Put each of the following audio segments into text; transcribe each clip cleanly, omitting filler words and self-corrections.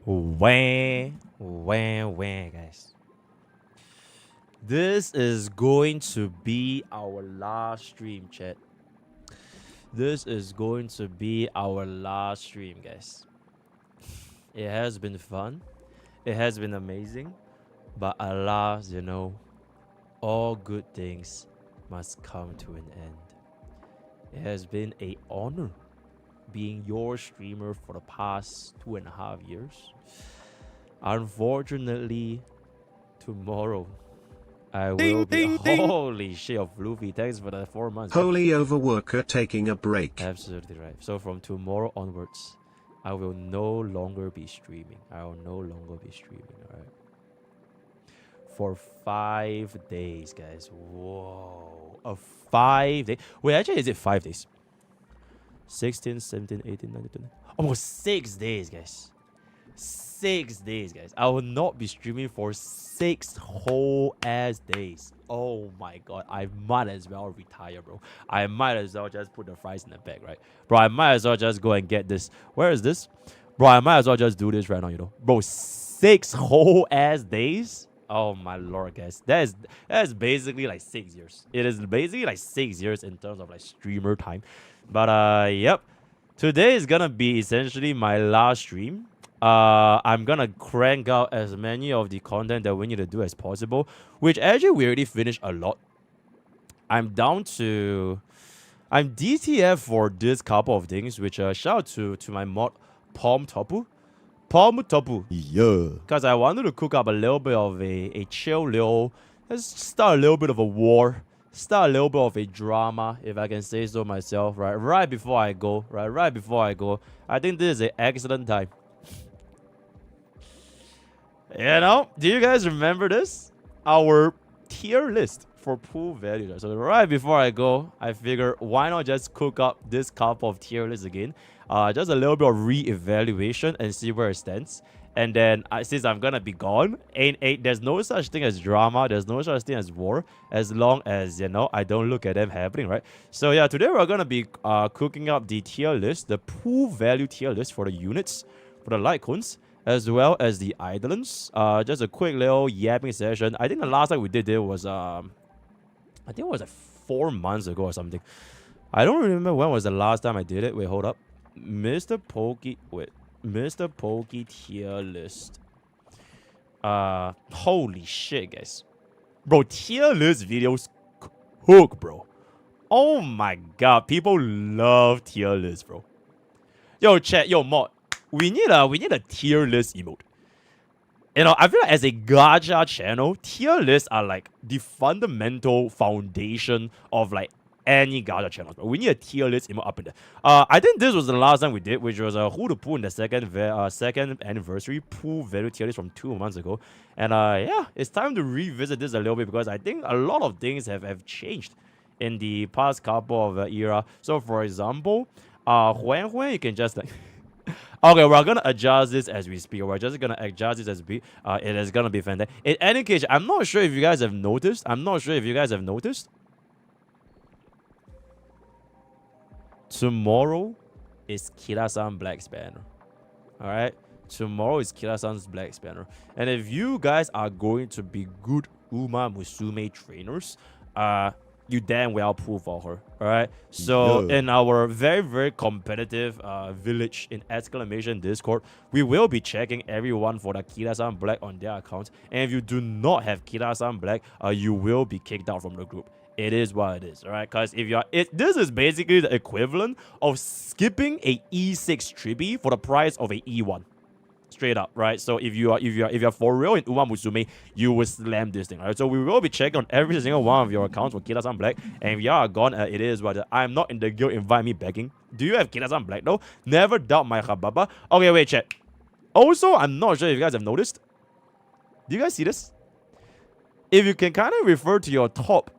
Wah, guys. This is going to be our last stream, chat. This is going to be our last stream, guys. It has been fun. It has been amazing. But alas, all good things must come to an end. It has been an honor being your streamer for the past 2.5 years. Unfortunately, tomorrow I will be. Holy shit of Luffy! Thanks for the 4 months. Holy overworker taking a break. Absolutely right. So from tomorrow onwards, I will no longer be streaming. All right. For 5 days, guys. Whoa, a 5 day. Wait, actually, is it 5 days? 16, 17, 18, 19, 20. Almost 6 days, guys. 6 days, guys. I will not be streaming for 6 whole ass days. Oh my god. I might as well retire, bro. I might as well just put the fries in the bag, right? Bro, I might as well just go and get this. Where is this? Bro, I might as well just do this right now, Bro, 6 whole ass days? Oh my lord, guys. That is basically like 6 years. It is basically like 6 years in terms of like streamer time. But yep. Today is gonna be essentially my last stream. I'm gonna crank out as many of the content that we need to do as possible, which actually we already finished a lot. I'm DTF for this couple of things, which shout out to my mod Palm Topu. Yeah. Because I wanted to cook up a little bit of a chill little, let's start a little bit of a war, start a little bit of a drama, if I can say so myself, right? Right before I go. I think this is an excellent time. Do you guys remember this? Our tier list for pool value. So right before I go, I figure why not just cook up this couple of tier lists again. Just a little bit of re-evaluation and see where it stands. And then since I'm gonna be gone, there's no such thing as drama, there's no such thing as war, as long as I don't look at them happening, right? So yeah, today we're gonna be cooking up the tier list, the pool value tier list for the units, for the light cones, as well as the Eidolons. Just a quick little yapping session. I think the last time we did it was I think it was like 4 months ago or something. I don't remember when was the last time I did it. Wait, hold up. MrPokke tier list. Holy shit, guys. Bro, tier list videos cook, bro. Oh my god, people love tier lists, bro. Yo, chat, yo, mod. We need a tier list emote. I feel like as a gacha channel, tier lists are like the fundamental foundation of like any gacha channel. We need a tier list emote up in there. I think this was the last time we did, which was who to pool in the second anniversary pool value tier list from 2 months ago. And yeah, it's time to revisit this a little bit because I think a lot of things have changed in the past couple of era. So for example, when you can just like okay, we're gonna adjust this as we speak. We're just gonna adjust this as we speak. It is gonna be fantastic. In any case, I'm not sure if you guys have noticed. Tomorrow is Kira-san Black Spanner. Alright? Tomorrow is Kira-san's Black Spanner. And if you guys are going to be good Musume trainers, you damn well pull for her. Alright? So in our very, very competitive village in exclamation Discord, we will be checking everyone for the Kira-san Black on their account. And if you do not have Kira-san Black, you will be kicked out from the group. It is what it is, alright? Because if you're this is basically the equivalent of skipping a E6 tribute for the price of a E1. Straight up, right? So if you're for real in Musume, you will slam this thing, right? So we will be checking on every single one of your accounts for Kira-san Black. And if you are gone, it is what I'm not in the guild. Invite me begging. Do you have Kira-san Black though? Never doubt my hababa. Okay, wait, chat. Also, I'm not sure if you guys have noticed. Do you guys see this? If you can kind of refer to your top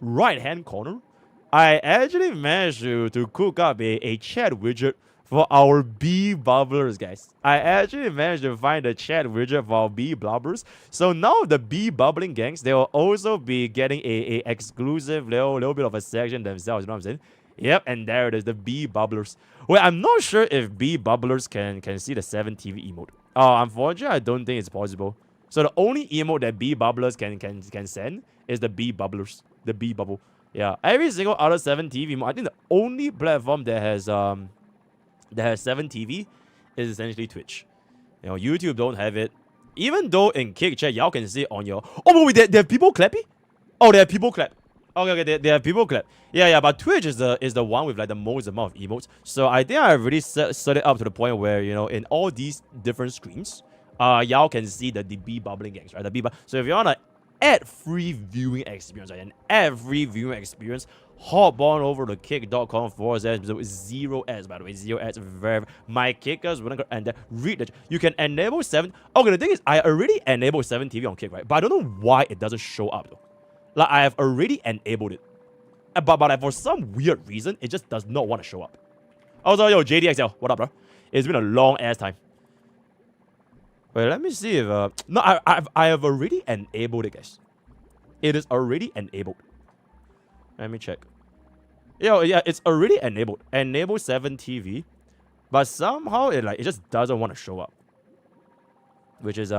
right hand corner, I actually managed to cook up a chat widget for our bee bubblers, guys. I actually managed to find a chat widget for our bee bubblers. So now the bee bubbling gangs, they will also be getting a exclusive little bit of a section themselves, you know what I'm saying? Yep, and there it is, the bee bubblers. Wait, I'm not sure if bee bubblers can see the 7TV emote. Unfortunately, I don't think it's possible. So the only emote that bee bubblers can send is the bee bubblers, the bee bubble. Yeah, every single other 7TV emote. I think the only platform that has 7TV is essentially Twitch. You know, YouTube don't have it. Even though in Kick Chat, y'all can see on your... Oh, wait, they have people clapping? Oh, they have people clap. Okay, they have people clap. Yeah, but Twitch is the one with like the most amount of emotes. So I think I already set it up to the point where, you know, in all these different screens, y'all can see the bee bubbling gangs, right? So if you want to add free viewing experience, right? And every viewing experience, hop on over to kick.com/0 ads, by the way. 0 ads. My kickers wouldn't go, and read that you can enable 7. Okay, the thing is, I already enabled 7TV on Kick, right? But I don't know why it doesn't show up though. Like, I have already enabled it. But like, for some weird reason, it just does not want to show up. Also, yo, JDXL, what up, bro? It's been a long ass time. Wait, let me see if... No, I have already enabled it, guys. It is already enabled. Let me check. Yo, yeah, it's already enabled. Enable 7TV. But somehow it just doesn't want to show up. Which is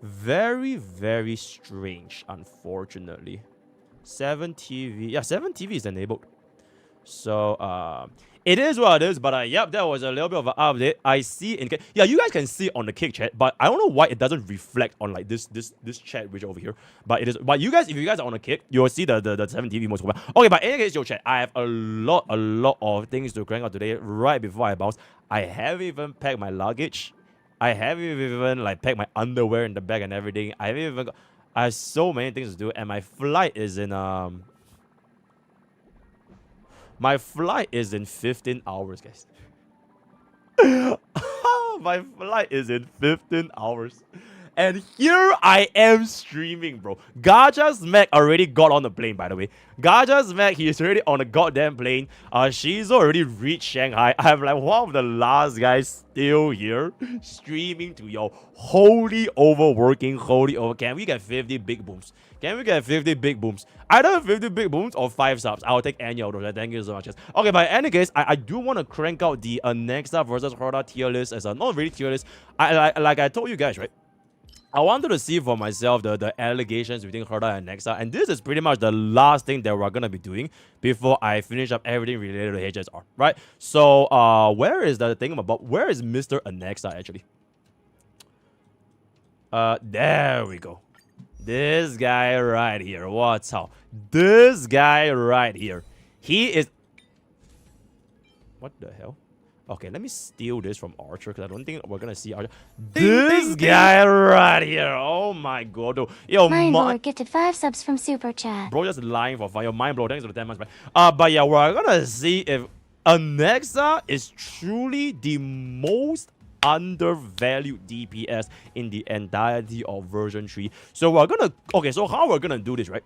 very, very strange, unfortunately. 7TV. Yeah, 7TV is enabled. So, it is what it is, but yep, that was a little bit of an update. I see in... Yeah, you guys can see on the Kick Chat, but I don't know why it doesn't reflect on like this chat which over here. But it is... But you guys, if you guys are on the Kick, you'll see the 7TV most popular. Okay, but in any case, yo, chat, I have a lot of things to crank out today right before I bounce. I haven't even packed my luggage. I haven't even like packed my underwear in the bag and everything. I haven't even got... I have so many things to do, and my flight is in My flight is in 15 hours, guys. My flight is in 15 hours. And here I am streaming, bro. Gaja's Mac already got on the plane, by the way. Gaja's Mac, he's already on a goddamn plane. She's already reached Shanghai. I'm like one of the last guys still here streaming to y'all. Holy overworking, holy over. Can we get 50 big booms? Can we get 50 big booms? Either 50 big booms or 5 subs. I'll take any of those. Thank you so much. Okay, but in any case, I do want to crank out the Nexa versus Herda tier list as a not really tier list. Like I told you guys, right? I wanted to see for myself the allegations between Herda and Nexa, and this is pretty much the last thing that we're gonna be doing before I finish up everything related to HSR, right? So, where is the thing about? Where is Mr. Nexa actually? There we go. This guy right here. What's up? This guy right here. He is. What the hell? Okay, let me steal this from Archer because I don't think we're gonna see Archer. This guy right here. Oh my god. Yo, Mindblower gifted 5 subs from Super Chat. Bro, just lying for fun. Yo, Mindblower, thanks for the 10 months, man. But yeah, we're gonna see if Nexa is truly the most undervalued DPS in the entirety of version 3. So we're gonna... Okay, so how we're gonna do this, right?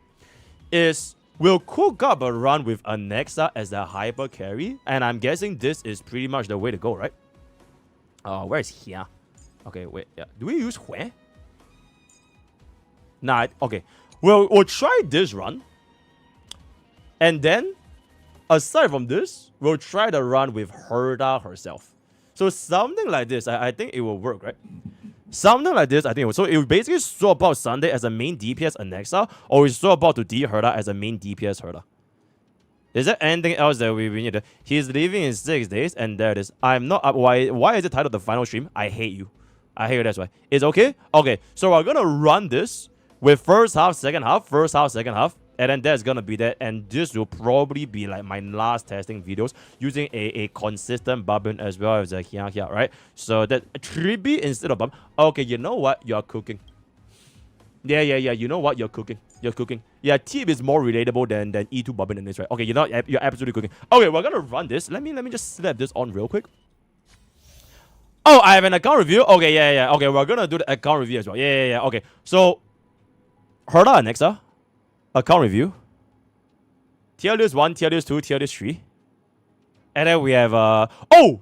Is... We'll cook up a run with a Nexa as the hyper carry, and I'm guessing this is pretty much the way to go, right? Where is Hia? Okay, wait, yeah. Do we use Hue? Nah, okay. We'll try this run. And then, aside from this, we'll try the run with Herda herself. So something like this, I think it will work, right? Something like this, I think it will. So it will basically swap out Sunday as a main DPS Nexa, or we swap out to D Herda as a main DPS Herda. Is there anything else that we need to... He's leaving in 6 days, and there it is. I'm not... why is it titled the final stream? I hate you. I hate you, that's why. It's okay? Okay, so we're gonna run this with first half, second half, and then that's gonna be that. And this will probably be like my last testing videos using a consistent bubbin as well as a here, right? So that 3B instead of bub. Okay, you know what? You're cooking. Yeah. You know what? You're cooking. Yeah, Tib is more relatable than E2 bubbin in this, right? Okay, you're absolutely cooking. Okay, we're gonna run this. Let me just slap this on real quick. Oh, I have an account review. Okay, yeah. Okay, we're gonna do the account review as well. Yeah. Okay, so Herda and Nexa. Account review. Tier list 1, tier list 2, tier list 3. And then we have oh,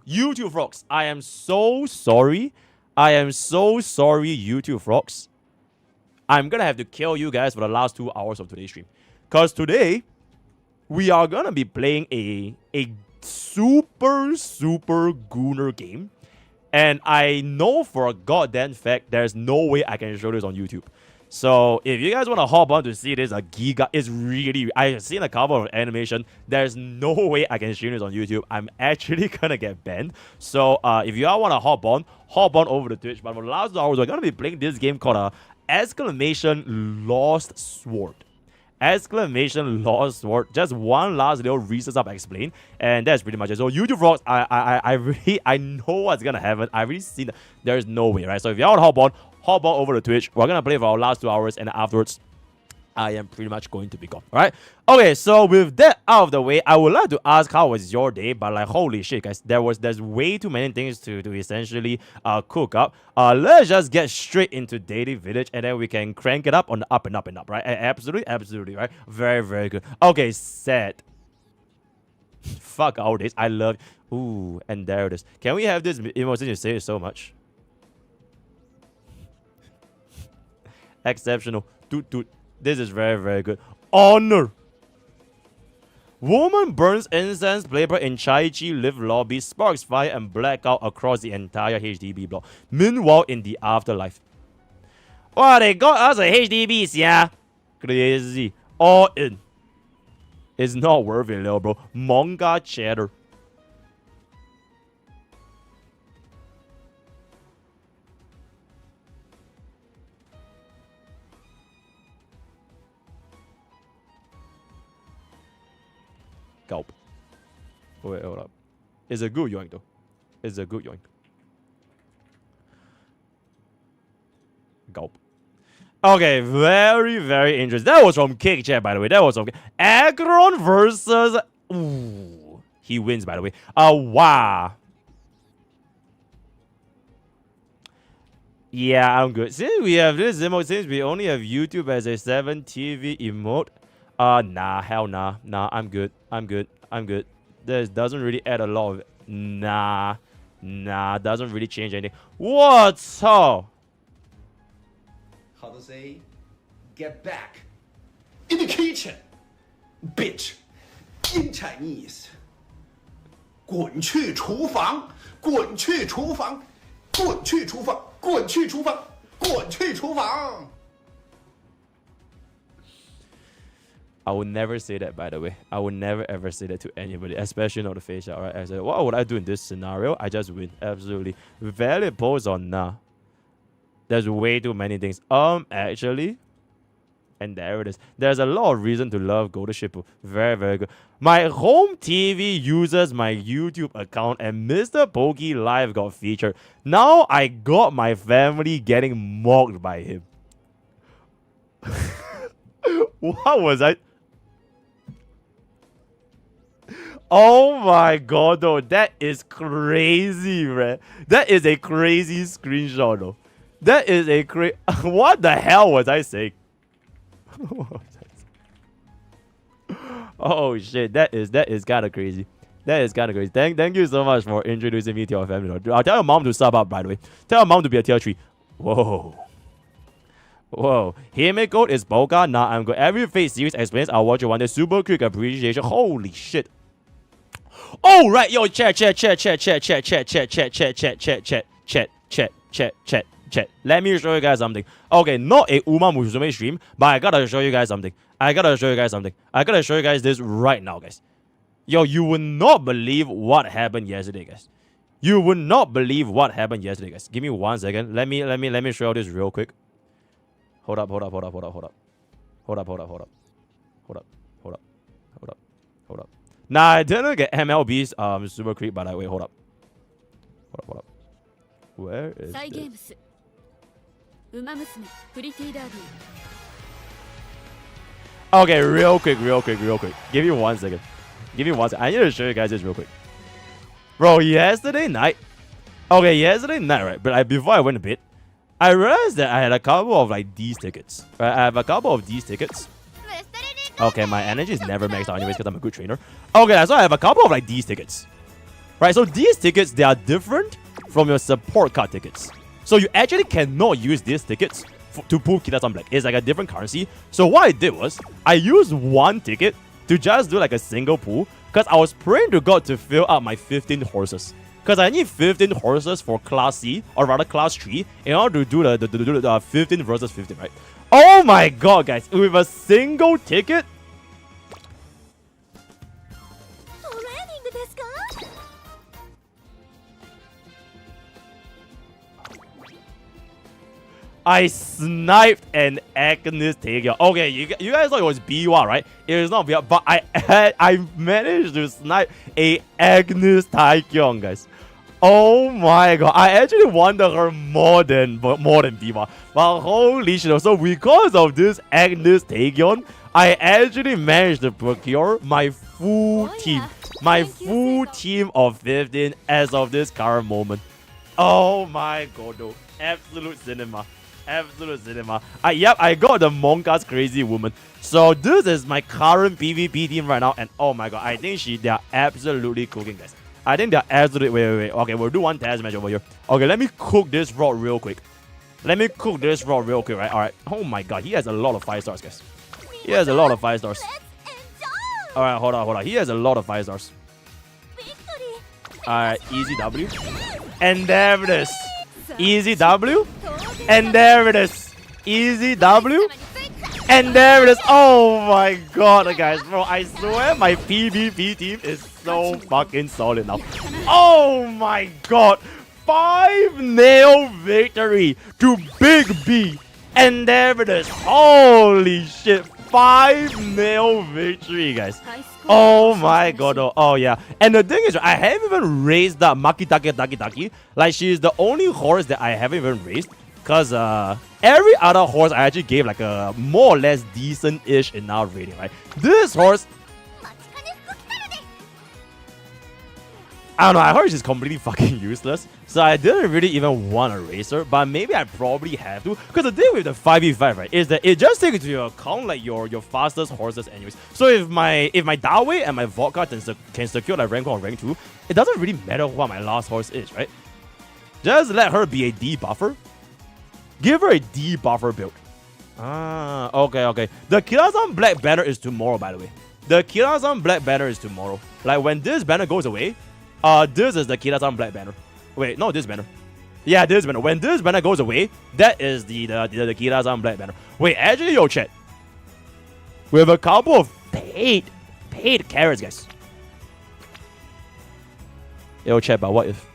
YouTube frogs. I am so sorry. YouTube frogs. I'm gonna have to kill you guys for the last 2 hours of today's stream. Cause today we are gonna be playing a super gooner game. And I know for a goddamn fact there's no way I can show this on YouTube. So if you guys want to hop on to see this, it's really, I've seen a couple of animation. There's no way I can stream this on YouTube. I'm actually gonna get banned. So if you all want to hop on over to Twitch. But for the last 2 hours, we're gonna be playing this game called Exclamation Lost Sword. Exclamation Lost Sword. Just one last little research up explain, and that's pretty much it. So YouTube vlogs, I know what's gonna happen. I've really seen that. There's no way, right? So if y'all want to hop on over to Twitch. We're gonna play for our last 2 hours, and afterwards I am pretty much going to be gone. Alright? Okay, so with that out of the way, I would like to ask how was your day, but like holy shit guys, there's way too many things to essentially cook up. Let's just get straight into Daily Village, and then we can crank it up on the up and up and up, right? Absolutely, right? Very good. Okay, set. Fuck all this. I love. Ooh, and there it is. Can we have this emote since you say it so much? Exceptional. Dude. This is very good. Honor. Woman burns incense paper in Chai Chi live lobby, sparks fire and blackout across the entire HDB block. Meanwhile, in the afterlife. Wow, they got us a HDBs, yeah. Crazy. All in. It's not worth it, little bro. Manga cheddar. Gulp. Wait, hold up. It's a good yoink though. It's a good yoink. Gulp. Okay, very interesting. That was from Kick Chat, by the way. That was from Acheron versus. Ooh, he wins, by the way. Wow. Yeah, I'm good. Since we have this emote, since we only have YouTube as a 7 TV emote. Nah, hell nah. Nah, I'm good. This doesn't really add a lot of. Nah, doesn't really change anything. What's up? How to say? Get back in the kitchen, bitch. In Chinese. 滚去厨房，滚去厨房，滚去厨房，滚去厨房，滚去厨房。 I would never say that, by the way. I would never ever say that to anybody, especially not the face shot, right? I said, what would I do in this scenario? I just win. Absolutely. Valid pose or nah? There's way too many things. Actually, and there it is. There's a lot of reason to love Golden Shippu. Very good. My home TV uses my YouTube account, and MrPokke Live got featured. Now I got my family getting mocked by him. What was I? Oh my god, though. That is crazy, man. That is a crazy screenshot, though. That is a crazy. What the hell was I saying? Oh shit, that is kind of crazy. That is kind of crazy. Thank you so much for introducing me to your family. I'll tell your mom to sub up, by the way. Tell your mom to be a tier 3. Whoa. Himeko is Boga. Nah, I'm good. Every face series explains I'll watch one. Super quick appreciation. Holy shit. Oh right, yo, chat. Let me show you guys something. Okay, not a Uma Musume stream, but I gotta show you guys something. I gotta show you guys this right now, guys. Yo, you would not believe what happened yesterday, guys. You would not believe what happened yesterday, guys. Give me 1 second. Let me show you this real quick. Hold up. Nah, I didn't get MLB's super creep, by the way. Hold up. Where is this? Okay, real quick. Give me 1 second. I need to show you guys this real quick. Bro, yesterday night, right? But before I went to bed, I realized that I had a couple of like these tickets. Right? I have a couple of these tickets. Okay, my energy is never maxed out anyways because I'm a good trainer. Okay, so I have a couple of like these tickets. Right, so these tickets, they are different from your support card tickets. So you actually cannot use these tickets to pull Kita-san Black. It's like a different currency. So what I did was, I used one ticket to just do like a single pool, because I was praying to God to fill up my 15 horses. Because I need 15 horses for Class C, or rather Class 3, in order to do the 15 versus 15, right? Oh my god, guys. With a single ticket? I sniped an Agnes Taeyeon. Okay, you guys thought it was B1, right? It is not B1, but I managed to snipe a Agnes Taeyeon, guys. Oh my god, I actually wanted her more than B1. But holy shit, so because of this Agnes Taeyeon, I actually managed to procure my full team. My full team of 15 as of this current moment. Oh my god, though. Absolute cinema. Absolute cinema. Yep, I got the Monka's crazy woman. So this is my current PvP team right now, and oh my god, I think they are absolutely cooking, guys. I think they're absolutely wait. Okay, we'll do one test match over here. Okay, let me cook this rod real quick. Right? Alright. Oh my god, he has a lot of 5 stars, guys. He has a lot of 5 stars. Alright, hold on. He has a lot of 5 stars. Alright, easy W. And there it is. Easy W. And there it is. Easy W. And there it is. Oh my god, guys. Bro, I swear my PvP team is so fucking solid now. Oh my god. 5-0 victory to Big B. And there it is. Holy shit. 5-0 victory, guys. Oh my god. Oh yeah. And the thing is, I haven't even raised up Makitake. Like, she's the only horse that I haven't even raised. Because every other horse I actually gave like a more or less decent-ish enough rating, right? This horse, I don't know, I heard she's completely fucking useless. So I didn't really even want to raise her, but maybe I probably have to. Because the thing with the 5v5, right, is that it just takes into account like your fastest horses anyways. So if my Dawei and my Vodka can secure like rank 1 or rank 2, it doesn't really matter what my last horse is, right? Just let her be a debuffer. Give her a debuffer build. Okay. The Kirazan Black banner is tomorrow, by the way. The Kirazan Black banner is tomorrow. Like, when this banner goes away, this is the Kirazan Black banner. Wait, no, this banner. Yeah, this banner. When this banner goes away, that is the Kirazan Black banner. Wait, actually, yo, chat. We have a couple of paid carrots, guys. Yo, chat, but what if?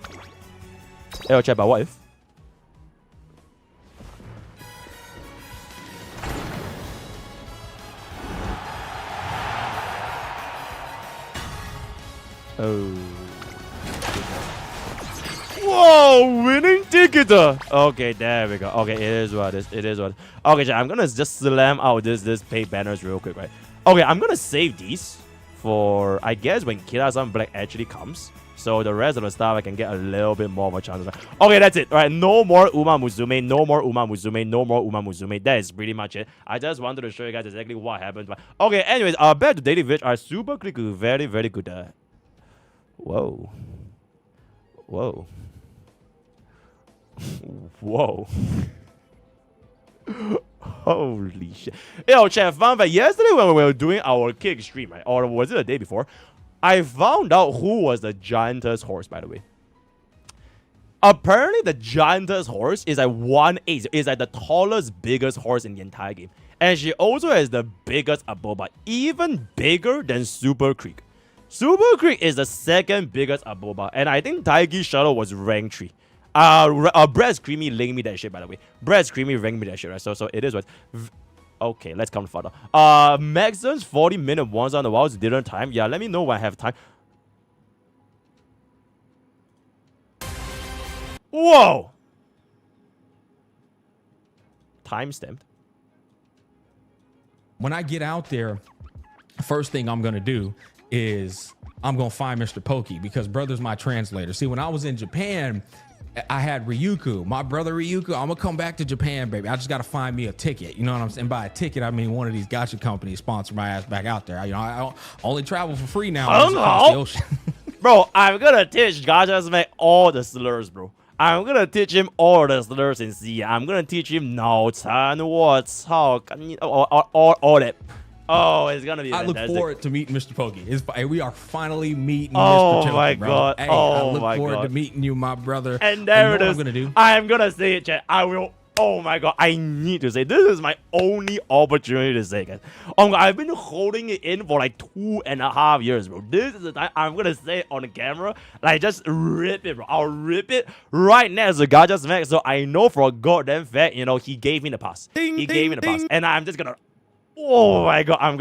Oh. Whoa, winning ticket. Okay, there we go. Okay, it is what it is. Okay, I'm gonna just slam out this paid banners real quick, right? Okay, I'm gonna save these for, I guess, when Kirazan Black actually comes. So the rest of the stuff I can get a little bit more of a chance. Okay, that's it. All right, no more Uma Musume. That is pretty much it. I just wanted to show you guys exactly what happened. But okay, anyways, back to Daily Vitch. Super click very good. Whoa. Holy shit. Yo, chat, fun fact. Yesterday when we were doing our kick stream, right? Or was it the day before? I found out who was the Giantess horse, by the way. Apparently, the Giantess horse is like 1/8. Is like the tallest, biggest horse in the entire game. And she also has the biggest Aboba. Even bigger than Super Creek. Super Creek is the second biggest Aboba. And I think Taigi Shuttle was rank 3. Brad's Creamy linked me that shit, by the way. Brad's Creamy ranked me that shit, right? So it is what... Okay, let's come further. Maxon's 40-minute ones on the walls dinner time. Yeah, let me know when I have time. Whoa! Time stamped. When I get out there, first thing I'm gonna do is I'm gonna find MrPokke, because brother's my translator. See, when I was in Japan, I had Ryuku, my brother Ryuku. I'm gonna come back to Japan, baby. I just gotta find me a ticket. You know what I'm saying? By a ticket, I mean one of these gacha companies sponsor my ass back out there. You know, I only travel for free now. Across the ocean. Bro, I'm gonna teach gachas to make all the slurs, bro. I'm gonna teach him all the slurs in C. I'm gonna teach him 脑残我操 all that. Oh, it's gonna be I fantastic. look forward to meeting MrPokke. We are finally meeting Oh Mr. my Choki, bro. God. Hey, Oh I look my forward to God. meeting you, my brother. And there you know it is. What I'm gonna do. I'm gonna say it, chat. I will. Oh my God. I need to say this is my only opportunity to say, guys. Oh my God, I've been holding it in for like 2.5 years, bro. This is the time I'm gonna say it on the camera. Like, just rip it, bro. I'll rip it right next to Gacha Smack. So I know for a goddamn fact, you know, he gave me the pass. Ding, he ding, gave me the pass. ding. And I'm just gonna. Oh my God. I'm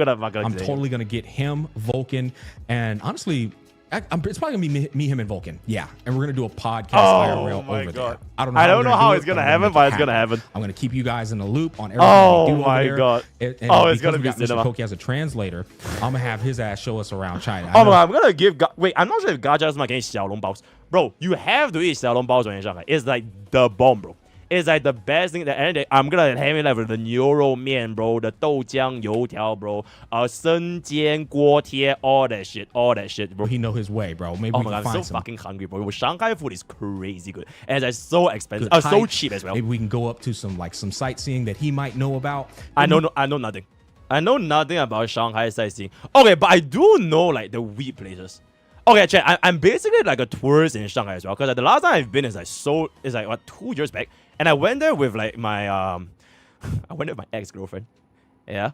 totally gonna get him, Vulcan, and honestly, it's probably gonna be me, him, and Vulcan. Yeah, and we're gonna do a podcast IRL my over God. there. I don't know how we're it's gonna do it, happen, make but it it's gonna happen. I'm gonna keep you guys in the loop on everything Oh we do my over there. God. And It's because gonna we be got cinema. MrPokke as a translator, I'm gonna have his ass show us around China. Oh my God, I'm gonna give. Wait, I'm not sure if Gacha Smack can eat xiaolongbaos. Bro, you have to eat xiaolongbaos when in Shanghai. It's like the bomb, bro. It's like the best thing that any day. I'm gonna have it like with the 牛肉面, bro, the 豆浆油条, bro, 生煎锅贴, all that shit, bro. He know his way, bro. Maybe Oh we my can God, I'm find so some. fucking hungry, bro. Shanghai food is crazy good, and it's so expensive, good so hikes. cheap as well. Maybe we can go up to some sightseeing that he might know about. I know nothing. I know nothing about Shanghai sightseeing. Okay, but I do know like the weird places. Okay, check. I'm basically like a tourist in Shanghai as well. Because like, the last time I've been is like what, 2 years back, and I went there with like my I went with my ex-girlfriend. Yeah.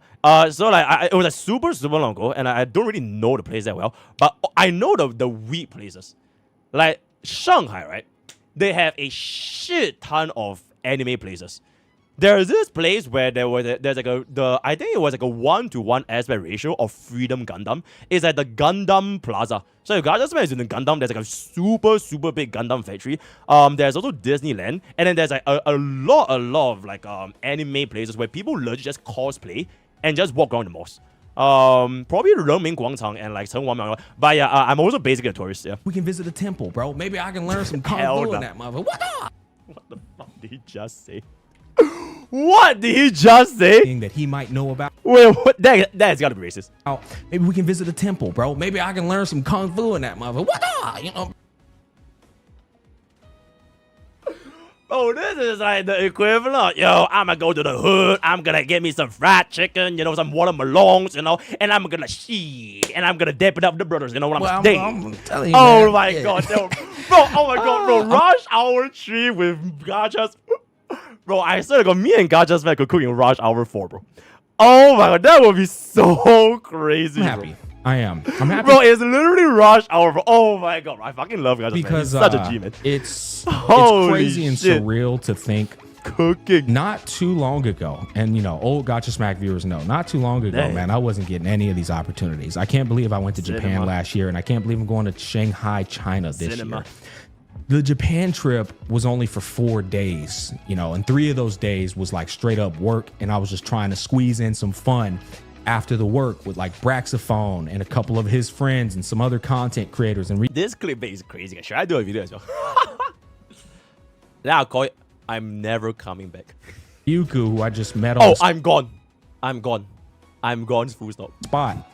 So like it was like super long ago, and I don't really know the place that well, but I know the weird places. Like Shanghai, right? They have a shit ton of anime places. There's this place where there's like I think it was like a 1-to-1 aspect ratio of Freedom Gundam. It's at the Gundam Plaza. So if Gacha Smack is in the Gundam, there's like a super big Gundam factory. There's also Disneyland, and then there's like a lot of like anime places where people legit just cosplay and just walk around the malls. Probably Renmin Guangchang and like Chengwan. But yeah, I'm also basically a tourist. Yeah. We can visit a temple, bro. Maybe I can learn some kung Hell fu no. in that mother. What the fuck did he just say? What did he just say? thing that he might know about? Wait, what? That's gotta be racist. Maybe we can visit a temple, bro. Maybe I can learn some kung fu in that mother. What? You know. Oh, this is like the equivalent. Yo, I'm gonna go to the hood. I'm gonna get me some fried chicken, you know, some watermelons, you know, and I'm gonna and I'm gonna dip it up with the brothers, you know what I'm saying? I'm telling you, Oh man. my Yeah. God, bro. Oh my God, bro. Rush Hour 3 with Gachas. Bro, I swear to God, me and Gacha Smack could cook in Rush Hour 4, bro. Oh my God, that would be so crazy. I'm happy. I am. I'm happy. Bro, it's literally Rush Hour 4. Oh my God, I fucking love Gacha Smack. Because He's such a G, man. it's Holy crazy and shit. surreal to think Cooking. not too long ago, and you know, old Gacha Smack viewers know, not too long ago, Dang. man, I wasn't getting any of these opportunities. I can't believe I went to Japan Cinema. last year, and I can't believe I'm going to Shanghai, China this Cinema. year. The Japan trip was only for 4 days, you know, and 3 of those days was like straight up work, and I was just trying to squeeze in some fun after the work with like Braxophone and a couple of his friends and some other content creators. And This clickbait is crazy. Should I do a video as well? Now I'll call it I'm never coming back. Ryuku, who I just met on Oh, the I'm gone. I'm gone, full stop. spot.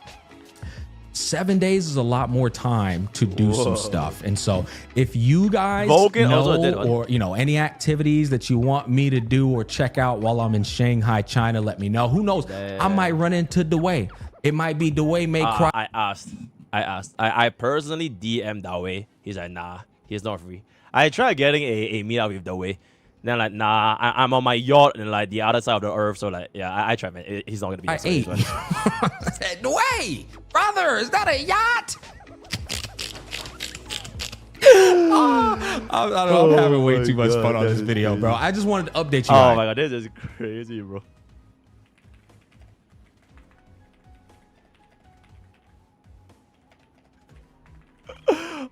7 days is a lot more time to do some stuff. And so if you guys Vulcan know also did one. or, you know, any activities that you want me to do or check out while I'm in Shanghai, China, let me know. Who knows? I might run into Dwayne. It might be Dwayne may cry. I asked. I personally DM'd Dawei. He's like, nah, he's not free. I tried getting a meetup with Dawei. Then like, nah, I'm on my yacht and like the other side of the earth. So like, yeah, I tried, man. He's not gonna be. I ate. Dwayne, brother, is that a yacht? I'm having way my too much God, fun on that this is video, crazy. bro. I just wanted to update you. Oh guys. my God, this is crazy, bro.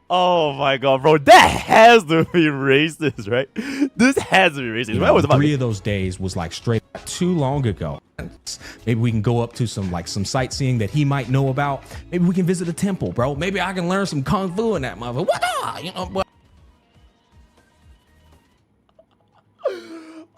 Oh my God, bro, that has to be racist, right? This has to be racist. You Where know, was it? 3 of those days was like straight too long ago. Maybe we can go up to some sightseeing that he might know about. Maybe we can visit a temple, bro. Maybe I can learn some kung fu in that mother. What? You know, but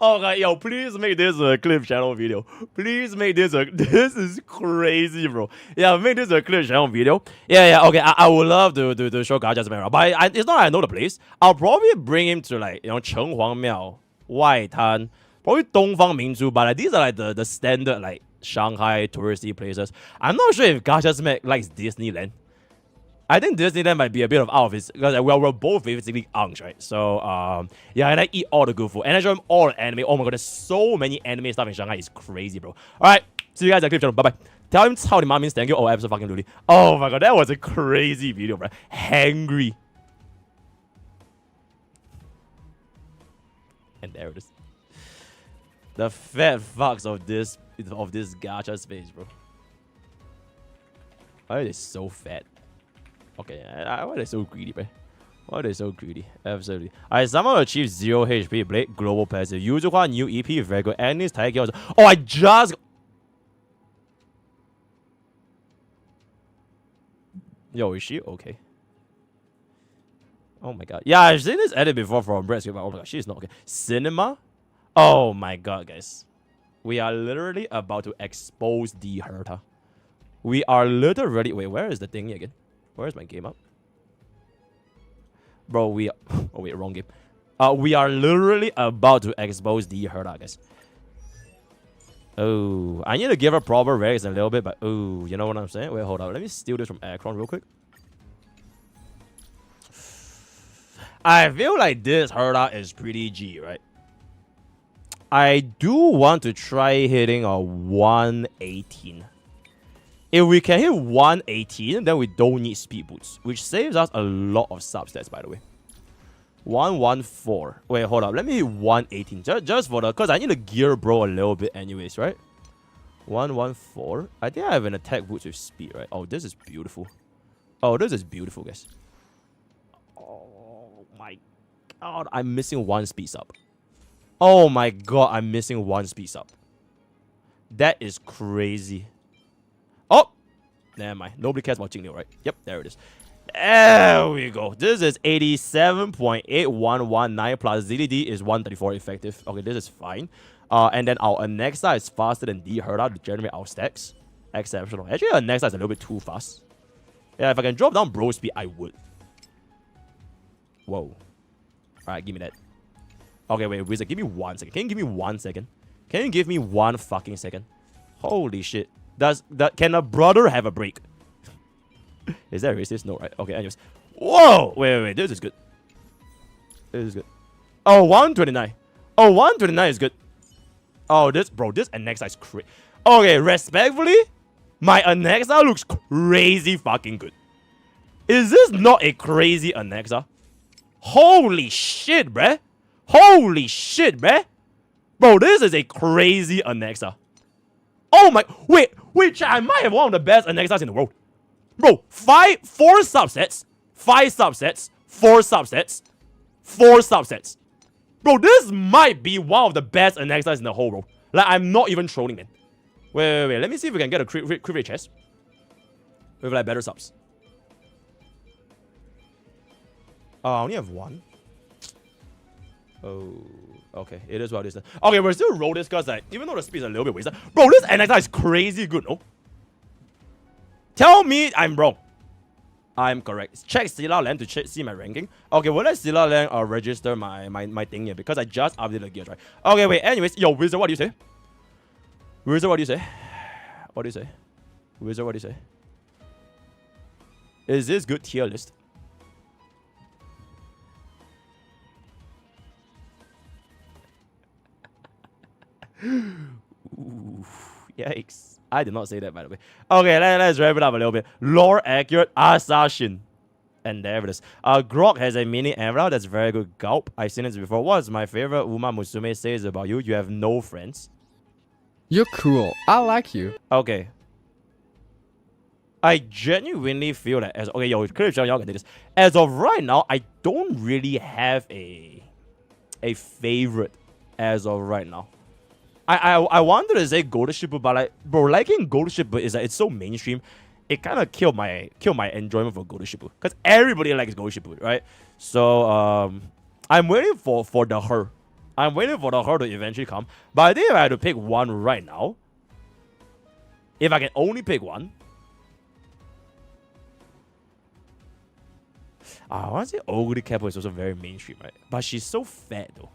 Oh God, yo, please make this a clip channel video. Please make this this is crazy, bro. Yeah, make this a clip channel video. Yeah, okay. I would love to show Gacha Smack, but it's not I know the place. I'll probably bring him to like, you know, Chenghuang Miao, Waitan, probably Dongfang Mingzhu, but like, these are like the standard like Shanghai touristy places. I'm not sure if Gachas likes Disneyland. I think Disneyland might be a bit of out of his, because we're both basically unks, right? So yeah, and I eat all the good food, and I show him all the anime. Oh my god, there's so many anime stuff in Shanghai. It's crazy, bro. All right, see you guys at the clip channel. Bye bye. Tell him how the mom means thank you. Oh, absolutely. Oh my god, that was a crazy video, bro. Hangry. And there it is. The fat fucks of this gacha space, bro. Why are they so fat? Okay, why are they so greedy, bro? Why are they so greedy? Absolutely. I somehow achieved 0 HP Blade global passive. Usual new EP very good. Agnes Taiki also. Oh, I just. Yo, is she okay? Oh my god. Yeah, I've seen this edit before from Brett. Oh my god, she's not okay. Cinema? Oh my god, guys. We are literally about to expose the Herta. We are literally. Wait, where is the thing again? Where is my game up? Bro, we are. Oh wait, wrong game. We are literally about to expose the Herta, guys. Oh, I need to give her proper regs a little bit, but oh, you know what I'm saying? Wait, hold on. Let me steal this from Acheron real quick. I feel like this Herta is pretty G, right? I do want to try hitting a 118. If we can hit 118, then we don't need speed boots, which saves us a lot of substats, by the way. 114. Wait, hold up. Let me hit 118. Just for the... Because I need to gear bro a little bit anyways, right? 114. I think I have an attack boots with speed, right? Oh, this is beautiful. Oh, this is beautiful, guys. Oh, my God. I'm missing one speed sub. Oh, my God. I'm missing one speed sub. That is crazy. Oh! Never mind. Nobody cares about Jingneo, right? Yep, there it is. There we go. This is 87.8119 plus ZDD is 134 effective. Okay, this is fine. And then our Anexa is faster than the Herta to generate our stacks. Exceptional. Actually, Anexa is a little bit too fast. Yeah, if I can drop down bro speed, I would. Whoa. Alright, give me that. Okay, wait, Wizard, give me 1 second. Can you give me 1 second? Can you give me 1 fucking second? Holy shit. Can a brother have a break? Is that racist? No, right? Okay, anyways. Whoa! Wait. This is good. This is good. Oh, 129. Oh, 129 is good. Oh, this Anexa is crazy. Okay, respectfully, my Anexa looks crazy fucking good. Is this not a crazy Anexa? Holy shit, bruh. Holy shit, bruh. Bro, this is a crazy Anexa. Oh my... Wait, chat, I might have one of the best Anexas in the world. Bro, 4 subsets, 5 subsets, 4 subsets, 4 subsets. Bro, this might be one of the best Anexas in the whole world. Like, I'm not even trolling, man. Wait. Let me see if we can get a crit rate chest. With, like, better subs. Oh, I only have 1. Oh, okay. It is what it is. Okay, we're still roll this because, like, even though the speed is a little bit wasted. Bro, this Anexa is crazy good, no? Tell me I'm wrong. I'm correct. Check Silla Land to see my ranking. Okay, will let Silla Land register my thing here because I just updated the gears, right? Okay, wait. Anyways, yo, Wizard, what do you say? Wizard, what do you say? What do you say? Wizard, what do you say? Is this good tier list? Ooh, yikes. I did not say that, by the way. Okay, let's wrap it up a little bit. Lore accurate assassin. And there it is. Grog has a mini envelope that's very good. Gulp. I've seen this before. What's my favorite Uma Musume says about you? You have no friends. You're cool. I like you. Okay. I genuinely feel that as... Okay, yo, clearly y'all can do this. As of right now, I don't really have a favorite as of right now. I wanted to say Golden Shipper, but like, bro, liking Golden Shipper is like, it's so mainstream. It kind of killed my enjoyment for Golden Shipper because everybody likes Golden Shipper, right? So I'm waiting for the her. I'm waiting for the her to eventually come. But I think if I had to pick one right now, if I can only pick one, I want to say Oguri Kepo is also very mainstream, right? But she's so fat though.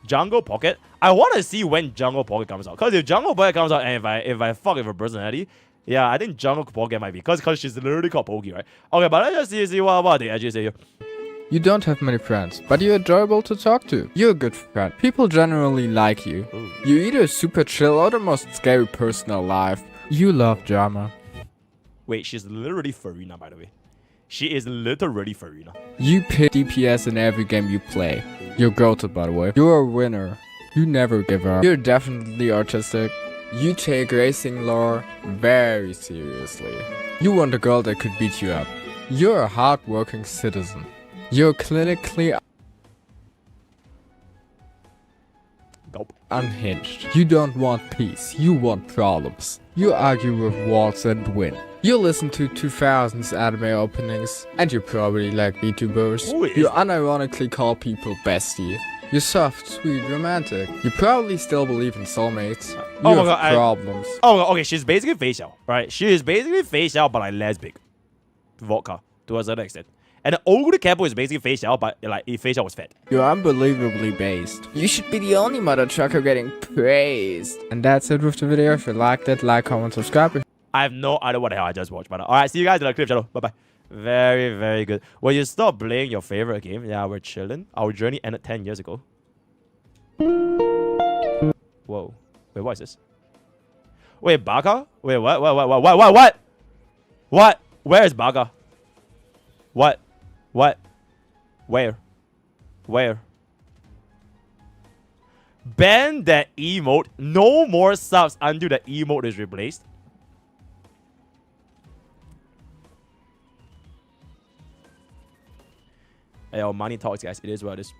Jungle Pocket. I want to see when Jungle Pocket comes out. Because if Jungle Pocket comes out and if I fuck with her personality, yeah, I think Jungle Pocket might be. Because she's literally called Poke, right? Okay, but let's just see what they actually say here. You don't have many friends, but you're adorable to talk to. You're a good friend. People generally like you. Ooh. You're either super chill or the most scary person alive. You love drama. Wait, she's literally Farina, by the way. She is literally Farina. You pick DPS in every game you play. You're goated, by the way. You're a winner. You never give up. You're definitely artistic. You take racing lore very seriously. You want a girl that could beat you up. You're a hardworking citizen. You're clinically unhinged. You don't want peace. You want problems. You argue with walls and win. You listen to 2000s anime openings, and you probably like VTubers. You unironically call people bestie. You're soft, sweet, romantic. You probably still believe in soulmates. You have problems. Okay, she's basically facial, right? She is basically facial, but like less big. Vodka, to a certain extent. And the Ogre Capo is basically facial, but like if facial was fat. You're unbelievably based. You should be the only mother trucker getting praised. And that's it with the video. If you liked it, like, comment, subscribe. I have no idea what the hell I just watched, but alright, see you guys in the clip channel. Bye bye. Very, very good. When you stop playing your favorite game, yeah, we're chilling. Our journey ended 10 years ago. Whoa. Wait, what is this? Wait, Baka? Wait, what? What? Where is Baka? What? Where? Ban that emote. No more subs until the emote is replaced. Hey, yo, money talks, guys. It is what it is.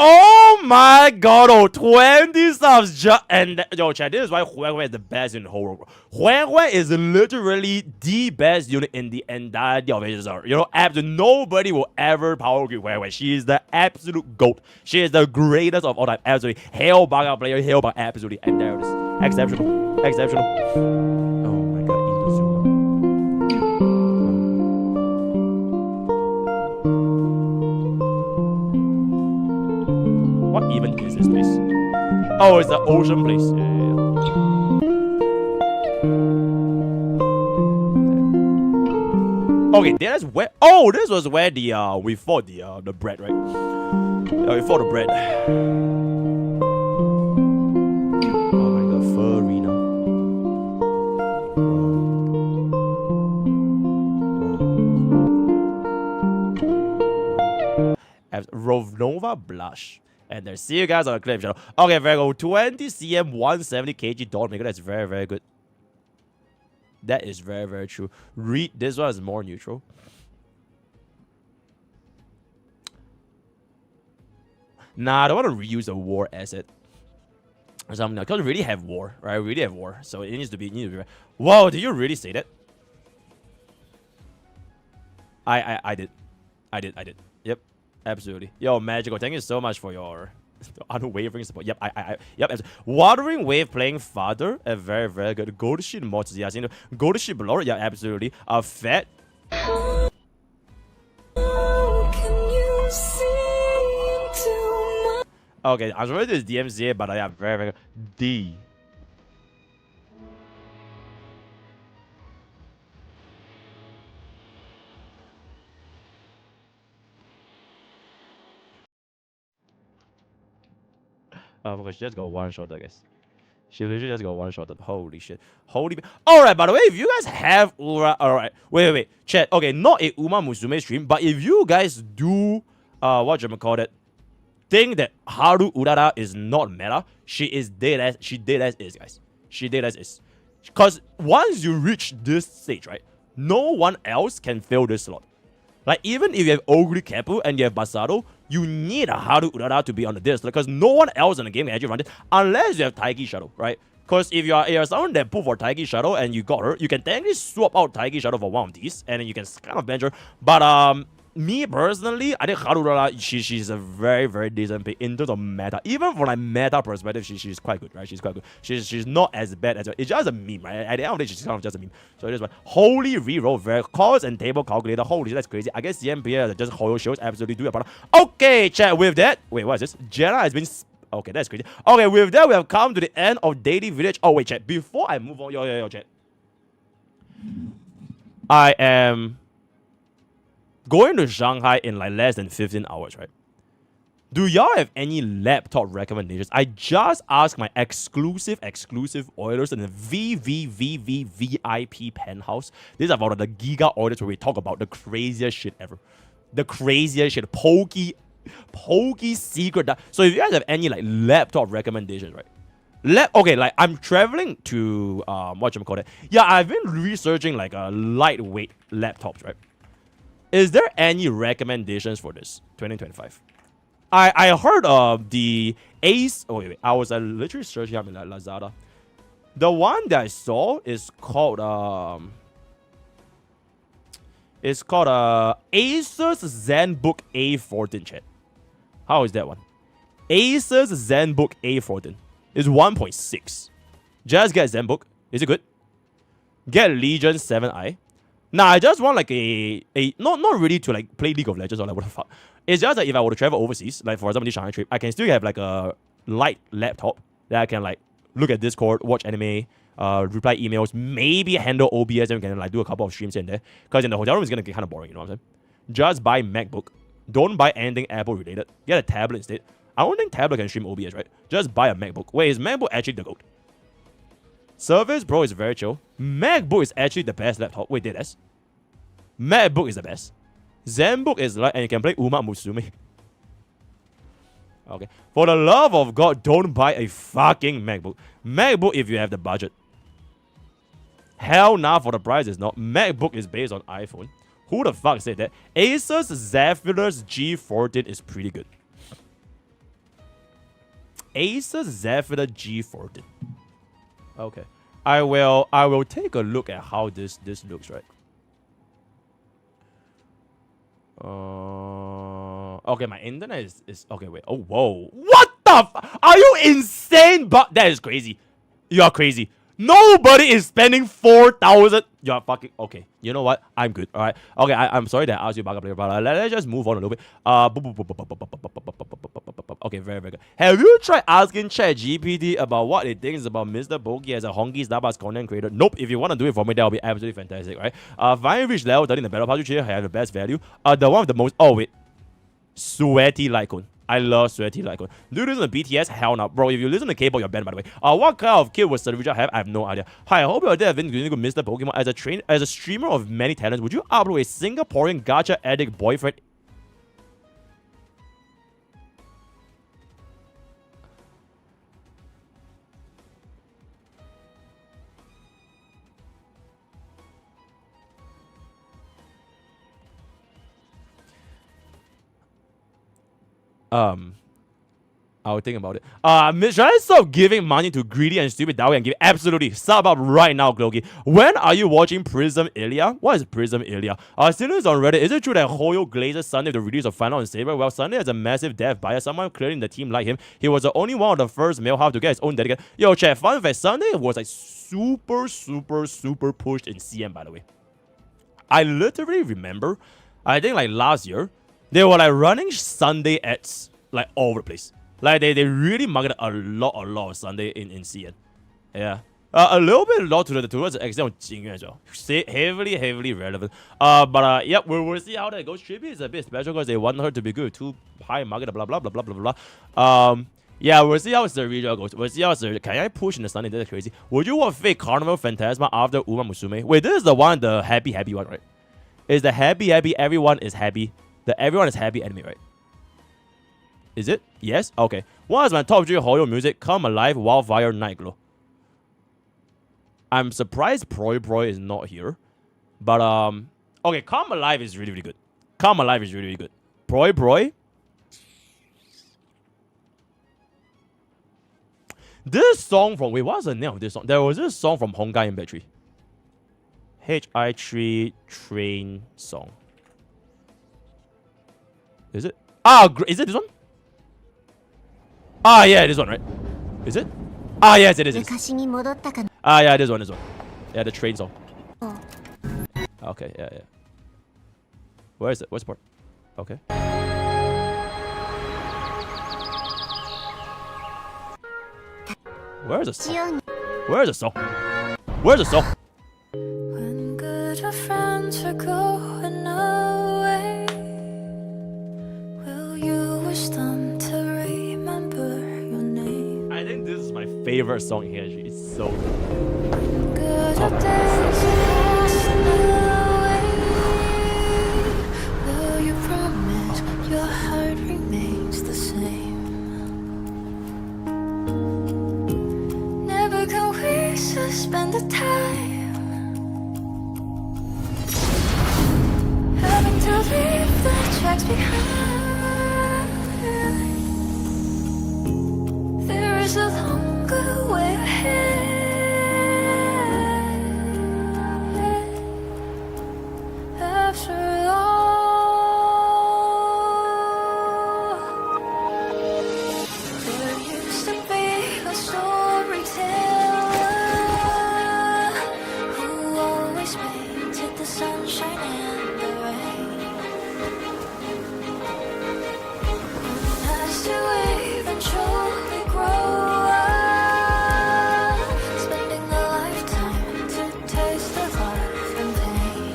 Oh my god, oh, 20 subs and yo, chat, this is why Huan Huan is the best in the whole world. Huan Huan is literally the best unit in the entirety of HSR. You know, absolutely nobody will ever power grip Huan Huan. She is the absolute GOAT. She is the greatest of all time. Absolutely. Hail Baga player, hail Baga, absolutely. And there it is. Exceptional. Exceptional. Oh my god, Inazuma. What even is this place? Oh, it's the ocean place. Yeah. Okay, that's where. Oh, this was where the we fought the bread, right? We fought the bread. Oh my god, Farina. Rovnova Blush. And then see you guys on the clip channel. Okay, very good. 20 cm, 170 kg Dawn Maker. That's very, very good. That is very, very true. Read this one is more neutral. Nah, I don't want to reuse a war asset or something. Because we really have war, right? We really have war, so it needs to be. Right. Whoa, did you really say that? I did. Yep. Absolutely. Yo, Magical, thank you so much for your unwavering support. Yep, yep. Watering Wave playing Father, a very, very good. Gold Sheet mods, yes. You know, Gold Sheet below, yeah, absolutely. Fat. Okay, I'm sorry this DMCA, but I am very, very good. D. Because she just got one shot, I guess. She literally just got one shot. Holy shit. Holy. Alright, by the way, if you guys have Ura. Alright. Wait. Chat. Okay, not a Uma Musume stream, but if you guys do, what you call it, think that Haru Urara is not meta, she is dead as. She dead as is, guys. She dead as is. Because once you reach this stage, right, no one else can fill this slot. Like, even if you have Ogre Kepu and you have Basado, you need a Haru Urara to be on the disc because no one else in the game can actually run this unless you have Taiki Shadow, right? Because if you are someone that put for Taiki Shadow and you got her, you can technically swap out Taiki Shadow for one of these, and then you can kind of bench her. But me personally, I think Harurara, she's a very, very decent pick in terms of meta. Even from like meta perspective, she's quite good, right? She's quite good. She's not as bad as it's just a meme, right? At the end of the day, she's kind of just a meme. So it is one. Holy reroll, very calls and table calculator. Holy shit, that's crazy. I guess CMPA just Hoyo shows absolutely do it. But okay, chat. With that, wait, what is this? Jenna has been. Okay, that's crazy. Okay, with that, we have come to the end of Daily Village. Oh wait, chat. Before I move on, yo, chat. I am going to Shanghai in like less than 15 hours, right? Do y'all have any laptop recommendations? I just asked my exclusive Oilers in the VIP penthouse. These are one of the Giga Oilers where we talk about the craziest shit ever. The craziest shit. Pokke secret. So if you guys have any like laptop recommendations, right? Okay, like I'm traveling to whatchamacallit. Yeah, I've been researching like lightweight laptops, right? Is there any recommendations for this 2025? I heard of the Ace. Oh wait, I was literally searching up in like Lazada. The one that I saw is called Acer's ZenBook A14 chat. How is that one? Acer's ZenBook A14 is 1.6. Just get ZenBook. Is it good? Get Legion 7i. Nah, I just want like a not really to like play League of Legends or like what the fuck. It's just like if I were to travel overseas, like for example this Shanghai trip, I can still have like a light laptop that I can like look at Discord, watch anime, reply emails, maybe handle OBS, and we can like do a couple of streams in there. Because in the hotel room it's gonna get kind of boring, you know what I'm saying? Just buy MacBook. Don't buy anything Apple related. Get a tablet instead. I don't think tablet can stream OBS, right? Just buy a MacBook. Wait, is MacBook actually the GOAT? Surface Pro is very chill. MacBook is actually the best laptop. Wait, that's MacBook is the best. ZenBook is like, and you can play Uma Musume. Okay. For the love of God, don't buy a fucking MacBook. MacBook if you have the budget. Hell nah, for the price is not. MacBook is based on iPhone. Who the fuck said that? Acer's Zephyrus G14 is pretty good. Acer's Zephyrus G14. Okay. I will take a look at how this looks, right? Okay, my internet is okay, wait. Oh, whoa. What the are you insane? But that is crazy. You are crazy. Nobody is spending 4,000. You're fucking okay. You know what? I'm good. All right. Okay. I'm sorry that I asked you about player, but let's just move on a little bit. Okay. Very, very good. Have you tried asking ChatGPT about what it thinks about MrPokke as a Honkai Starbucks content creator? Nope. If you want to do it for me, that will be absolutely fantastic, right? Finally reached level 30 in the battle pass, which here have the best value. The one with the most. Oh wait, sweaty Light Cone. I love sweaty Light Cone. Do you listen to BTS? Hell no. Bro, if you listen to K-pop, you're banned, by the way. What kind of kid would Sarija have? I have no idea. Hi, I hope you're there. I've been doing good Mr. Pokemon. As a streamer of many talents, would you upload a Singaporean gacha addict boyfriend? I'll think about it. Should I stop giving money to greedy and stupid Dawi and give absolutely sub up right now, Glogi? When are you watching Prism Ilya? What is Prism Ilya? Students on Reddit, is it true that Hoyo glazes Sunday to release a final on Saber? Well, Sunday has a massive dev bias. Someone clearly in the team like him. He was the only one of the first male half to get his own dedicated. Yo, chat, fun fact, Sunday was like super pushed in CM, by the way. I literally remember, I think like last year, they were like running Sunday ads like all over the place. Like they really marketed a lot of Sunday in CN. Yeah. A little bit towards the extent of Jingyuan as well. Heavily relevant. Yep, we'll see how that goes. Chibi is a bit special because they want her to be good. Too high market, blah blah blah blah blah blah. Yeah, we'll see how Sarija goes. We'll see how Sarija. Can I push in the Sunday? That's crazy. Would you want fake Carnival Phantasma after Uma Musume? Wait, this is the one, the happy one, right? Is the happy everyone is happy? The everyone is happy anime, right? Is it? Yes? Okay. What is my top 3 Hoyo music? Come Alive, Wildfire, Nightglow. I'm surprised Proy is not here. But, okay, Come Alive is really good. Come Alive is really good. Proy. This song from wait, what's the name of this song? There was this song from Honkai in Battery. HI3 train song. Is it? Is it this one? Yeah, this one, right? Is it? Yes, it is. Yeah, this one. Yeah, the train song. Okay, yeah. Where is it? What's the part? Okay. Where is the song? Where is the song? Where's the song? When good friends are going away, will you wish them to remember your name? I think this is my favorite song here. Actually. It's so good. Good days are passing away. Will you promise your heart remains the same? Never can we suspend the time, having to leave the tracks behind. There is a longer way ahead. After all, there used to be a storyteller who always painted the sunshine and the rain. As you eventually grow up, spending a lifetime to taste of life and pain.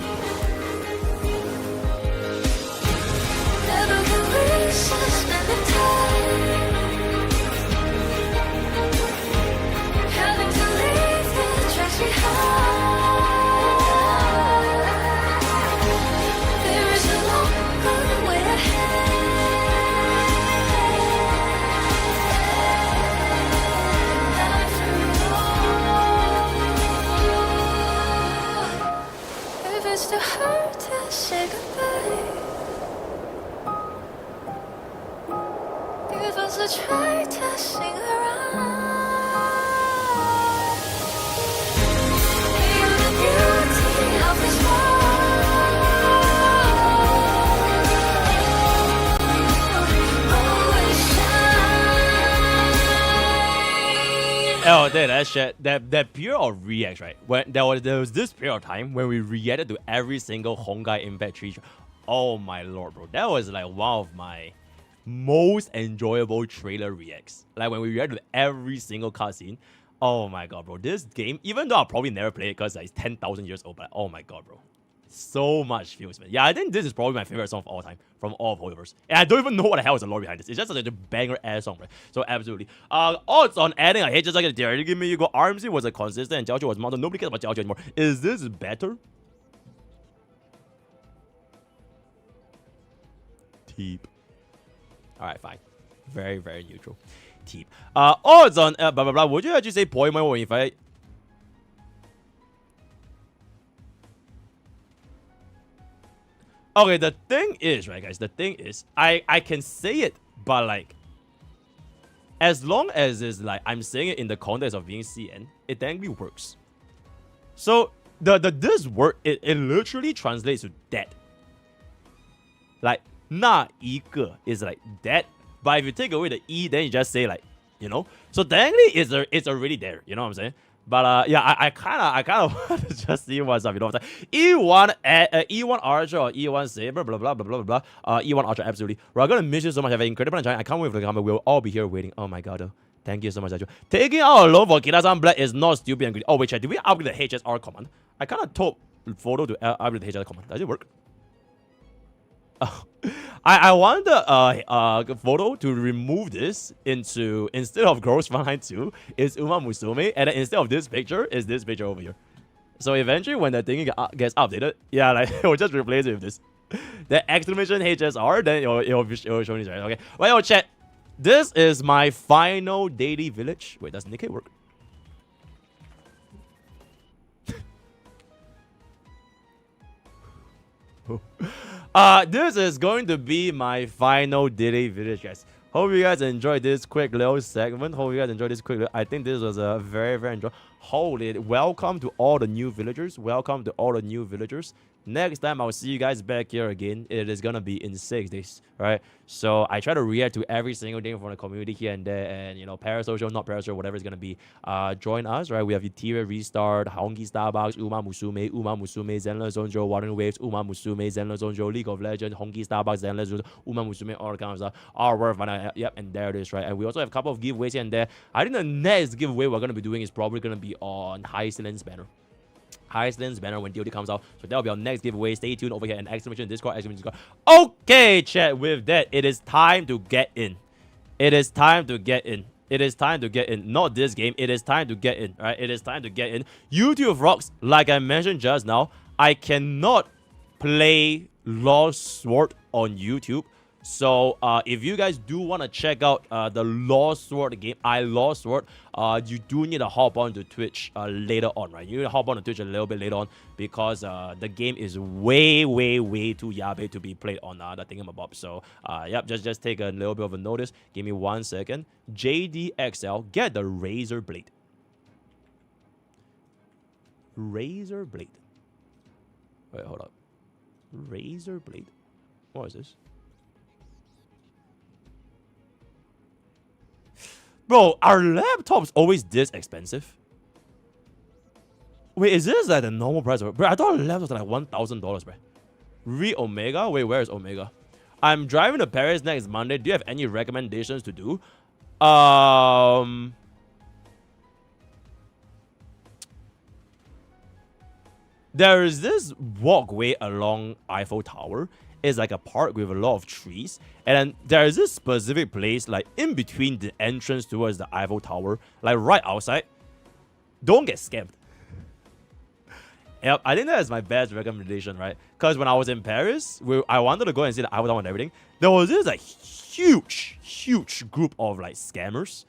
Never can we suspend the time, having to leave the tracks behind. There is a longer way ahead. After all, if it's too hard to say goodbye, give us a try to sing around. Feel the beauty of this world. Always shine. Oh, that shit. That period of reacts, right? When there was this period of time when we reacted to every single Honkai Impact 3. Oh my lord, bro. That was like one of my most enjoyable trailer reacts. Like when we react to every single cutscene. Oh my god, bro. This game, even though I'll probably never play it because it's 10,000 years old, but oh my god, bro. So much feels, man. Yeah, I think this is probably my favorite song of all time from all of Hoyoverse. And I don't even know what the hell is the lore behind this. It's just such a banger ass song, right? So absolutely. Odds on adding a hit just like a dare. Give me you go. RMC was a consistent and Jiaoju was mounted. Nobody cares about Jiaoju anymore. Is this better? Teep. Alright, fine. Very, very neutral. Teep. Odds on blah blah blah. Would you actually say point my if I okay, the thing is, right, guys, the thing is, I can say it, but like, as long as it's like I'm saying it in the context of being CN, it technically works. So this word, it literally translates to dead. Like, 那一个 is like dead, but if you take away the E, then you just say like, you know. So technically, it's already there. You know what I'm saying? But yeah, I kind of want to just see what's up. You know what I'm saying? E1 Archer or E1 Saber, blah blah blah blah blah. E1 Archer, absolutely. We're gonna miss you so much. Have an incredible time. I can't wait for the comment. We'll all be here waiting. Oh my god. Thank you so much, Sergio. Taking out a loan for Kira-san Black is not stupid and greedy. Oh wait, chat. Did we upgrade the HSR command? I kind of told Photo to upgrade the HSR command. Does it work? I want the Photo to remove this into, instead of Gross Frontline 2 is Uma Musume, and then instead of this picture is this picture over here. So eventually when the thing gets updated, yeah, like we'll just replace it with this. The exclamation HSR, then it'll show me right. Okay. Well, chat. This is my final daily village. Wait, does Nikkei work? This is going to be my final daily village, guys. Hope you guys enjoyed this quick little segment. Hope you guys enjoyed this quick little, I think this was a very, very enjoyable. Holy, welcome to all the new villagers. Welcome to all the new villagers. Next time I'll see you guys back here again. It is gonna be in 6 days, right? So I try to react to every single thing from the community here and there, and you know, parasocial, not parasocial, whatever is gonna be. Join us, right? We have Ethereum Restart, Honkai Starbucks, Uma Musume, Zenless Zonjo, Water Waves, Uma Musume, Zenless Zonjo, League of Legends, Honkai Starbucks, Zenless Zonjo, Uma Musume, all that kind of stuff. Our work, yep, and there it is, right? And we also have a couple of giveaways here and there. I think the next giveaway we're gonna be doing is probably gonna be on Highlands banner. Highlands banner when DOD comes out. So that'll be our next giveaway. Stay tuned over here and exclamation Discord, exclamation Discord. Okay, chat, with that, it is time to get in. It is time to get in. It is time to get in. Not this game. It is time to get in. Right? It is time to get in. YouTube rocks. Like I mentioned just now, I cannot play Lost Sword on YouTube. So if you guys do want to check out the Lost Sword game, Lost Sword, you do need to hop on to Twitch later on, right? You need to hop on to Twitch a little bit later on because the game is way, way, way too yabe to be played on the thingamabob. So yep, just take a little bit of a notice. Give me 1 second. JDXL, get the Razor Blade. Razor Blade. Wait, hold up. Razor Blade. What is this? Bro, are laptops always this expensive? Wait, is this like the normal price? Bro, I thought laptops were like $1,000, bro. Omega? Wait, where is Omega? I'm driving to Paris next Monday. Do you have any recommendations to do? There is this walkway along Eiffel Tower. It's like a park with a lot of trees, and then there is this specific place like in between the entrance towards the Eiffel Tower, like right outside. Don't get scammed. Yep, I think that is my best recommendation, right? Because when I was in Paris, I wanted to go and see the Eiffel Tower and everything. There was this like huge group of like scammers,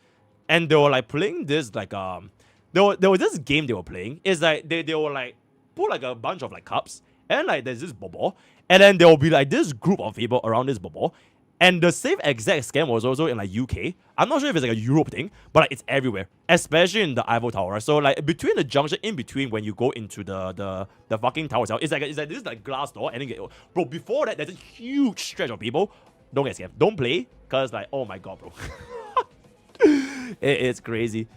and they were like playing this like there was this game they were playing. It's like they were like put like a bunch of like cups, and like there's this bubble. And then there will be like this group of people around this bubble. And the same exact scam was also in like UK. I'm not sure if it's like a Europe thing, but like, it's everywhere. Especially in the Eiffel Tower. So like between the junction, in between when you go into the fucking tower itself, it's like this like glass door. And then bro, before that, there's a huge stretch of people. Don't get scammed. Don't play. Cause like, oh my god, bro. It's crazy.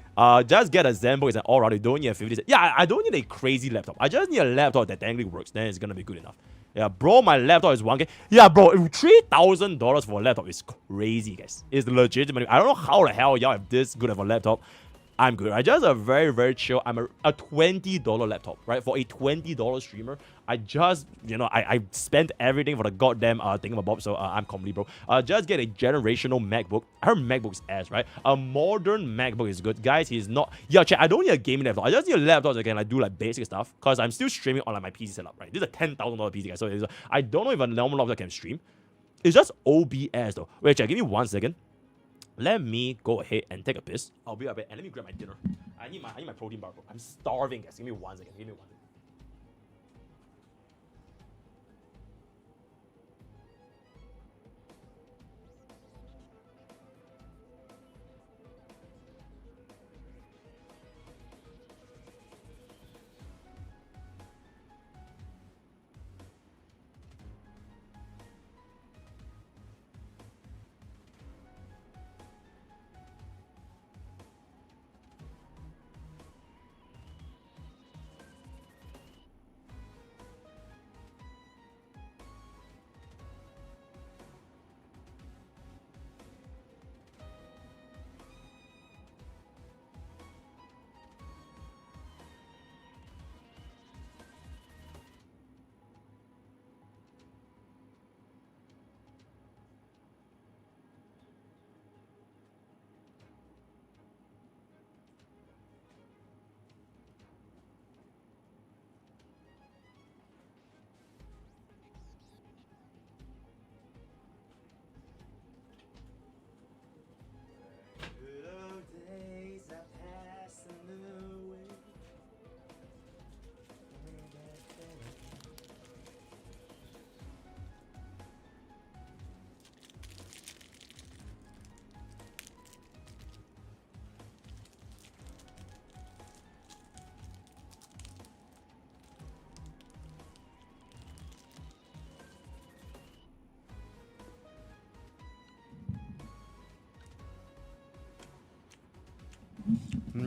Just get a Zenbook. It's an all-round. You don't need a 50. Yeah, I don't need a crazy laptop. I just need a laptop that technically works. Then it's gonna be good enough. Yeah, bro, my laptop is 1K. Yeah, bro, $3,000 for a laptop is crazy, guys. It's legitimate. I don't know how the hell y'all have this good of a laptop. I'm good. I just a very, very chill. I'm a $20 laptop, right? For a $20 streamer, I just, you know, I spent everything for the goddamn thingamabob, so I'm complete, bro. Just get a generational MacBook. I heard MacBook's ass, right? A modern MacBook is good. Guys, he's not... Yeah, check, I don't need a gaming laptop. I just need a laptop that can like do like basic stuff, because I'm still streaming on like my PC setup, right? This is a $10,000 PC, guys. So I don't know if a normal laptop can stream. It's just OBS, though. Wait, check, give me 1 second. Let me go ahead and take a piss. I'll be right back and let me grab my dinner. I need my protein bar, bro. I'm starving, guys. Give me 1 second. Give me 1 second.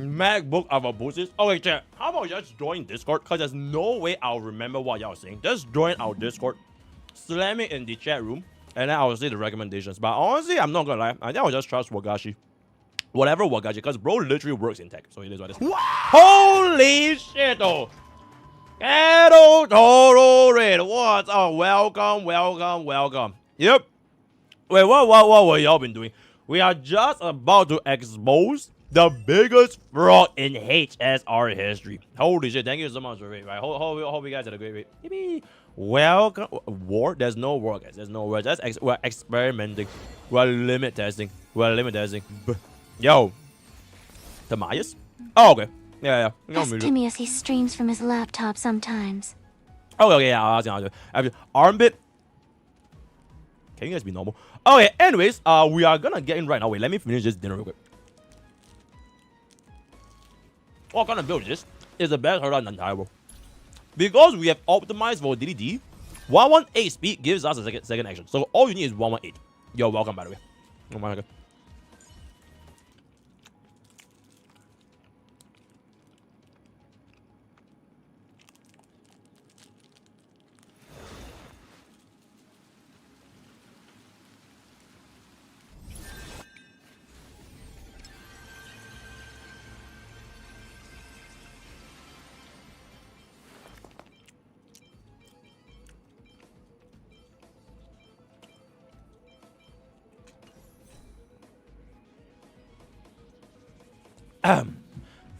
MacBook of a boosts. Okay, chat. How about just join Discord? Because there's no way I'll remember what y'all saying. Just join our Discord. Slam it in the chat room. And then I'll see the recommendations. But honestly, I'm not gonna lie. I think I'll just trust Wagashi. Whatever Wagashi. Because bro literally works in tech. So it is what it is. Wow. Holy shit, though. Hello, Toro Red. What's up? Welcome, welcome, welcome. Yep. Wait, what were y'all been doing? We are just about to expose the biggest fraud in HSR history. Holy shit, thank you so much for it. Right? Hope you guys had a great week. Yippee. Welcome. War? There's no war, guys. There's no war. We're experimenting. We're limit testing. Yo. Tamayas? Oh, okay. Yeah. Ask Timmy as he streams from his laptop sometimes. Oh, okay, yeah. I'll do it. Armbit. Can you guys be normal? Okay, anyways, we are gonna get in right now. Wait, let me finish this dinner real quick. What kind of build is this? It's the best hurdle in the entire world. Because we have optimized for DDD, 118 speed gives us a second action. So all you need is 118. You're welcome, by the way. Oh my god.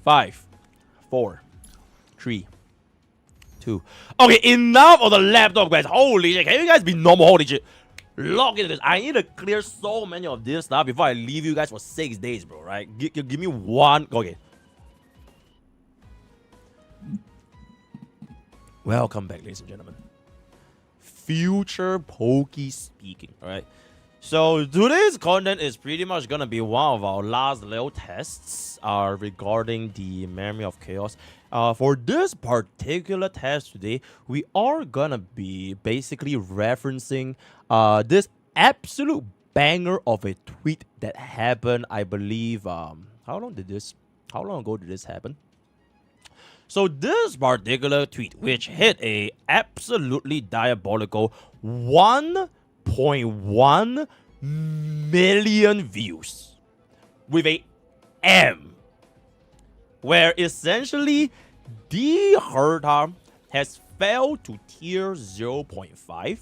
Five, 4, 3, 2. Okay, enough of the laptop, guys. Holy shit, can you guys be normal? Holy shit. Log into this. I need to clear so many of this stuff before I leave you guys for 6 days, bro. Right? Give me one. Okay. Welcome back, ladies and gentlemen. Future Poke speaking. All right. So today's content is pretty much gonna be one of our last little tests regarding the Memory of Chaos. For this particular test today, we are gonna be basically referencing this absolute banger of a tweet that happened, I believe. How long ago did this happen? So this particular tweet, which hit a absolutely diabolical 1.1 million views with a M, where essentially the Herta has fell to tier 0.5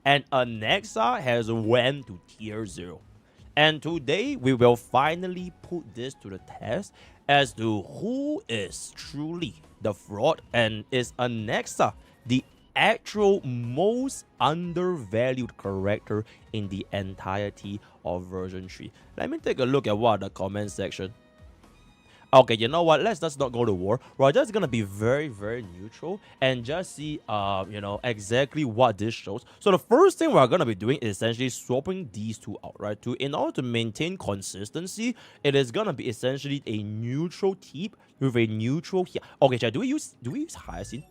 and Anexa has went to tier 0. And today we will finally put this to the test as to who is truly the fraud, and is Anexa the actual most undervalued character in the entirety of version 3. Let me take a look at what the comment section. Okay, you know what? Let's just not go to war. We're just gonna be very, very neutral and just see, exactly what this shows. So the first thing we're gonna be doing is essentially swapping these two out, right? In order to maintain consistency, it is gonna be essentially a neutral tip with a neutral here. Okay, chat, do we use Hyacinth?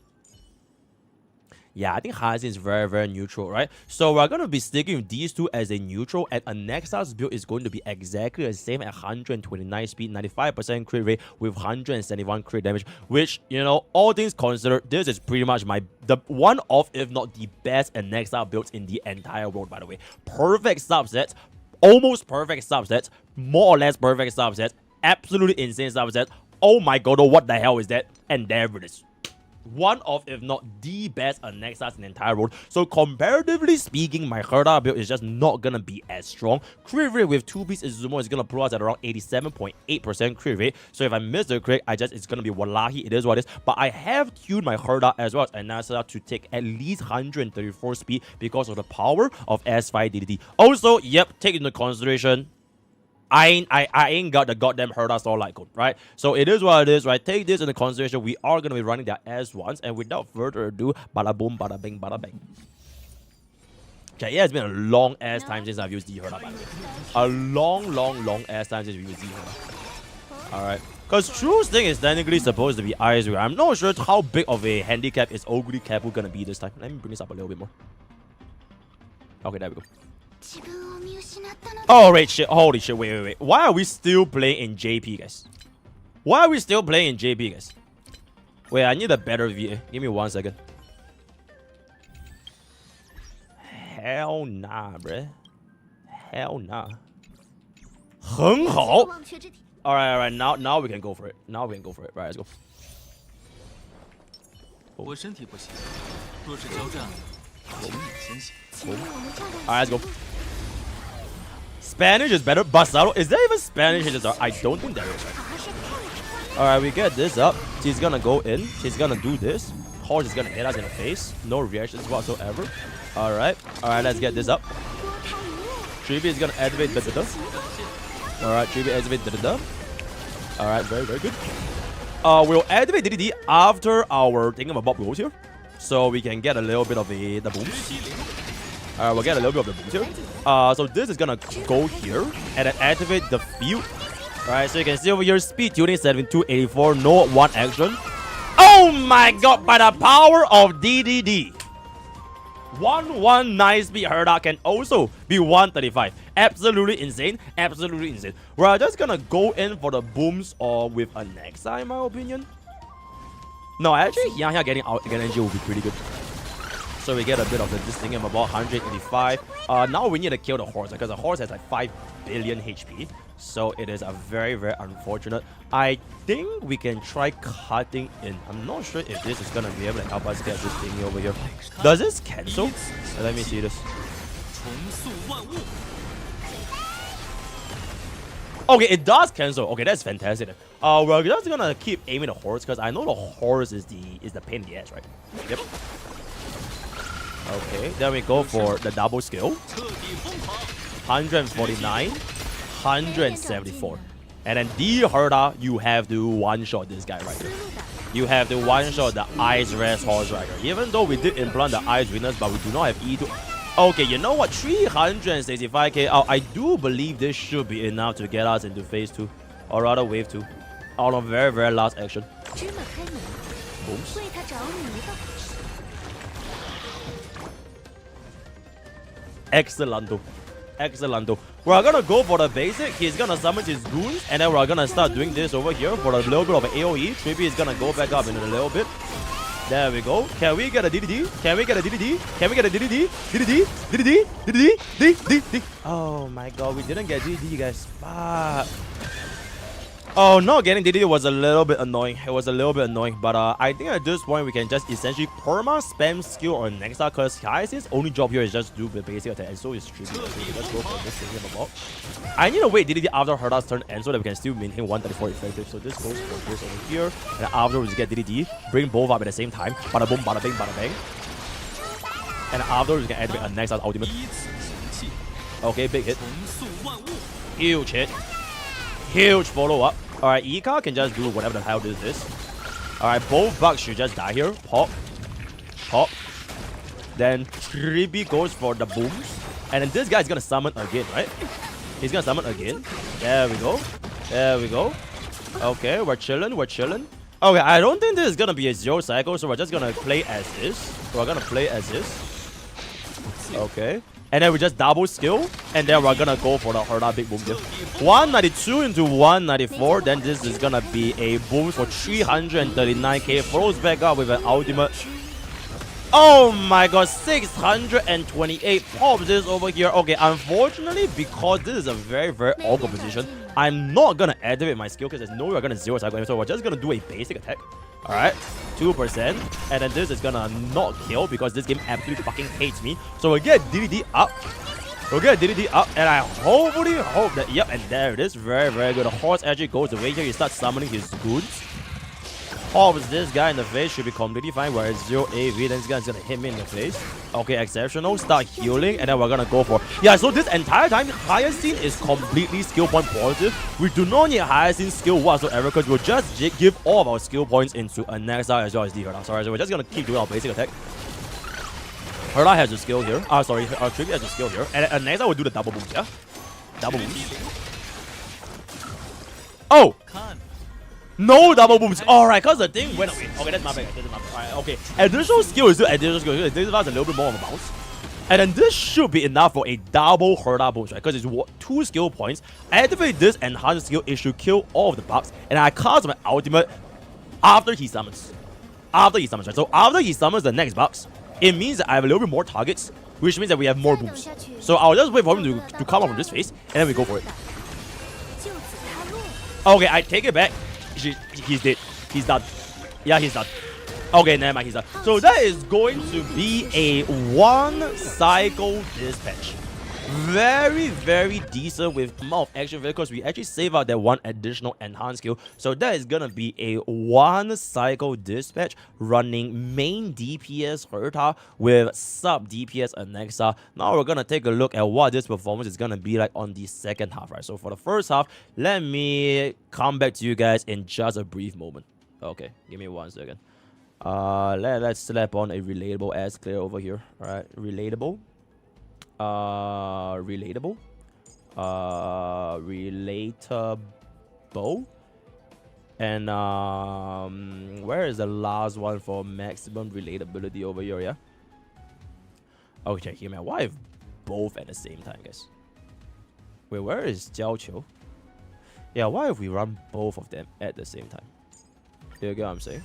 Yeah, I think Hyacinth is very, very neutral, right? So we're going to be sticking with these two as a neutral, and Anexa's build is going to be exactly the same at 129 speed, 95% crit rate with 171 crit damage, which, you know, all things considered, this is pretty much the one of, if not the best Anexa builds in the entire world, by the way. Perfect subsets, almost perfect subsets, more or less perfect subsets, absolutely insane subsets. Oh my god, what the hell is that? And there it is. One of, if not the best Anexas in the entire world. So comparatively speaking, my Herta build is just not gonna be as strong. Crit rate with 2-piece Izumo is gonna pull us at around 87.8% crit rate. So if I miss the crit, it's gonna be wallahi, it is what it is. But I have tuned my Herta as well as Anexas to take at least 134 speed because of the power of S5 DDD. Also, yep, take into consideration, I ain't got the goddamn HSR Light Cone, right? So it is what it is, right? Take this into consideration. We are going to be running their S1s. And without further ado, bada boom, bada bing, bada bang. Okay, yeah, it's been a long ass time since I've used the Herta, by the way. A long ass time since we used the Herta. Alright. Because True's thing is technically supposed to be Ice. I'm not sure how big of a handicap is Ogre Capu going to be this time. Let me bring this up a little bit more. Okay, there we go. Oh, wait, shit. Holy shit. Wait. Why are we still playing in JP, guys? Why are we still playing in JP, guys? Wait, I need a better VA. Give me 1 second. Hell nah, bruh. Hell nah. 很好. Alright, now we can go for it. Now we can go for it. Right, let's go. Alright, let's go. Spanish is better. Basaro, is there even Spanish HSR? I don't think there is. Right? Alright, we get this up. She's gonna go in. She's gonna do this. Horse is gonna hit us in the face. No reactions whatsoever. Alright, let's get this up. 3B is gonna activate the. Alright, 3B activate the. Alright, very good. We'll activate DDD after our Thingamabob goes here. So we can get a little bit of the booms. Alright, we'll get a little bit of the booms here. So this is gonna go here and then activate the field. Alright, so you can see over here, speed tuning 7284, no one action. Oh my god, by the power of DDD. 119 speed Herda can also be 135. Absolutely insane. Absolutely insane. We're just gonna go in for the booms or with a Nexa in my opinion. No, actually, yeah, getting out energy will be pretty good. So we get a bit of this thing of about 185. Now we need to kill the horse because the horse has like 5 billion HP. So it is a very unfortunate. I think we can try cutting in. I'm not sure if this is gonna be able to help us get this thingy over here. Does this cancel? Let me see this. Okay, it does cancel. Okay, that's fantastic. We're just gonna keep aiming the horse because I know the horse is the pain in the ass, right? Yep. Okay, then we go for the double skill. 149, 174. And then the Herda, you have to one-shot this guy right here. You have to one-shot the Ice Rest Horse Rider. Even though we did implant the Ice Winners, but we do not have E2. Okay, you know what? 365k out. I do believe this should be enough to get us into phase 2. Or rather wave 2. Out of very last action. Booms. Excellento. Excellento. We're gonna go for the basic. He's gonna summon his goons. And then we're gonna start doing this over here for a little bit of an AoE. Trippy is gonna go back up in a little bit. There we go. Can we get a DDD? Can we get a DDD? Can we get a DDD? DDD? DDD? DDD? DDD? Oh my god, we didn't get DDD, guys. Fuck. Oh, not getting DDD was a little bit annoying. It was a little bit annoying. But I think at this point, we can just essentially perma spam skill on Nexa. Because Hyacinth's only job here is just do the basic attack. And so is Trippy. So let's go for this thing about. I need to wait DDD after Herda's turn end so that we can still maintain 134 effective. So this goes for this over here. And afterwards, we get DDD. Bring both up at the same time. Bada boom, bada bing, bada bang. And afterwards, we can activate a Nexa's ultimate. Okay, big hit. Huge hit. Huge follow up. Alright, Ika can just do whatever the hell this is. Alright, both bugs should just die here. Pop. Pop. Then Trippy goes for the booms. And then this guy's gonna summon again, right? He's gonna summon again. There we go. There we go. Okay, we're chilling. We're chilling. Okay, I don't think this is gonna be a 0 cycle, so we're just gonna play as is. We're gonna play as is. Okay. And then we just double skill. And then we're gonna go for the Herda big boom here. 192 into 194. Then this is gonna be a boost for 339k. Throws back up with an ultimate. Oh my god, 628 pops this over here. Okay, unfortunately, because this is a very awkward position, I'm not gonna activate my skill because there's no way we're gonna 0 cycle. So we're just gonna do a basic attack. Alright, 2%. And then this is gonna not kill because this game absolutely fucking hates me. So we'll get DDD up. We'll get DDD up. And I hopefully hope that, yep, and there it is. Very good. The horse actually goes away here. He starts summoning his goons. Pops this guy in the face, should be completely fine. Whereas 0 AV, then this guy's gonna hit me in the face. Okay, exceptional. Start healing, and then we're gonna go for. Yeah, so this entire time, Hyacinth is completely skill point positive. We do not need Hyacinth skill whatsoever because we'll just give all of our skill points into a Nexa as well as the Herda. Sorry, so we're just gonna keep doing our basic attack. Herda has a skill here. Sorry, Trippy has a skill here. And Nexa will do the double booms, yeah? Double booms. Oh! No double booms. Alright, because the thing went away. Okay, that's my bad. Alright, okay. Additional skill is still additional skill. This is a little bit more of a bounce. And then this should be enough for a double Herda bonus, right? Because it's 2 skill points. I activate this enhanced skill, it should kill all of the bugs. And I cast my ultimate after he summons. Right? So after he summons the next bugs, it means that I have a little bit more targets, which means that we have more booms. So I'll just wait for him to come up from this phase, and then we go for it. Okay, I take it back. He's dead. He's done. Yeah, he's done. Okay, never mind, he's done. So that is going to be a 1 cycle dispatch. Very, very decent with amount of action because we actually save out that 1 additional enhanced skill. So that is gonna be a 1 cycle dispatch running main DPS Herta with sub DPS Anexa. Now we're gonna take a look at what this performance is gonna be like on the second half, right? So for the first half, let me come back to you guys in just a brief moment. Okay, give me 1 second. Let's slap on a relatable ass clear over here. Alright, relatable. Relatable. Relatable. And where is the last one for maximum relatability over here? Yeah. Okay, here, man. Why have both at the same time, guys? Wait, where is Jiao? Yeah, why if we run both of them at the same time? You get what I'm saying?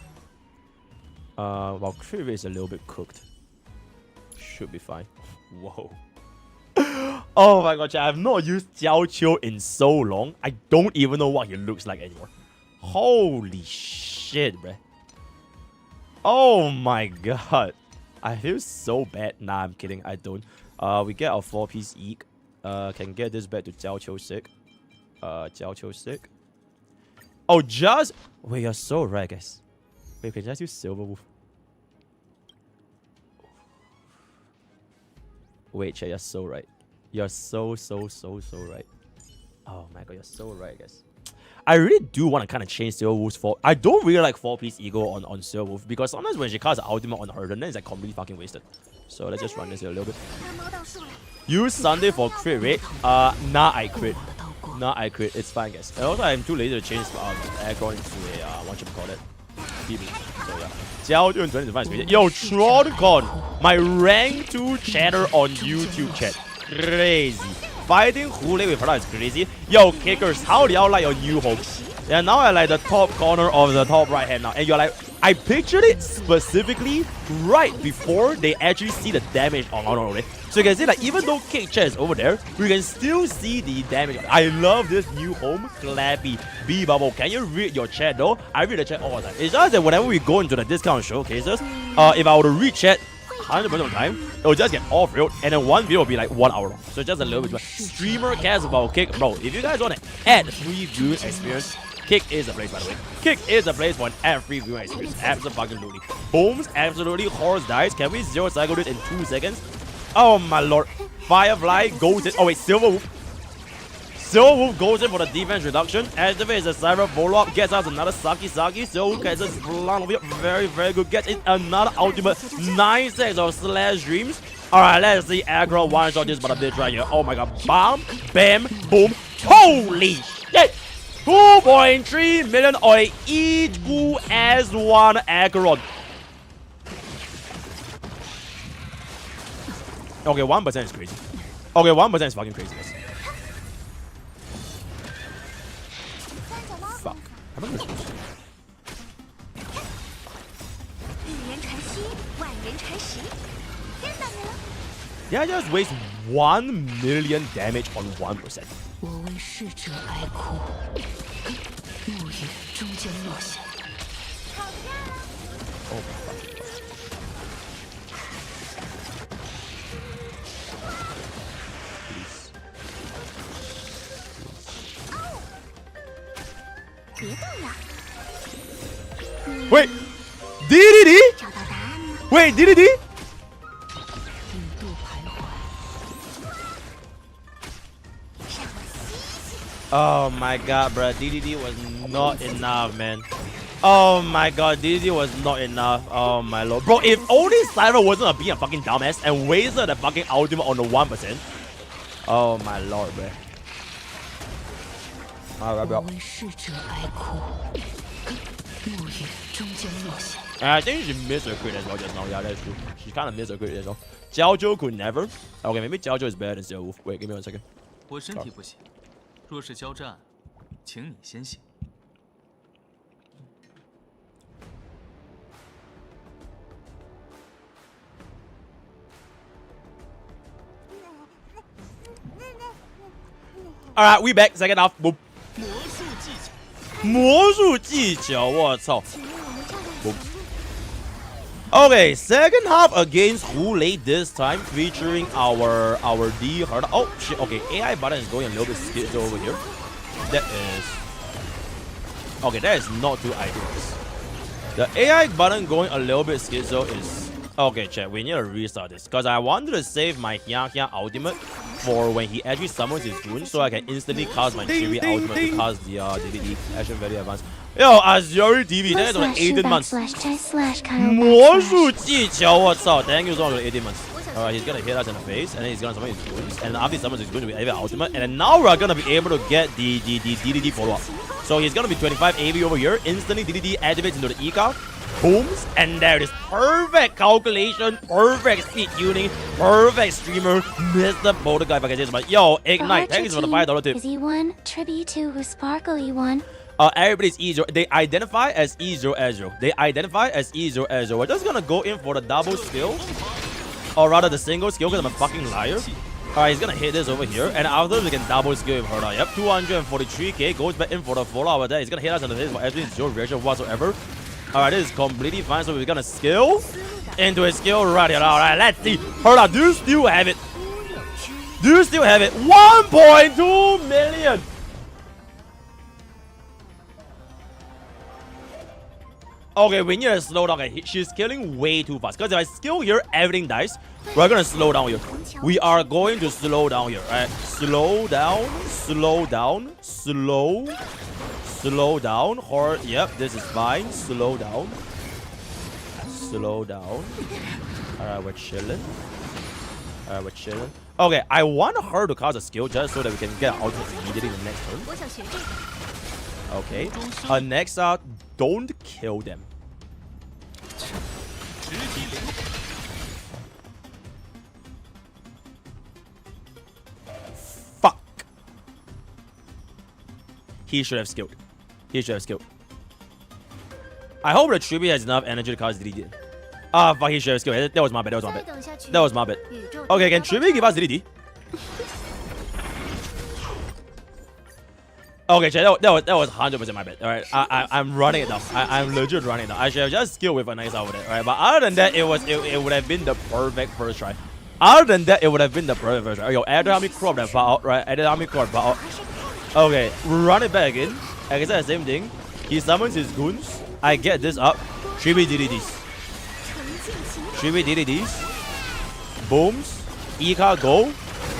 Well, crit rate is a little bit cooked. Should be fine. Whoa. Oh my god, I have not used Jiao in so long. I don't even know what he looks like anymore. Holy shit, bruh. Oh my god. I feel so bad. Nah, I'm kidding. I don't. We get our 4-piece Eek. Can get this back to Jiao sick. Jiao sick. Oh, just... Wait, you're so right, guys. Wait, can just use Silver Wolf? Wait, Chat, you're so right. You're so right. Oh my god, you're so right, guys. I really do want to kind of change Silver Wolf's for... I don't really like 4-piece Ego on Silver Wolf because sometimes when she casts the ultimate on her, then it's like completely fucking wasted. So let's just run this here a little bit. Use Sunday for crit rate. Nah, I crit. It's fine, guys. And also, I'm too lazy to change Acheron into a whatchamacallit. So yeah. Jiao doing 20 Yo, Troncon, my rank 2 chatter on YouTube chat. Crazy. Fighting Hule with her is crazy. Yo, kickers, how do y'all like your new home? Yeah, now I like the top corner of the top right hand now. And you're like, I pictured it specifically right before they actually see the damage on it. So you can see like even though kick chat is over there, we can still see the damage. I love this new home. Clappy. B-Bubble. Can you read your chat though? I read the chat all the time. It's just that whenever we go into the discount showcases, if I were to read chat 100% of the time, it will just get off-railed and then one video will be like 1 hour long. So just a little bit too much. Streamer cares about kick. Bro, if you guys want to add free viewing experience, Kick is the place, by the way. Kick is the place for an ad-free viewing experience. Absolutely. Booms, absolutely. Horse dies. Can we 0 cycle this in 2 seconds? Oh my lord. Firefly goes in. Oh wait, Silver Wolf. Silver Wolf goes in for the defense reduction. Activates the Cyber follow-up. Gets out another Saki. Silver Wolf gets a slam over here. Very, very good. Gets in another ultimate. 9 seconds of Slash Dreams. Alright, let's see Aggro one-shot this but a bitch right here. Oh my god. Bam, bam, boom. Holy shit! 2.3 million on a E2S1 Acheron. Okay, 1% is crazy. Okay, 1% is fucking crazy. Fuck. How am I gonna lose? Yeah, I just waste 1 million damage on 1%. 我为逝者哀哭，怒雨终将落下。 Oh my fucking god. 别动了， Wait! DDD? 找到答案了。 Wait, DDD? 引渡徘徊， Oh my god, bro. DDD was not enough, man. Oh my god, DDD was not enough. Oh my lord. Bro, if only Cyber wasn't being a fucking dumbass and wasted the fucking ultimate on the 1%. Oh my lord, bro. Alright, 我 bro. 为逝者哀哭，木雨终究落下。 I think she missed her crit as well just now. Yeah, that's true. She kind of missed her crit as well. Jiaozhou could never. Okay, maybe Jiaozhou is better than Xiaowulf. Wait, give me 1 second. 我身体不行，若是交战，请你先行。 Alright, we back. Second half. Boom. 魔术技巧，我操。Boom. Okay, second half against Hule this time, featuring our D Herda. Oh shit. Okay, AI button is going a little bit skittish over here. That is okay. That is not too ideal. The AI button going a little bit schizo is okay. Chat, we need to restart this because I wanted to save my Hia ultimate for when he actually summons his goon, so I can instantly cast my Chibi ultimate to cast the DDD action very advanced. Yo, Azuri TV, that is on 18 months. 魔术技巧，我操 ！Thank you so much for 18 months. Alright, he's gonna hit us in the face, and then he's gonna summon his goons, and after he summons his goons, we activate ultimate, and then now we're gonna be able to get the DDD follow up. So he's gonna be 25 AV over here. Instantly DDD activates into the ECA. Booms, and there it is. Perfect calculation, perfect speed tuning, perfect streamer, MrPokke if I can say so. Yo, Ignite, thank you for the $5 tip. Is E1, Tribute 2, who's Sparkle E1? Everybody's E0. They identify as E0 Ezreal. They identify as E0 Ezreal. We're just gonna go in for the double skill, or rather the single skill, because I'm a fucking liar. Alright, he's gonna hit this over here, and after we can double skill with Herda. Yep, 243k, goes back in for the follow up there. He's gonna hit us in the face for absolutely zero reaction whatsoever. Alright, this is completely fine, so we're gonna skill into a skill right here. Alright, let's see. Herda, do you still have it? Do you still have it? 1.2 million! Okay, we need to slow down. Okay, she's killing way too fast. Because if I skill here, everything dies. We're gonna slow down here. We are going to slow down here. Alright, slow down, slow down, slow down. Or yep, this is fine. Slow down. Slow down. Alright, we're chilling. Alright, we're chilling. Okay, I want her to cast a skill just so that we can get an ultimate immediately in the next turn. Okay. Next out, don't kill them. Fuck. He should have skilled. He should have skilled. I hope the tribute has enough energy to cast DD. Ah, fuck, he should have skilled. That was my bad. That was my bad. That was my bad. Okay, can tribute give us DD? Okay, chat, that was 100% my bad. Alright, I'm running it now. I'm legit running it now. I should have just skilled with a nice over there. Alright, but other than that, it would have been the perfect first try. Other than that, it would have been the perfect first try. Yo, add the army crop that far out, right? Add the army crop far out. Okay, run it back again. Like I said, the same thing. He summons his goons. I get this up. 3B DDDs. 3B DDDs. Booms. ECA go.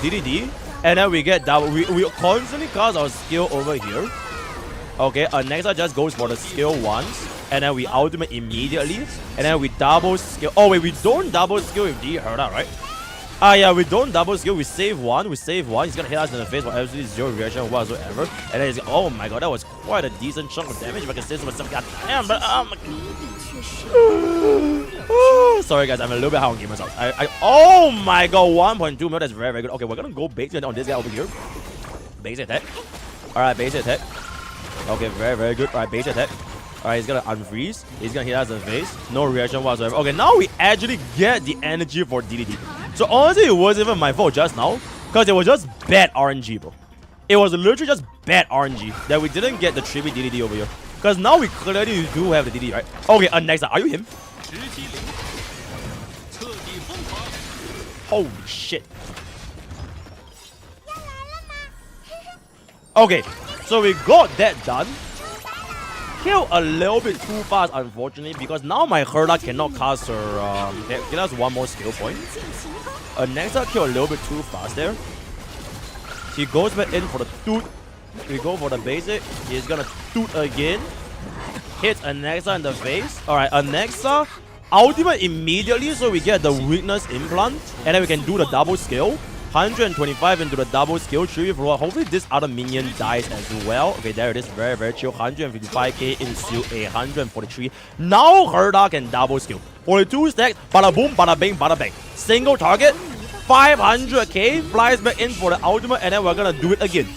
DDD. And then we get double. We constantly cast our skill over here. Okay, next just goes for the skill once. And then we ultimate immediately. And then we double skill. Oh wait, we don't double skill with D Herda, right? Ah yeah, we don't double skill. We save one. He's gonna hit us in the face for absolutely zero reaction whatsoever. And then he's, oh my god, that was quite a decent chunk of damage if I can say so myself. God damn, but sorry guys, I'm a little bit high on gamers out. Oh my god, 1.2 mil, that's very, very good. Okay, we're gonna go basic on this guy over here. Basic attack. Alright, basic attack. Okay, very, very good. Alright, basic attack. Alright, he's gonna unfreeze. He's gonna hit us in the face. No reaction whatsoever. Okay, now we actually get the energy for DDD. So honestly, it wasn't even my fault just now. Because it was just bad RNG, bro. It was literally just bad RNG that we didn't get the tribute DDD over here. Because now we clearly do have the DD, right? Okay, next up, are you him? Holy shit. Okay, so we got that done. Kill a little bit too fast, unfortunately, because now my Herda cannot cast her. Get us one more skill point. Next up, kill a little bit too fast there. He goes back in for the toot. We go for the basic. He's gonna toot again. Hits Anexa in the face. Alright, Anexa ultimate immediately, so we get the weakness implant, and then we can do the double skill. 125 into the double skill tree floor. Hopefully this other minion dies as well. Okay, there it is. Very, very chill. 155k into 143. Now Herda can double skill. 42 stacks. Bada boom, bada bing, bada bang. Single target. 500k. Flies back in for the ultimate, and then we're gonna do it again.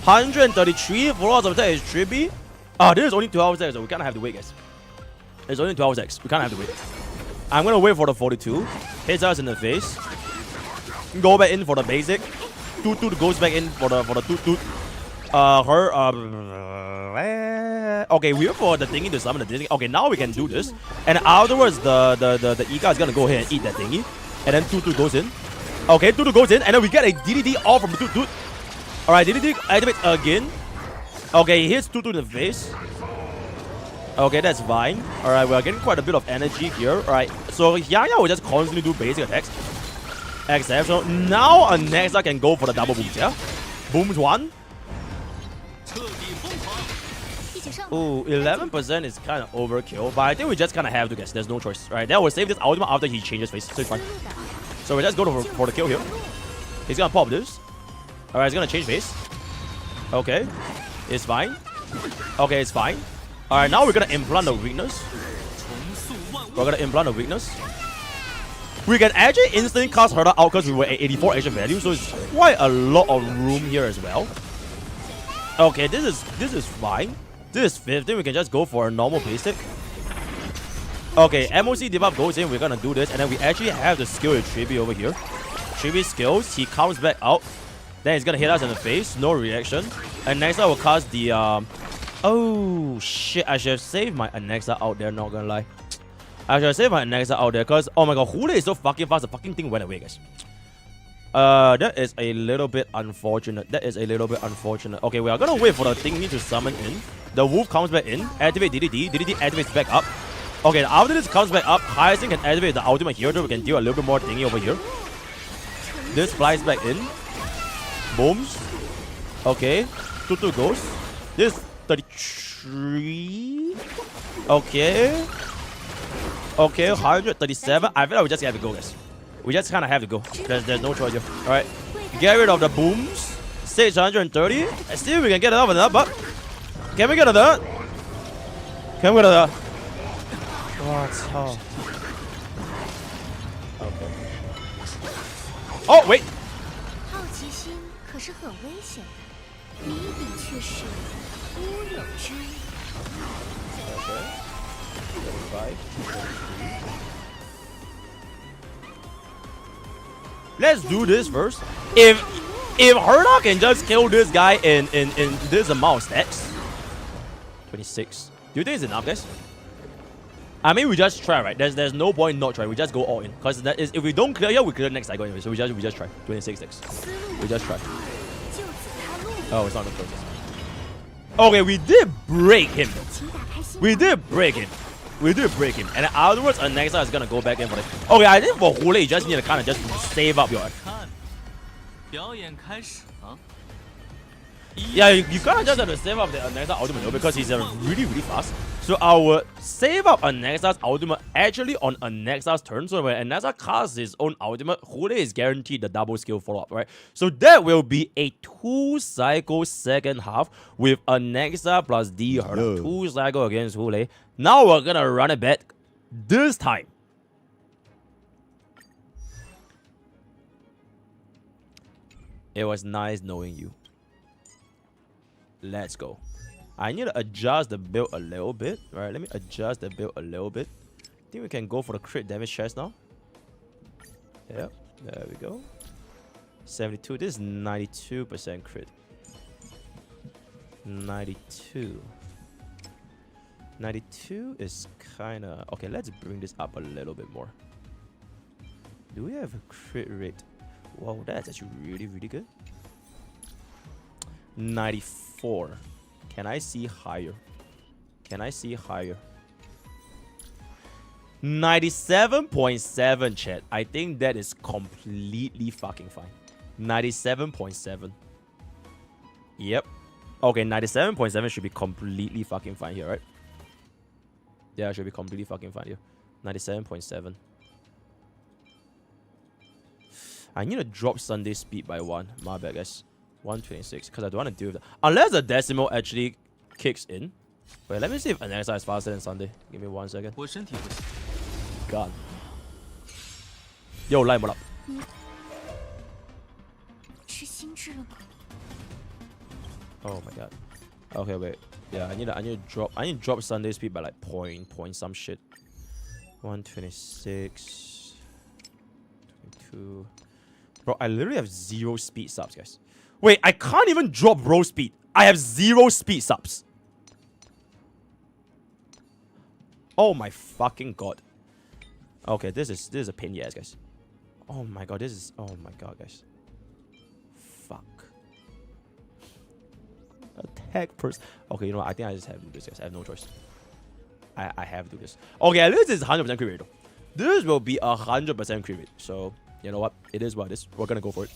133. Floors of attack is trippy. This is only 12 stacks, so we kind of have to wait, guys. It's only 12 stacks. We kind of have to wait. I'm gonna wait for the 42. Hits us in the face. Go back in for the basic. Toot goes back in for the toot. Okay, we're for the thingy to summon the thingy. Okay, now we can do this. And afterwards, the Ika is gonna go ahead and eat that thingy. And then toot goes in. Okay, toot goes in, and then we get a DDD off from the toot. Alright, DDD activates again. Okay, he hits toot in the face. Okay, that's fine. Alright, we're getting quite a bit of energy here. Alright, so Yaya will just constantly do basic attacks. Except, so now a Nexa can go for the double booms, yeah? Booms 1. Ooh, 11% is kind of overkill, but I think we just kind of have to guess. There's no choice, right? Then we'll save this ultimate after he changes face, so it's fine. So we just go for the kill here. He's gonna pop this. Alright, he's gonna change face. Okay, it's fine. Okay, it's fine. Alright, now we're gonna implant the weakness. We can actually instantly cast Herda out because we were at 84 action value, so it's quite a lot of room here as well. Okay, this is fine. This is 15. We can just go for a normal basic. Okay, MOC debuff goes in. We're gonna do this, and then we actually have the skill with Tribi over here. Tribi skills. He comes back out. Then he's gonna hit us in the face. No reaction. And next I will cast the Oh shit! I should have saved my Anexa out there. Not gonna lie. I should have saved my Anexa out there because oh my god, Hule is so fucking fast. The fucking thing went away, guys. That is a little bit unfortunate. Okay, we are gonna wait for the thingy to summon in. The wolf comes back in. Activate DDD. DDD activates back up. Okay, after this comes back up, Hyacinth can activate the ultimate here, so we can deal a little bit more thingy over here. This flies back in. Booms. Okay. Tutu goes. This 33. Okay. Okay, 137. I feel like we just have to go, guys. We just kind of have to go. There's no choice here. Alright. Get rid of the booms. 630. And still we can get it up and up, but can we get it up? Can we get it up? What? Oh. Okay. Oh, wait. 好奇心可是很危险的，你的确是乌有之。 Okay. 35. Let's do this first. If Herda can just kill this guy in this amount of stacks. 26. Do you think it's enough, guys? I mean, we just try, right? There's no point not trying. We just go all in. Because that is, if we don't clear here, we clear next cycle anyway. So we just try. 26 stacks. We just try. Oh, it's not the process. Okay, we did break him. We did break him. And then afterwards, Anexa is gonna go back in for it. Okay, I think for Hule, you just need to kind of just save up your. Yeah, you kind of just have to save up the Anexa ultimate though, because he's really fast. So I will save up Anexa's ultimate actually on Anexa's turn. So when Anexa casts his own ultimate, Hule is guaranteed the double skill follow-up, right? So that will be a 2-cycle second half with Anexa plus D Herda. 2-cycle against Hule. Now we're gonna run it back. This time. It was nice knowing you. Let's go. I need to adjust the build a little bit. Alright, let me adjust the build a little bit. I think we can go for the crit damage chest now. Yep, there we go. 72. This is 92% crit. 92. 92 is kind of... Okay, let's bring this up a little bit more. Do we have a crit rate? Whoa, that's actually really good. 94. Can I see higher? 97.7, chat. I think that is completely fucking fine. 97.7. Yep. Okay, 97.7 should be completely fucking fine here, right? Yeah, it should be completely fucking fine here. 97.7. I need to drop Sunday speed by 1. My bad, guys. 126. Because I don't want to deal with that. Unless the decimal actually kicks in. Wait, let me see if Alexa is faster than Sunday. Give me 1 second. 我身体不行。 God. Yo, line what up? 是心智了吗？ Oh my god. Okay, wait. Yeah, I need to drop Sunday speed by like point some shit. 126. 22. Bro, I literally have 0 speed subs, guys. Wait, I can't even drop bro speed. I have 0 speed subs. Oh my fucking god. Okay, this is a pain in the ass, guys. Oh my god, oh my god, guys. Fuck. Attack person. Okay, you know what? I think I just have to do this, guys. I have no choice. I have to do this. Okay, at least it's 100% crit rate though. This will be 100% crit rate. So, you know what? It is what it is. We're gonna go for it.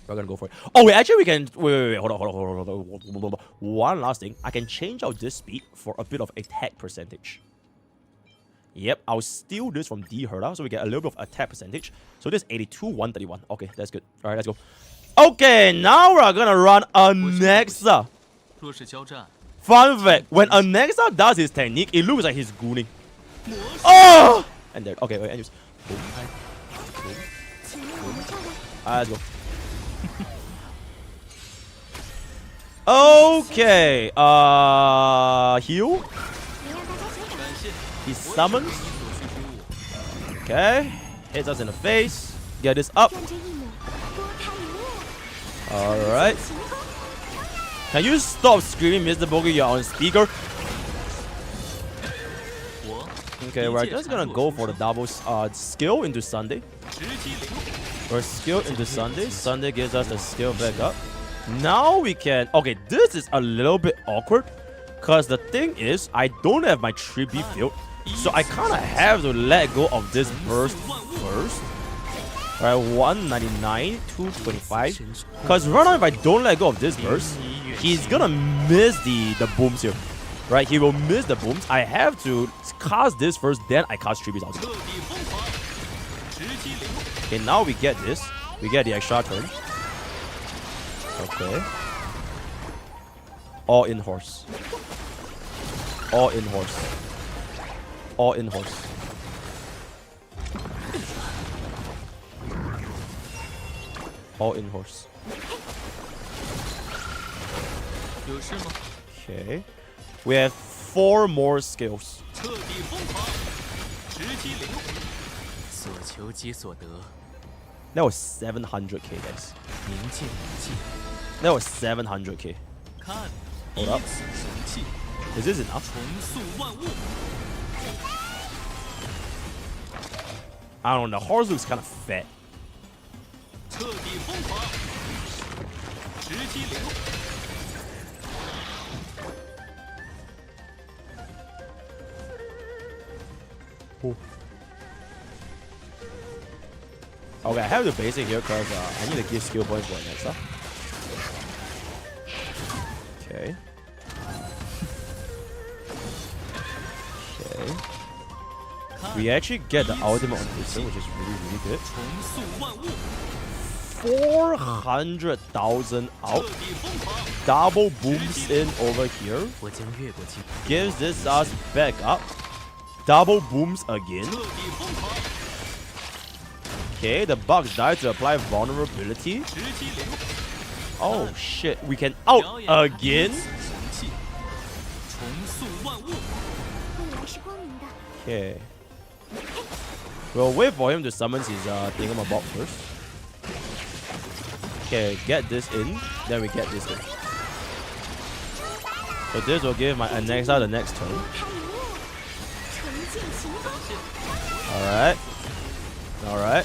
We're gonna go for it. Oh, wait, actually we can... Wait. Hold on. One last thing. I can change out this speed for a bit of attack percentage. Yep, I'll steal this from D Herda, so we get a little bit of attack percentage. So this 82, 131. Okay, that's good. Alright, let's go. Okay, now we're gonna run Anexa. 若是交战， Fun fact, when Anexa does his technique, it looks like he's gooning. Oh! And there. Okay, wait, anyways. Boom. Boom. 请问我们这儿 Let's go. Okay, heal. 能让大家久等。 感谢 He summons. 你所需之物。 Okay, hits us in the face. Get this up. 跟着一抹，多开一面。 Alright. 晴空， Can you stop screaming, MrPokke? You're on speaker. 我 Okay, we're just gonna go for the double skill into Sunday. 直击灵魂。 We're skill into Sunday. Sunday gives us the skill back up. Now we can... Okay, this is a little bit awkward. Because the thing is, I don't have my 3B field. So I kind of have to let go of this burst first. Alright, 199, 225. Because right now, if I don't let go of this burst, he's gonna miss the booms here. Right, he will miss the booms. I have to cast this first, then I cast 3Bs out. 彻底疯狂。直击灵魂。 Okay, now we get this. We get the extra turn. Okay. All in horse. All in horse. All in horse. All in horse. 有事吗？ Okay. We have 4 more skills. 彻底疯狂。直击灵魂。所求皆所得。 That was 700k, guys. 冥界冥界。 That was 700k. 看， Hold 以 up. 此神器， Is this enough? 重塑万物。 I don't know. The horse looks kind of fat. 彻底疯狂。直击灵魂。 Okay, I have the basic here because I need to give skill points for next up. Okay. Okay. We actually get the ultimate on this one, which is really good. 重塑万物。 400,000 out. 彻底疯狂。 Double booms in over here. 我将越过金。 Gives this us back up. Double booms again. 彻底疯狂。 Okay, the bugs die to apply vulnerability. 直击灵魂。 Oh shit, we can out 表演 again. 以此神器，重塑万物。未来是光明的。 Okay. We'll wait for him to summon his thingamabob first. Okay, get this in. Then we get this in. So this will give my Anexa the next turn. 开一面，纯净晴空。 Alright. Alright.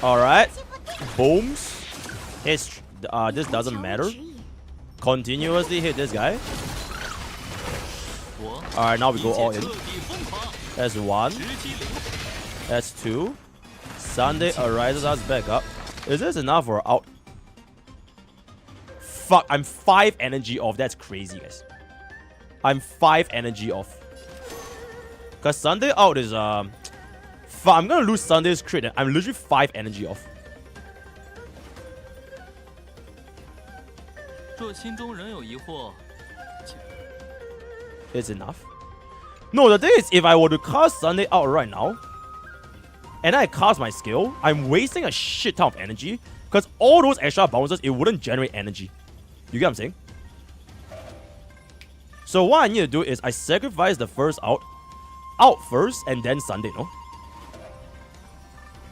Alright. Booms. Hits. This doesn't matter. 指引 Continuously hit this guy. 我 Alright, now we 一 go 切 all 彻 in. 底疯狂。 That's 1. 直击灵魂。 That's 2. Sunday arises us back up. Is this enough for out? Fuck, I'm 5 energy off. That's crazy, guys. I'm 5 energy off. Because Sunday out is fuck, I'm gonna lose Sunday's crit. I'm literally 5 energy off. 若心中仍有疑惑， It's enough. No, the thing is, if I were to cast Sunday out right now, and I cast my skill, I'm wasting a shit ton of energy. Because all those extra bounces, it wouldn't generate energy. You get what I'm saying? So what I need to do is I sacrifice the first out first, and then Sunday, no?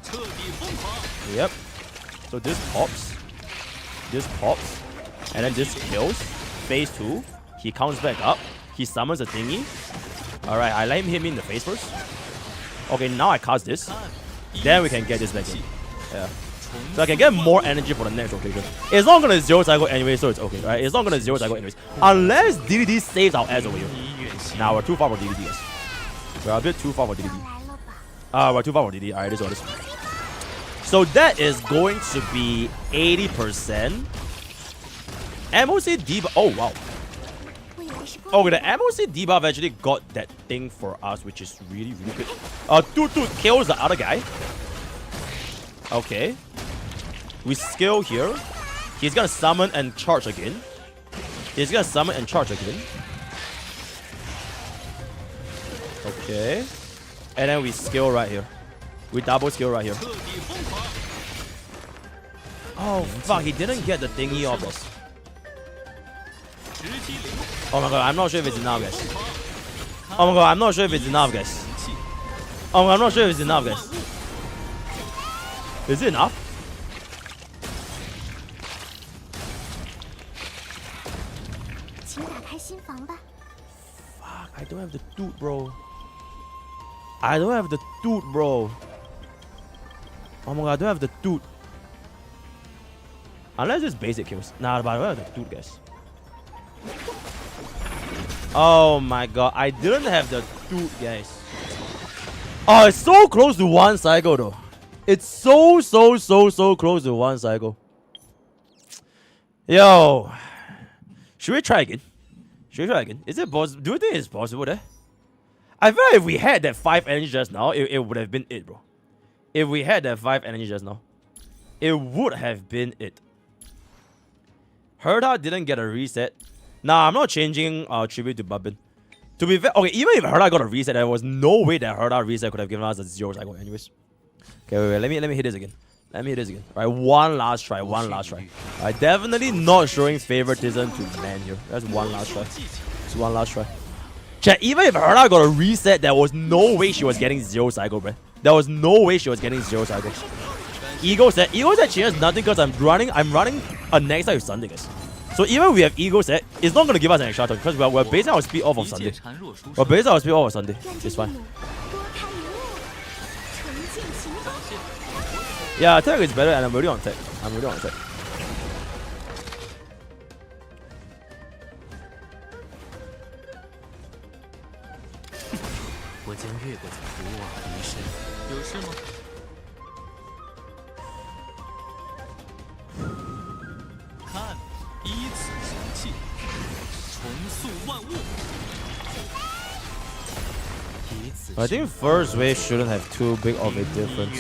彻底疯狂。 Yep. So this pops, and then this kills. Phase 2, he counts back up, he summons a thingy. Alright, I let him hit me in the face first. Okay, now I cast this. Then we can get this back in. Yeah. So I can get more energy for the next rotation. It's not gonna zero cycle anyway, so it's okay, right? It's not gonna zero cycle anyways. Unless DDD saves our ass over here. Now we're too far for DDD, guys. We're a bit too far for DDD. We're too far for DDD. Alright, this is what it is. So that is going to be 80%. MOC debuff. Oh, wow. Okay, the MOC debuff actually got that thing for us, which is really, really good. Dude kills the other guy. Okay. We skill here. He's gonna summon and charge again. Okay. And then we skill right here. We double skill right here. Oh, fuck. He didn't get the thingy off us. Oh my god, I'm not sure if it's enough, guys. Oh my god, I'm not sure if it's enough, guys. Oh my god, I'm not sure if it's enough, guys. Is it enough? Fuck, I don't have the dude, bro. Oh my god, I don't have the dude. Unless it's basic kills. Nah, but I don't have the dude, guys. Oh my god, I didn't have the dude, guys. Oh, it's so close to 1 cycle though. It's so close to 1 cycle. Yo. Should we try again? Is it possible? Do you think it's possible there? I feel like if we had that 5 energy just now, it would have been it, bro. If we had that 5 energy just now, it would have been it. Herda didn't get a reset. Nah, I'm not changing tribute to Babin. To be fair, okay, even if Herda got a reset, there was no way that Herda reset could have given us a 0 cycle anyways. Okay, wait, let me hit this again. Alright, one last try. Alright, definitely not showing favoritism to man here. That's one last try. Chat, even if Herda got a reset, there was no way she was getting 0 cycle, bro. Ego set changes nothing because I'm running a next time with Sunday, guys. So even if we have ego set, it's not gonna give us an extra turn because we're basing our speed off of Sunday. It's fine. Yeah, attack is better and I'm already on tech. 我将越过这古往的余生，有事吗？看，依此行气，重塑万物。 I think first wave shouldn't have too big of a difference.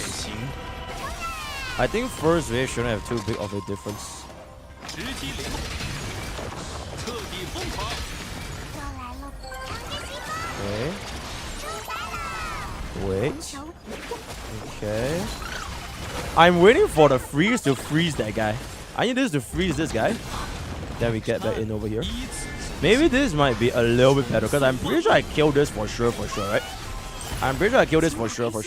直击零，彻底疯狂。 Okay. Wait. Okay. I'm waiting for the freeze to freeze that guy. I need this to freeze this guy. Then we get back in over here. Maybe this might be a little bit better because I'm pretty sure I killed this for sure, right? I'm pretty sure I killed this for sure. 感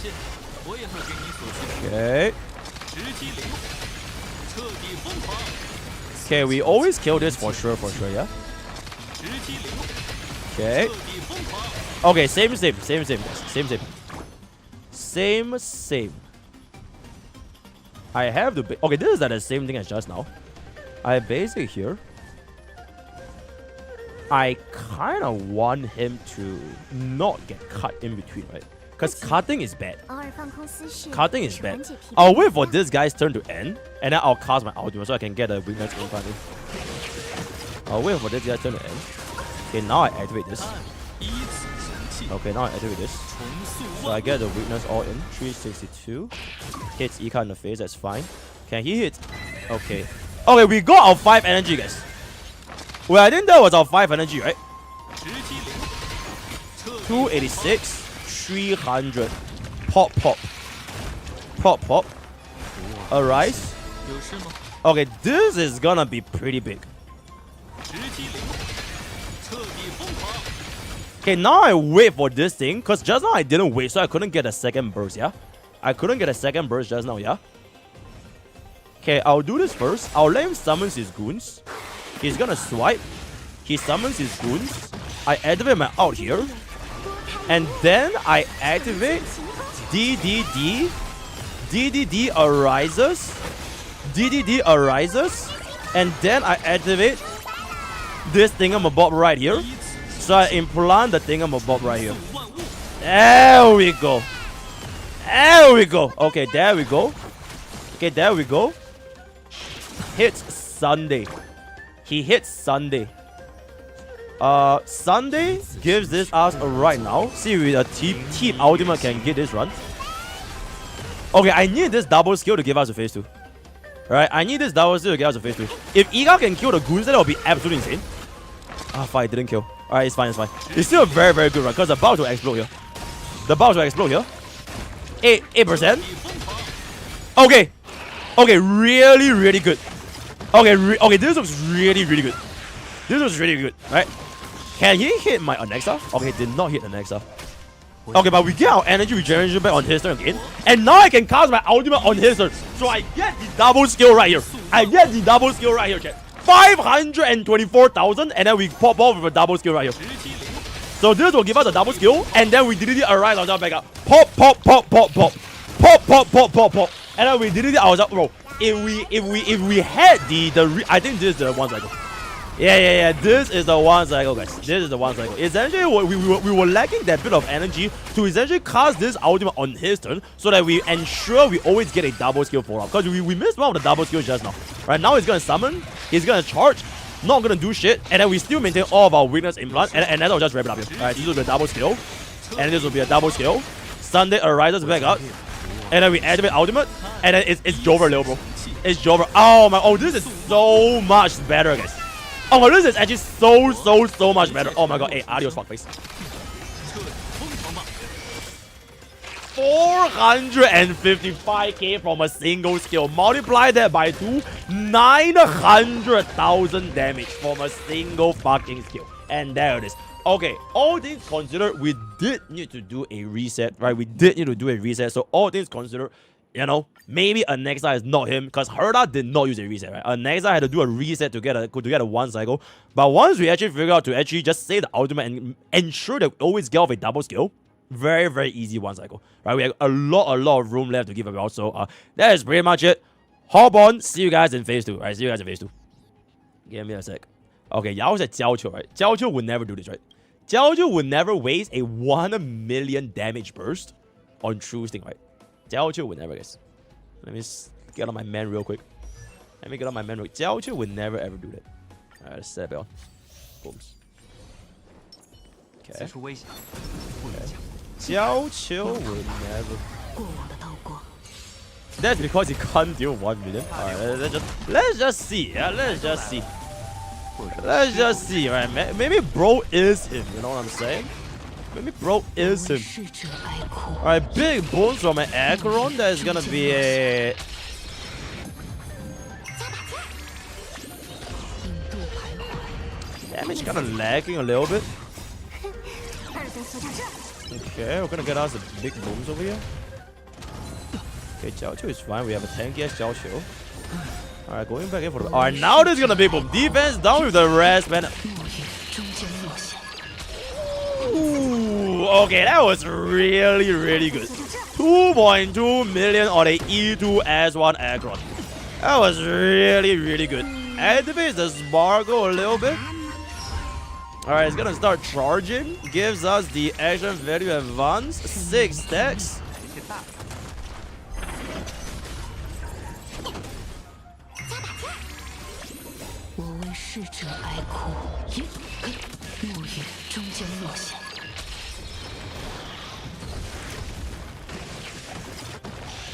谢，我也会给你所需的。 Okay. 直击零，彻底疯狂。 Okay, we always kill this for sure, yeah? 直击零， Okay. 彻底疯狂。 Okay, same. I have to okay, this is like the same thing as just now. I base it here. I kind of want him to not get cut in between, right? Because cutting is bad. 偶尔放空思绪， Cutting is 是 bad. 缓解疲 I'll 惫 wait 的 for 方 this guy's turn to end, and then I'll cast my ultimate so I can get a weakness in front of him. I'll wait for this guy's turn to end. Okay, now I activate this. 依此神器， Okay, now I activate this. 重塑 So I 万 get the weakness all in. 362. Hits Ika in the face, that's fine. Can he hit? Okay. Okay, we got our 5 energy, guys. Well, I think that was our 5 energy, right? 直击灵，彻底 286, 300. Pop, pop. Pop, pop. Arise. 有事吗？ Okay, this is gonna be pretty big. 直击灵，彻底疯狂， Okay, now I wait for this thing, because just now I didn't wait, so I couldn't get a second burst, yeah? I couldn't get a second burst just now, yeah? Okay, I'll do this first. I'll let him summon his goons. He's gonna swipe. He summons his goons. I activate my out here. And then I activate DDD. DDD arises. DDD arises. And then I activate this thingamabob right here. 依此 So I implant the thingamabob right here. 万物， There we go. There we go. Okay, there we go. Okay, there we go. Hits Sunday. He hits Sunday. Sunday gives this us a right now. See if a team ultimate can get this run. Okay, I need this double skill to give us a phase 2. Alright, I need this double skill to give us a phase 2. If Iga can kill the goons, then that will be absolutely insane. Ah, fine, didn't kill. Alright, it's fine, it's fine. It's still a very, very good run because the bounce will explode here. The bounce will explode here. 8%. Okay. Okay, really, really good. Okay, okay, this looks really, really good. This looks really good, right? Can he hit my Anexa? Okay, did not hit Anexa. Okay, but we get our energy regeneration back on his turn again. And now I can cast my ultimate on his turn. So I get the double skill right here. I get the double skill right here, chat. 524,000, and then we pop off with a double skill right here. 直击灵， So this will give us a double skill, and then we delete arise ourselves back up. Pop, pop, pop, pop, pop. Pop, pop, pop, pop, pop. And then we delete ourselves. Bro, if we had I think this is the one cycle. Yeah. This is the one cycle, guys. This is the one cycle. Essentially, we were lacking that bit of energy to essentially cast this ultimate on his turn, so that we ensure we always get a double skill follow up. Because we missed one of the double skills just now. Right now, he's gonna summon. He's gonna charge. Not gonna do shit, and then we still maintain all of our weakness implant, and then I'll just wrap it up here. Alright, this will be a double skill, and this will be a double skill. Sunday arises back up, and then we activate ultimate, and then it's Jover Lil, bro. It's Jover. Oh my, oh, this is so much better, guys. Oh my, this is actually so much better. Oh my god, hey, adios, fuckface. 彻底疯狂吧！ 455k from a single skill. Multiply that by 2, 900,000 damage from a single fucking skill. And there it is. Okay, all things considered, we did need to do a reset, right? We did need to do a reset. So all things considered, you know, maybe Anexa is not him, because Herda did not use a reset, right? Anexa had to do a reset to get a one cycle. But once we actually figure out to actually just say the ultimate and ensure that we always get off a double skill, very easy one cycle, right? We have a lot of room left to give about. So that is pretty much it. Hop on, see you guys in phase 2. Right, see you guys in phase 2. Give me a sec. Okay, Yao said Jiao, right? Jiao would never do this, right? Jiao would never waste a 1 million damage burst on true sting, right? Jiao would never, guys. Let me get on my man real quick. Jiao would never ever do that. Alright, let's set it on. Booms. Okay. 此处危险，不能讲。 Jiao would never. 过往的刀光， That's because he can't deal 1 million. Alright, let's just see. Yeah, let's just see. Let's just see, right? Maybe bro is him. You know what I'm saying? Maybe bro is 为 him. 逝者哀哭。 Alright, big bones from an Acheron. That is gonna be a. 引渡徘徊， Damage kind of lagging a little bit. 二等所长这， Okay, we're gonna get us a big booms over here. Okay, Jiao is fine. We have a tanky as Jiao. Alright, going back in for the. Alright, now this is gonna be boom. Defense down with the rest, man. 末日终将落下。 Ooh, okay, that was really good. 2.2 million on a E2S1 Acheron. That was really good. Activates the sparkle a little bit. Alright, it's gonna start charging. Gives us the action value advance. 6 stacks.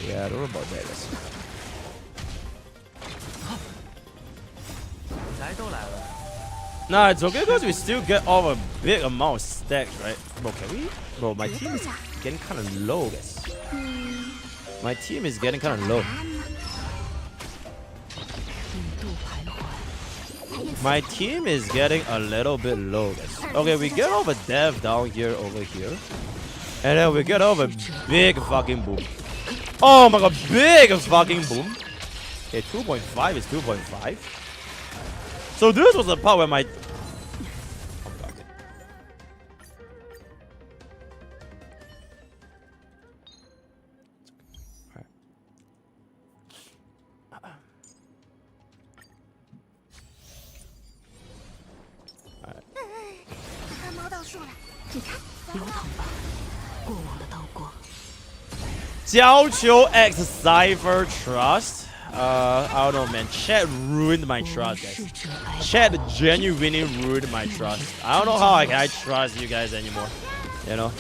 Yeah, I don't know about that. Nah, it's okay because we still get off a big amount of stacks, right? Bro, can we? Bro, my team is getting kind of low, guys. My team is getting kind of low. My team is getting a little bit low, guys. Okay, we get off a dev down here, over here. And then we get off a big fucking boom. Oh my god, big fucking boom. Okay, 2.5 is 2.5. So this was the part where my... Oh god. Alright. 看猫到树了，你看。流淌吧，过往的刀光。 Jiaoqiu X Cypher Trust. I don't know, man. Chat ruined my trust, guys. Chat genuinely ruined my trust. I don't know how I trust you guys anymore. You know,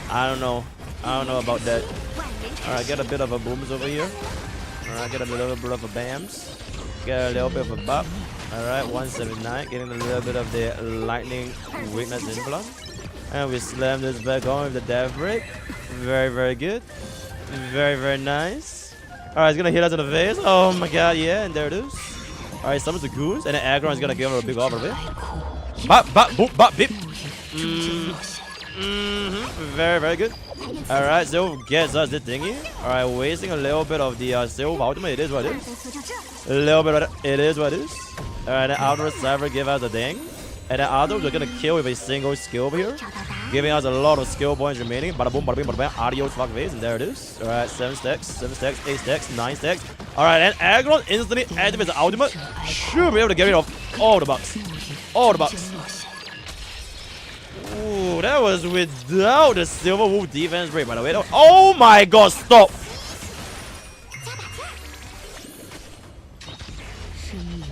I don't know. I don't know about that. Alright, get a bit of a booms over here. Alright, get a little bit of a bams. Get a little bit of a buff. Alright, 179. Getting a little bit of the lightning weakness influx. And we slam this back on with the death break. Very, very good. Very, very nice. Alright, it's gonna hit us in the face. Oh my god, yeah, and there it is. Alright, summons the goose, and then Acheron is gonna give him a big offer of it. Bop, bop, boop, bop, beep. Very, very good. Alright, so gets us the thingy. Alright, wasting a little bit of the silver ultimate. It is what it is. A little bit of it. It is what it is. Alright, then afterwards, Cypher give us a thing. And then afterwards, we're gonna kill with a single skill over here. Giving us a lot of skill points remaining. Bada boom, bada bing, bada bang. Adios, fuck face. And there it is. Alright, 7 stacks, 8 stacks, 9 stacks. Alright, and Acheron instantly activates the ultimate. Should be able to get rid of all the bugs. All the bugs. Ooh, that was without the Silver Wolf defense break, by the way. Oh my god, stop!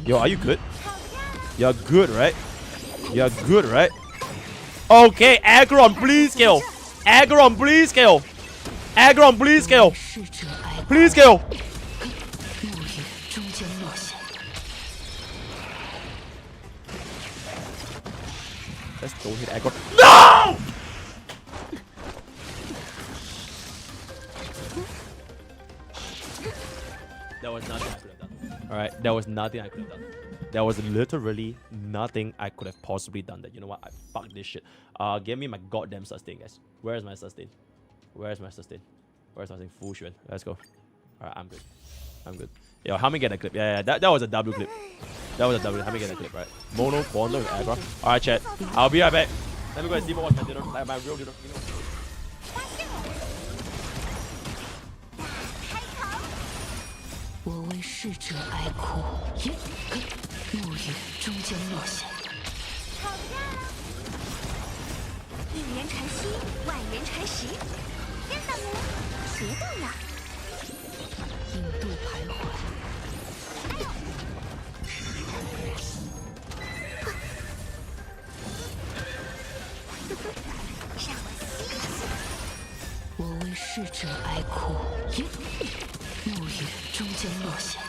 Yo, are you good? You're good, right? You're good, right? Okay, Acheron, please kill. Acheron, please kill. Acheron, please kill. Please kill. Let's don't hit Acheron. No! That was nothing I could have done. Alright, that was nothing I could have done. There was literally nothing I could have possibly done that. You know what? Fuck this shit. Give me my goddamn sustain, guys. Where's my sustain? Where's my sustain? Where's my sustain? Full shit. Let's go. Alright, I'm good. I'm good. Yo, help me get a clip. Yeah, that was a W clip. That was a W. Help me get a clip, right? Mono, Quantum, with Acheron. Alright, chat. I'll be right back. Let me go and see what's my dinner. Like my real dinner. You know. 我为逝者哀哭，暮雨终将落下。一人禅心，万人禅实。天上人，别动了。引渡徘徊。我为逝者哀哭，暮雨终将落下。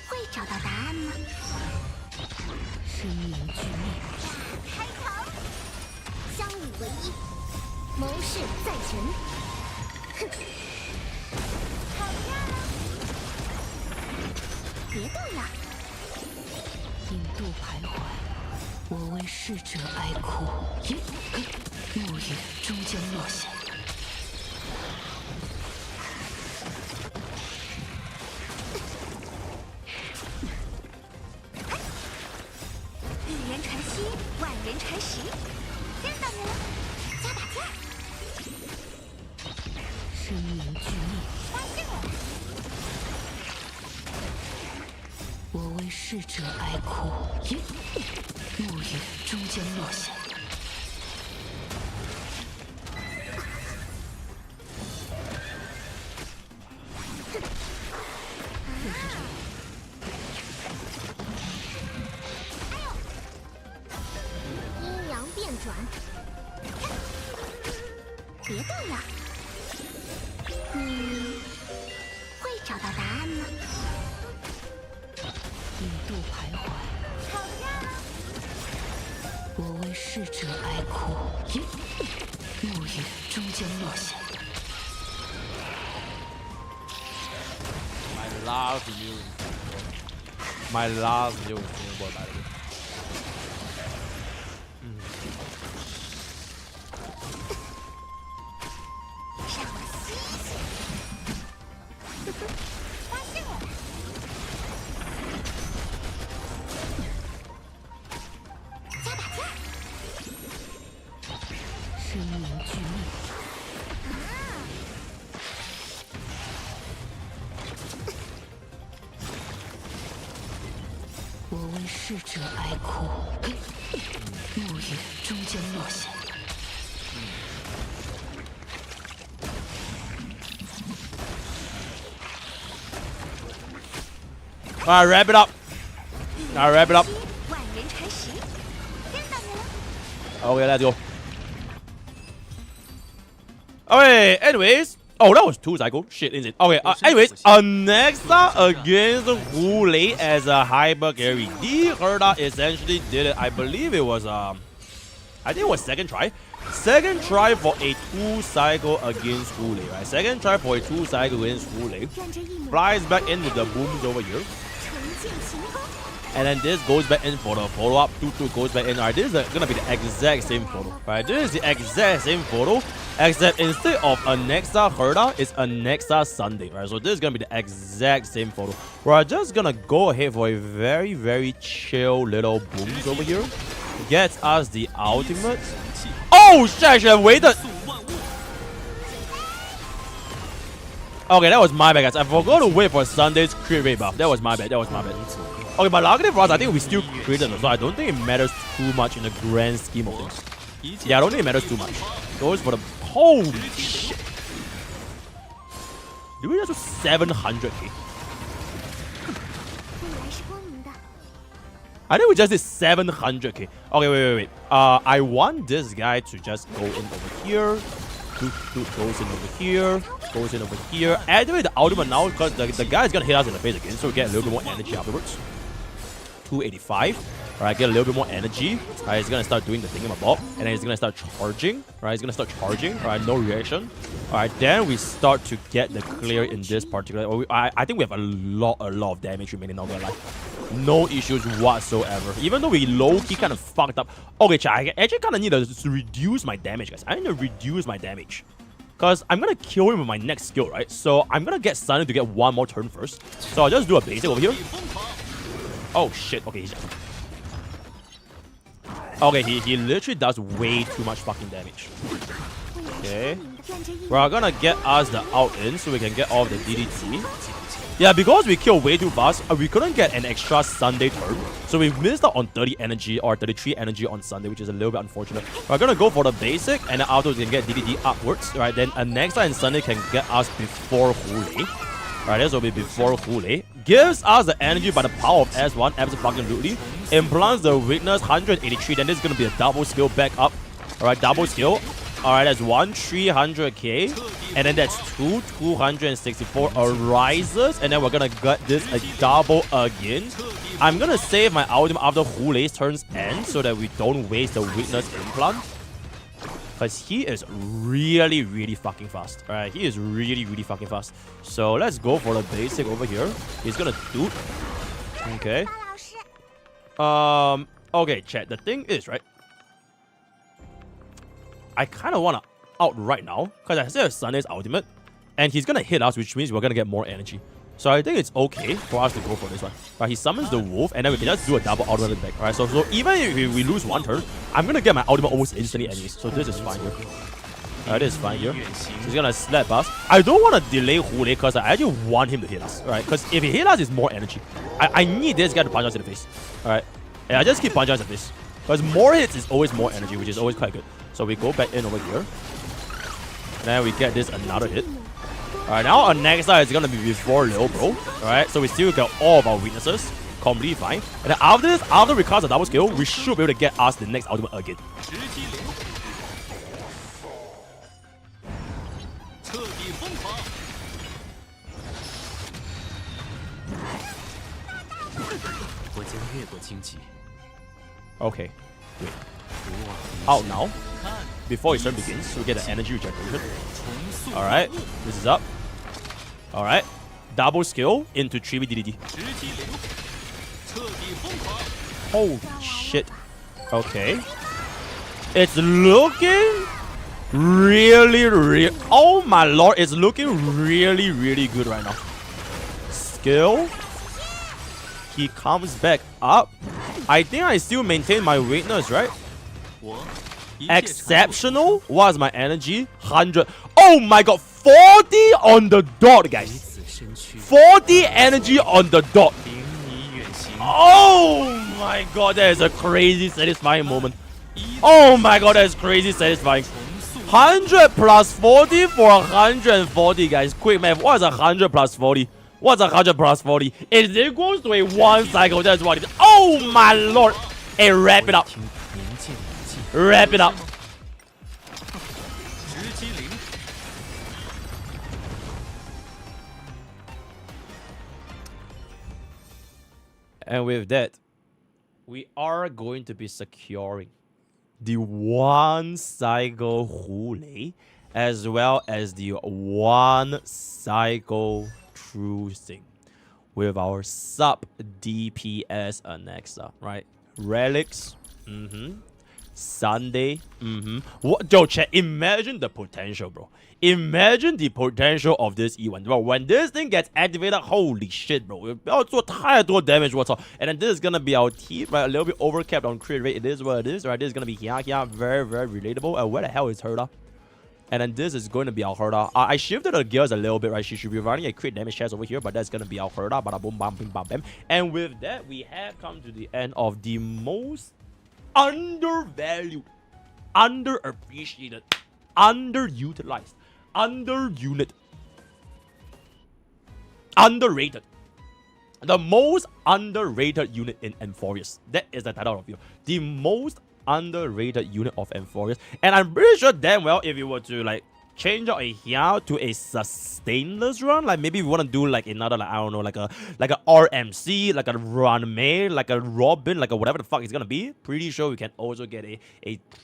会找到答案吗？生命俱灭。开膛！相与为一，谋事在人。哼！好呀！别动了。引渡徘徊，我为逝者哀哭，暮雨终将落下。一人禅心，万人禅实。天上人，加把劲儿！生命俱灭。发现我！逝者哀哭，耶，暮雨终将落下。阴阳变转，别动了，你会找到答案吗？引渡徘徊，好呀！我为逝者哀哭，耶，暮雨终将落下。 My last new. My last new boy, by the way. 让我吸吸。发现我了！加把劲儿！生命俱灭，我为逝者哀哭，暮雨终将落下。 Alright, wrap it up. Alright, wrap it up. 万人缠石，见到你了。 Okay, let's go. Okay, anyways. Oh, that was 2 cycle. Shit, isn't it? Okay, anyways. Nexa against Hule as a hyper carry. The Herda essentially did it. I believe it was, I think it was second try. Second try for a 2 cycle against Hule, right? Second try for a 2 cycle against Hule. 让这一抹 Flies back in with the booms over here. 纯净晴空。 And then this goes back in for the follow-up. 2-2 goes back in. Alright, this is gonna be the exact same photo. Right, this is the exact same photo. Except instead of a Nexa Herda, it's a Nexa Sunday. Right, so this is gonna be the exact same photo. We're just gonna go ahead for a very, very chill little booms over here. Gets us the ultimate. Oh shit, I should have waited. Okay, that was my bad, guys. I forgot to wait for Sunday's crit rate buff. That was my bad. That was my bad. Okay, but luckily for us, I think we still critted, so I don't think it matters too much in the grand scheme of things. Yeah, I don't think it matters too much. Goes for the holy shit. Did we just do 700k? 未来是光明的。 I think we just did 700k. Okay, wait. I want this guy to just go in over here. Goes in over here. Goes in over here. Activate the ultimate now because the guy is gonna hit us in the face again, so we get a little bit more energy afterwards. 285. Alright, get a little bit more energy. Alright, he's gonna start doing the thingamabob. And then he's gonna start charging. Alright, he's gonna start charging. Alright, no reaction. Alright, then we start to get the clear in this particular. I think we have a lot of damage remaining, not gonna lie. No issues whatsoever. Even though we low-key kind of fucked up. Okay, chat, I actually kind of need to reduce my damage, guys. I need to reduce my damage. Because I'm going to kill him with my next skill, right? So I'm going to get Sunny to get one more turn first. So I'll just do a basic over here. Oh, shit. Okay, he's dead. Okay, he literally does way too much fucking damage. Okay. We're going to get us the out in so we can get off the DDT. Yeah, because we killed way too fast, we couldn't get an extra Sunday turn. So we missed out on 30 energy or 33 energy on Sunday, which is a little bit unfortunate. We're gonna go for the basic, and then afterwards we can get DDD upwards. Right, then Nexa and Sunday can get us before Hule. Right, this will be before Hule. Gives us the energy by the power of S1, absolutely. Implants the weakness, 183. Then this is gonna be a double skill back up. Alright, double skill. Alright, that's 300k. And then that's 264 arises. And then we're gonna get this a double again. I'm gonna save my ultimate after Hule's turns end so that we don't waste the weakness implant. Because he is really fucking fast. Alright, he is really fucking fast. So let's go for the basic over here. He's gonna do. Okay. Okay, chat. The thing is, right? I kind of want to out right now because I still have Sunday's ultimate and he's going to hit us, which means we're going to get more energy. So I think it's okay for us to go for this one. Right, he summons the wolf and then we can just do a double ultimate back. Right, so even if we lose one turn, I'm going to get my ultimate almost instantly anyways. So this is fine here. Alright, this is fine here. So he's gonna slap us. I don't want to delay Hule because I actually want him to hit us. Alright, because if he hit us, it's more energy. I need this guy to punch us in the face. Alright. And I just keep punching us in the face. Because more hits is always more energy, which is always quite good. So we go back in over here. And then we get this another hit. Alright, now our next side is gonna be before Lil Bro. Alright, so we still got all of our weaknesses. Completely fine. And then after this, after we cast a double skill, we should be able to get us the next ultimate again. Okay. Wait. Out now. Before his turn begins, we get an energy regeneration. Alright. This is up. Alright. Double skill into 3v DDD. Holy shit. Okay. It's looking really, oh my lord, it's looking really good right now. Skill. He comes back up. I think I still maintain my weakness, right? Exceptional. What's my energy? 100. Oh my god, 40 on the dot, guys. 40 energy on the dot. Oh my god, that is a crazy satisfying moment. Oh my god, that is crazy satisfying. 100 plus 40 for 140, guys. Quick math. What is 100 plus 40? What's 100 plus 40? It equals to a 1 cycle. That's what it is. Oh my lord. Hey, wrap it up. Wrap it up. And with that, we are going to be securing the 1 cycle Hule as well as the 1 cycle True Thing with our sub DPS Anexa, right? Relics, Sunday, What? Yo, chat, imagine the potential, bro. Imagine the potential of this E1, bro. When this thing gets activated, holy shit, bro. We'll do damage, what's up? And then this is gonna be our team, right? A little bit overcapped on crit rate. It is what it is, right? This is gonna be here, very relatable. And where the hell is Herda? And then this is going to be our Herda. I shifted the gears a little bit, right? She should be running a crit damage chest over here, but that's going to be our Herda. Bada boom, bam, bim, bam, bam. And with that, we have come to the end of the most undervalued, underappreciated, underutilized, underunit, underrated. The most underrated unit in Amphorius. That is the title of the video. The most underrated unit of Amphorius. And I'm pretty sure damn well if you were to like change out a here to a sustainless run, like maybe we want to do like another, like I don't know, like a RMC, like a Ranmei, like a Robin, like a whatever the fuck it's gonna be. Pretty sure we can also get a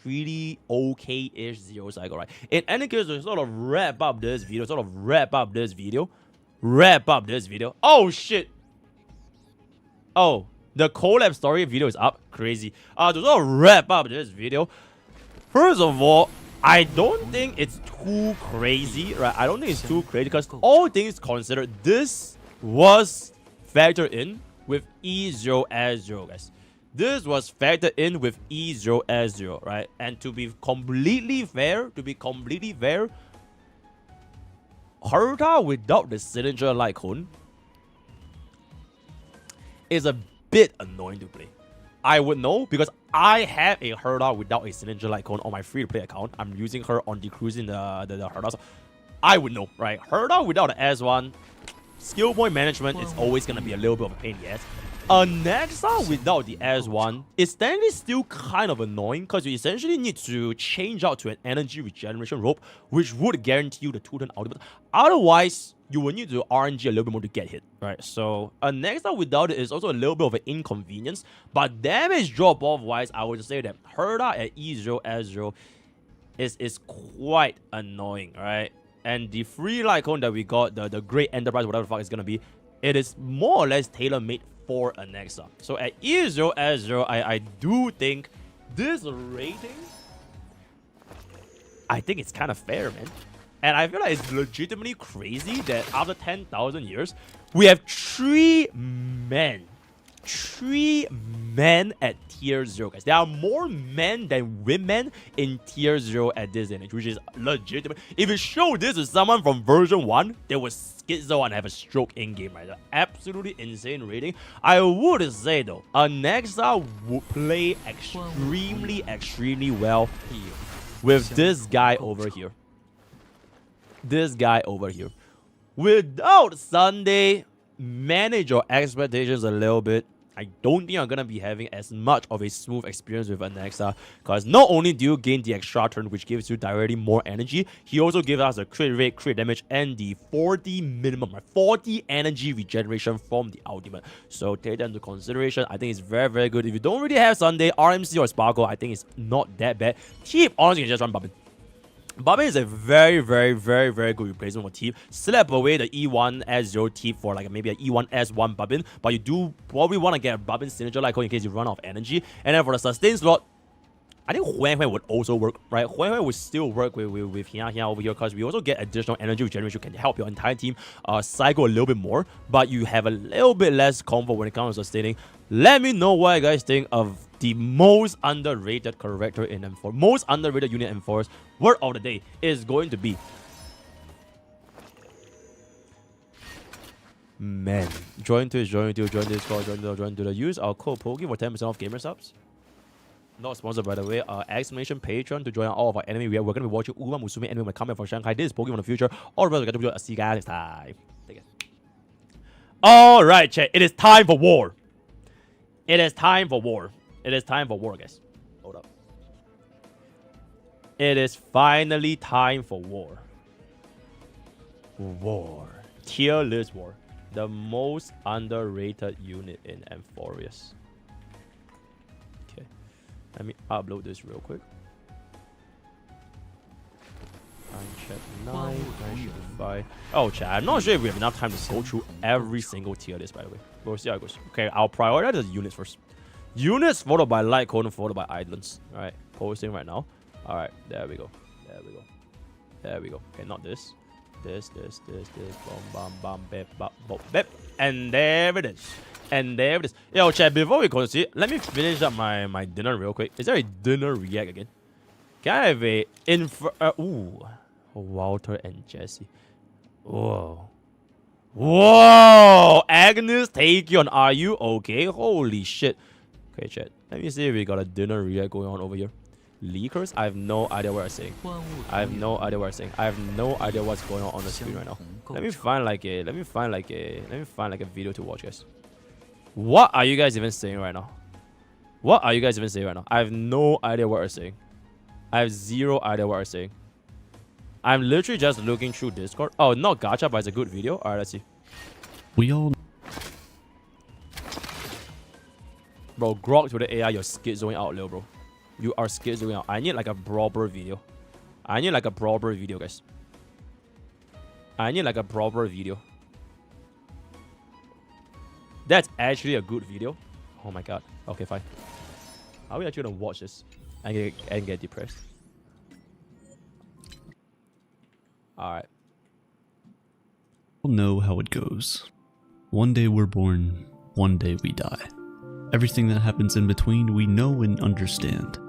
pretty okay-ish 0 cycle, right? In any case, to sort of wrap up this video, oh shit. Oh, the collab story video is up. Crazy. To sort of wrap up this video, first of all, I don't think it's too crazy, right? I don't think it's too crazy because all things considered, this was factored in with E0S0, guys. This was factored in with E0S0, right? And to be completely fair, Herta without the Signature Light Cone is a bit annoying to play. I would know because I have a Herta without a Signature Light Cone on my free-to-play account. I'm using her on decreasing the Herta. So I would know, right? Herta without the S1, skill point management is always going to be a little bit of a pain in the ass. Anexa without the S1 is technically still kind of annoying because you essentially need to change out to an energy regeneration rope, which would guarantee you the 2-turn ultimate. Otherwise, you will need to do RNG a little bit more to get hit, right? So Anexa without it is also a little bit of an inconvenience, but damage drop-off wise, I would say that Herta at E0S0 is quite annoying, right? And the free Light Cone that we got, the Great Enterprise, whatever the fuck it's gonna be, it is more or less tailor-made for Anexa. So at E0S0, I do think this rating, I think it's kind of fair, man. And I feel like it's legitimately crazy that after 10,000 years, we have 3 men 3 men at tier 0, guys. There are more men than women in tier 0 at this age, which is legitimate. If you show this to someone from version 1, they would schizo and have a stroke in game, right? Absolutely insane rating. I would say though, Alexa would play extremely well with this guy over here. This guy over here. Without Sunday, manage your expectations a little bit. I don't think I'm gonna be having as much of a smooth experience with Alexa, because not only do you gain the extra turn, which gives you directly more energy, he also gives us a crit rate, crit damage, and the 40 minimum, 40 energy regeneration from the ultimate. So take that into consideration. I think it's very good. If you don't really have Sunday, RMC or Sparkle, I think it's not that bad. Teep, honestly, you can just run Bobbin. Bobbin is a very good replacement for Teep. Slap away the E1 S0 Teep for like maybe an E1 S1 Bobbin, but you do probably want to get a Bobbin signature Light Cone in case you run out of energy. And then for the sustain slot, I think Huan would also work, right? Huan would still work with Hia over here, because we also get additional energy regeneration, can help your entire team cycle a little bit more, but you have a little bit less comfort when it comes to sustaining. Let me know what you guys think of the most underrated character in M4, most underrated unit in M4's. Word of the day is going to be men. Join to the use our code POKE for 10% off gamer subs. Not sponsored, by the way. Exclamation Patreon to join all of our anime. We're going to be watching Uma Musume anime when coming from Shanghai. This is Pokemon the future. All the rest we're going to see you guys next time. Take it. Alright, chat. It is time for war. It is time for war. It is time for war, guys. Hold up. It is finally time for war. War. Tier list war. The most underrated unit in Amphorius. Okay. Let me upload this real quick. Check 9, 5. Oh, chat. I'm not sure if we have enough time to go through every single tier list, by the way. We'll see how it goes. Okay, I'll prioritize the units first. Units followed by Light Cone, followed by Islands. Alright, posting right now. Alright, there we go. There we go. Okay, not this. This. Bam, bep, bep. And there it is. Yo, chat, before we proceed, let me finish up my dinner real quick. Is there a dinner react again? Can I have a Walter and Jesse. Whoa, Agnes, take you on. Are you okay? Holy shit. Okay, chat. Let me see if we got a dinner react going on over here. Leakers? I have no idea what I'm saying. I have no idea what's going on the screen right now. Let me find like a video to watch, guys. What are you guys even saying right now? I have no idea what I'm saying. I have zero idea what I'm saying. I'm literally just looking through Discord. Oh, not gacha, but it's a good video. Alright, let's see. We all... Bro, grok to the AI, you're schizoing out, little bro. You are schizoing out. I need like a proper video. Guys. I need like a proper video. That's actually a good video. Oh my god. Okay, fine. Are we actually gonna watch this and get depressed? Alright. We'll know how it goes. One day we're born, one day we die. Everything that happens in between we know and understand.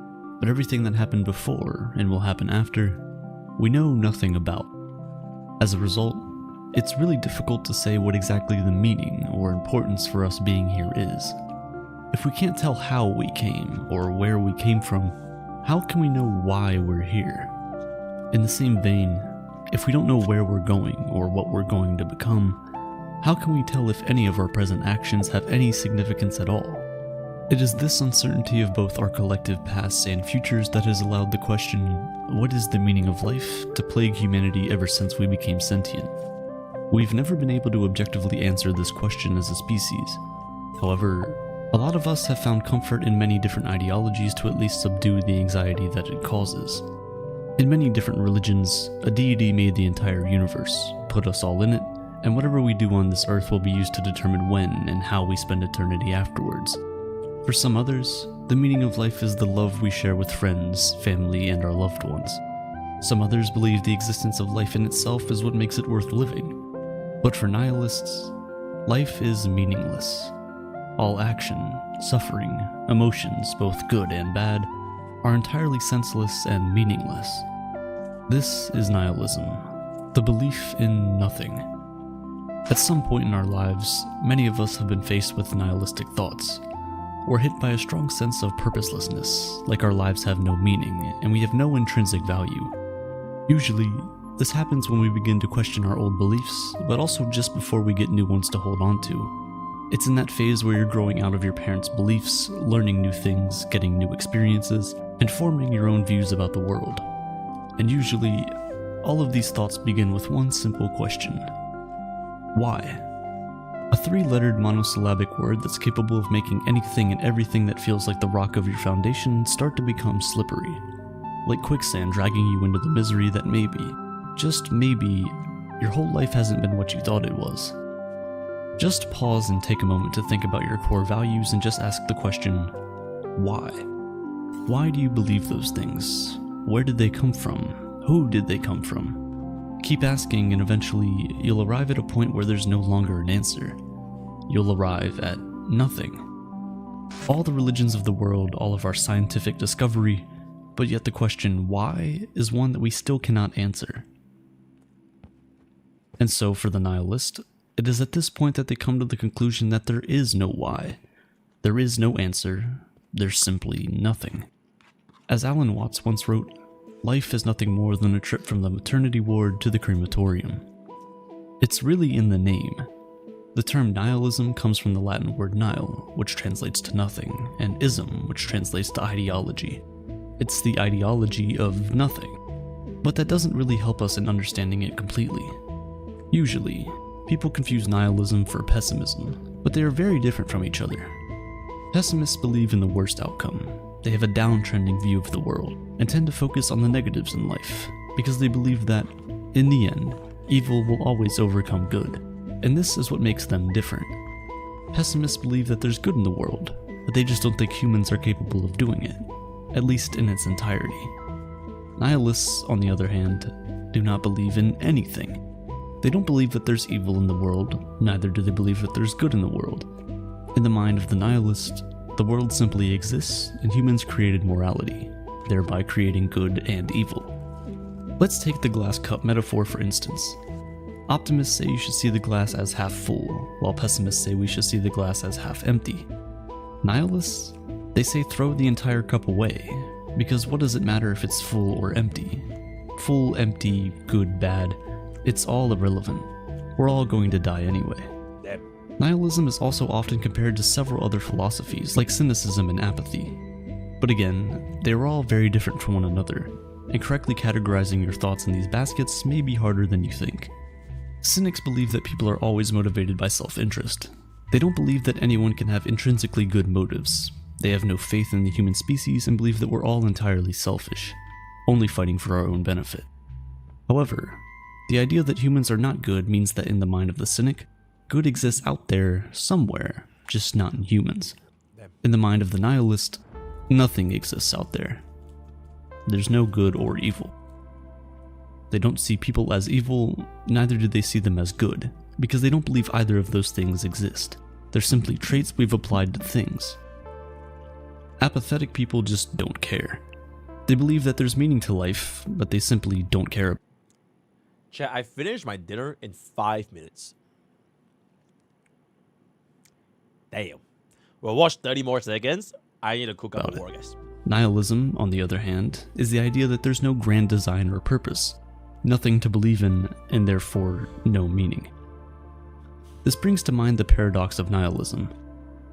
But everything that happened before and will happen after, we know nothing about. As a result, it's really difficult to say what exactly the meaning or importance for us being here is. If we can't tell how we came or where we came from, how can we know why we're here? In the same vein, if we don't know where we're going or what we're going to become, how can we tell if any of our present actions have any significance at all? It is this uncertainty of both our collective pasts and futures that has allowed the question, what is the meaning of life, to plague humanity ever since we became sentient. We've never been able to objectively answer this question as a species. However, a lot of us have found comfort in many different ideologies to at least subdue the anxiety that it causes. In many different religions, a deity made the entire universe, put us all in it, and whatever we do on this earth will be used to determine when and how we spend eternity afterwards. For some others, the meaning of life is the love we share with friends, family, and our loved ones. Some others believe the existence of life in itself is what makes it worth living. But for nihilists, life is meaningless. All action, suffering, emotions, both good and bad, are entirely senseless and meaningless. This is nihilism, the belief in nothing. At some point in our lives, many of us have been faced with nihilistic thoughts. We're hit by a strong sense of purposelessness, like our lives have no meaning and we have no intrinsic value. Usually, this happens when we begin to question our old beliefs, but also just before we get new ones to hold on to. It's in that phase where you're growing out of your parents' beliefs, learning new things, getting new experiences, and forming your own views about the world. And usually, all of these thoughts begin with one simple question. Why? A 3-lettered monosyllabic word that's capable of making anything and everything that feels like the rock of your foundation start to become slippery. Like quicksand dragging you into the misery that maybe, just maybe, your whole life hasn't been what you thought it was. Just pause and take a moment to think about your core values and just ask the question, why? Why do you believe those things? Where did they come from? Who did they come from? Keep asking and eventually you'll arrive at a point where there's no longer an answer. You'll arrive at nothing. All the religions of the world, all of our scientific discovery, but yet the question why is one that we still cannot answer. And so for the nihilist, it is at this point that they come to the conclusion that there is no why. There is no answer. There's simply nothing. As Alan Watts once wrote, life is nothing more than a trip from the maternity ward to the crematorium. It's really in the name. The term nihilism comes from the Latin word nihil, which translates to nothing, and ism, which translates to ideology. It's the ideology of nothing. But that doesn't really help us in understanding it completely. Usually, people confuse nihilism for pessimism, but they are very different from each other. Pessimists believe in the worst outcome. They have a downtrending view of the world and tend to focus on the negatives in life because they believe that, in the end, evil will always overcome good, and this is what makes them different. Pessimists believe that there's good in the world, but they just don't think humans are capable of doing it, at least in its entirety. Nihilists, on the other hand, do not believe in anything. They don't believe that there's evil in the world, neither do they believe that there's good in the world. In the mind of the nihilist, the world simply exists and humans created morality, thereby creating good and evil. Let's take the glass cup metaphor for instance. Optimists say you should see the glass as half full, while pessimists say we should see the glass as half empty. Nihilists, they say throw the entire cup away, because what does it matter if it's full or empty? Full, empty, good, bad, it's all irrelevant. We're all going to die anyway. Nihilism is also often compared to several other philosophies like cynicism and apathy. But again, they are all very different from one another, and correctly categorizing your thoughts in these baskets may be harder than you think. Cynics believe that people are always motivated by self-interest. They don't believe that anyone can have intrinsically good motives. They have no faith in the human species and believe that we're all entirely selfish, only fighting for our own benefit. However, the idea that humans are not good means that in the mind of the cynic, good exists out there somewhere, just not in humans. In the mind of the nihilist, nothing exists out there. There's no good or evil. They don't see people as evil, neither do they see them as good, because they don't believe either of those things exist. They're simply traits we've applied to things. Apathetic people just don't care. They believe that there's meaning to life, but they simply don't care. Chat, I finished my dinner in 5 minutes. Damn. We'll watch 30 more seconds. I need to cook up more, guys. Nihilism, on the other hand, is the idea that there's no grand design or purpose, nothing to believe in, and therefore no meaning. This brings to mind the paradox of nihilism.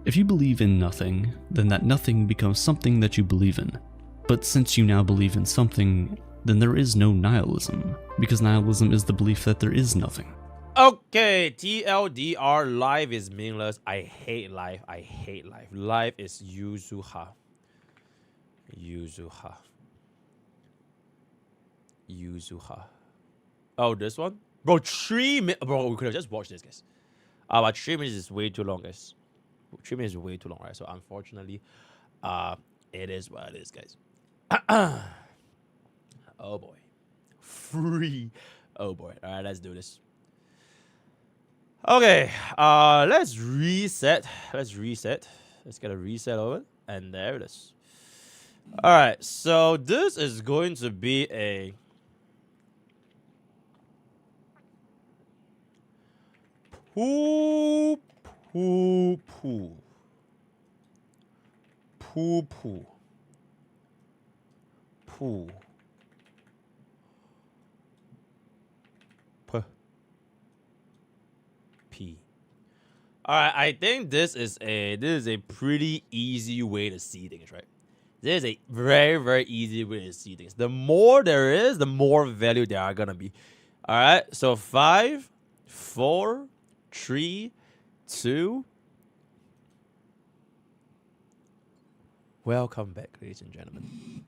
If you believe in nothing, then that nothing becomes something that you believe in. But since you now believe in something, then there is no nihilism, because nihilism is the belief that there is nothing. Okay, TLDR, life is meaningless. I hate life. I hate life. Life is Yuzuha. Yuzuha. Yuzuha. Oh, this one? Bro, 3 minutes. Bro, we could have just watched this, guys. But 3 minutes is way too long, guys. 3 minutes is way too long, right? So unfortunately, it is what it is, guys. Oh boy. Free. Oh boy. Alright, let's do this. Okay, let's reset. Let's get a reset over, and there it is. All right, so this is going to be a poo. P. All right, I think this is a pretty easy way to see things, right? This is a very, very easy way to see things. The more there is, the more value there are gonna be. All right, so 5, 4, 3, 2. Welcome back, ladies and gentlemen.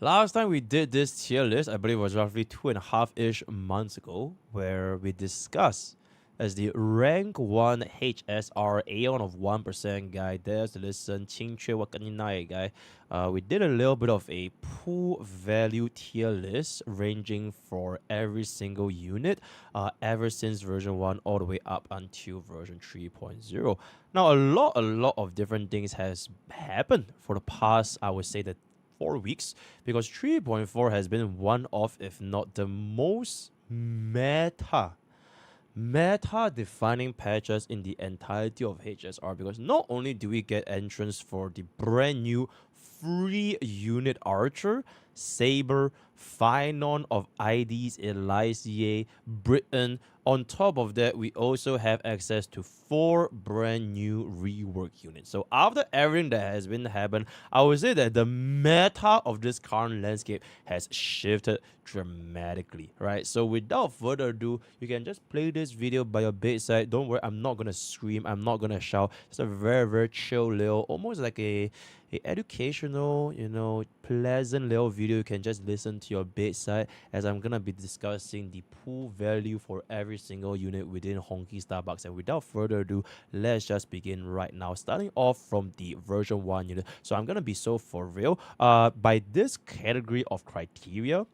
Last time we did this tier list, I believe it was roughly 2.5-ish months ago, where we discussed as the rank 1 HSR Aeon of 1% guy. There's the listen, Qingque Wakaninai guy. We did a little bit of a pool value tier list ranging for every single unit ever since version 1 all the way up until version 3.0. Now, a lot of different things has happened for the past, I would say, the 4 weeks, because 3.4 has been one of, if not the most meta-defining patches in the entirety of HSR, because not only do we get entrance for the brand new free unit Archer, Saber, Phynon of IDs, Elysier, Britain. On top of that, we also have access to 4 brand new rework units. So after everything that has been happened, I would say that the meta of this current landscape has shifted dramatically, right? So without further ado, you can just play this video by your bedside. Don't worry, I'm not gonna scream, I'm not gonna shout. It's a very, very chill little, almost like a educational, pleasant little video you can just listen to your bedside, as I'm gonna be discussing the pool value for every single unit within Honkai Starbucks. And without further ado, let's just begin right now, starting off from the version 1 unit. So I'm gonna be so for real. By this category of criteria,